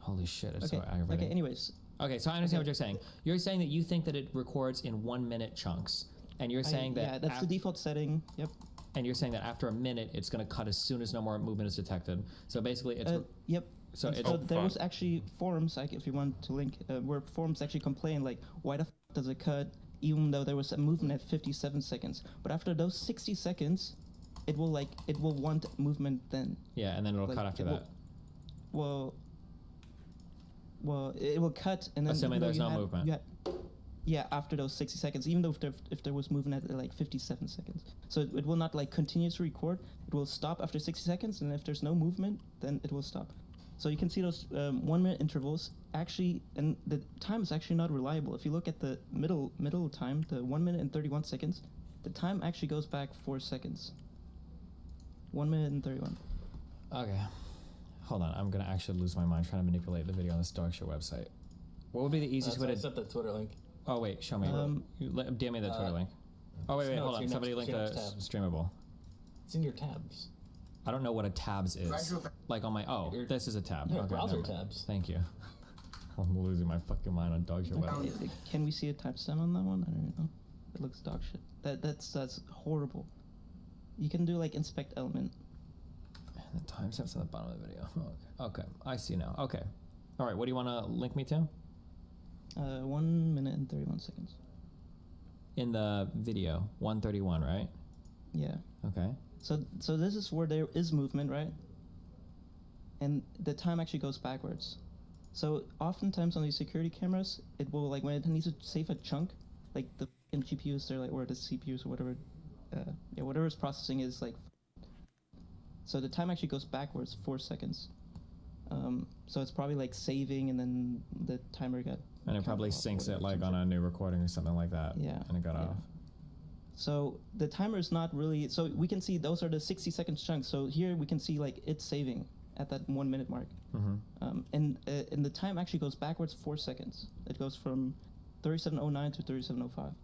Holy shit! It's okay, so aggravating. okay. Anyways, Okay, so I understand Okay. what you're saying. You're saying that you think that it records in 1 minute chunks, and you're saying that yeah, that's the default setting. Yep. and you're saying that after a minute, it's going to cut as soon as no more movement is detected. So basically, it's Yep. so it's So Oh, there fuck. was actually forums, like if you want to link, where forums actually complain like, why the does it cut even though there was a movement at 57 seconds? But after those 60 seconds, it will want movement then. yeah, and then it'll Like, cut after it will- that. Well, it will cut and then Assuming even though there's you no had- movement. you had- yeah, after those 60 seconds, even though if there was movement at like 57 seconds, so it will not like continuously record. It will stop after 60 seconds, and if there's no movement, then it will stop. So you can see those 1 minute intervals actually, and the time is actually not reliable. If you look at the middle time, the 1 minute and 31 seconds, the time actually goes back 4 seconds. 1 minute and 31. Okay, hold on. I'm going to actually lose my mind trying to manipulate the video on this dog show website. What would be the easiest That's way why I to? sent the Twitter link. Oh wait, show me. DM me the Twitter link. Oh wait, no, hold it's on. your Somebody next- link the it's your next streamable. It's in your tabs. I don't know what a tabs is. Like on my this is a tab. Yeah, Okay, browser never mind. tabs. Thank you. I'm losing my fucking mind on dog shit website. Can we see a timestamp on that one? I don't know. It looks dog shit. That's horrible. You can do like inspect element. The timestamps at the bottom of the video. Okay, I see now. Okay. All right, what do you want to link me to? 1 minute and 31 seconds. In the video, 131, right? Yeah. Okay. So this is where there is movement, right? And the time actually goes backwards. So oftentimes on these security cameras, it will like when it needs to save a chunk, like the fucking GPUs, they're like, or the CPUs or whatever, whatever it's processing is like. So the time actually goes backwards 4 seconds. So it's probably like saving, and then the timer got. And it probably counted off, syncs it whatever, like some on shit. a new recording or something like that. Yeah, And it got yeah. off. So the timer is not really. So we can see those are the 60-second chunks. So here we can see like it's saving at that 1 minute mark. Mm-hmm. And the time actually goes backwards 4 seconds. It goes from 37:09 to 37:05.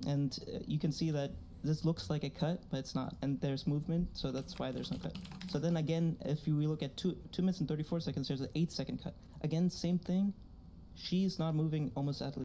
And you can see that this looks like a cut, but it's not. And there's movement, so that's why there's no cut. So then again, if we look at 2 minutes and 34 seconds, there's an 8-second cut. Again, same thing. She's not moving almost at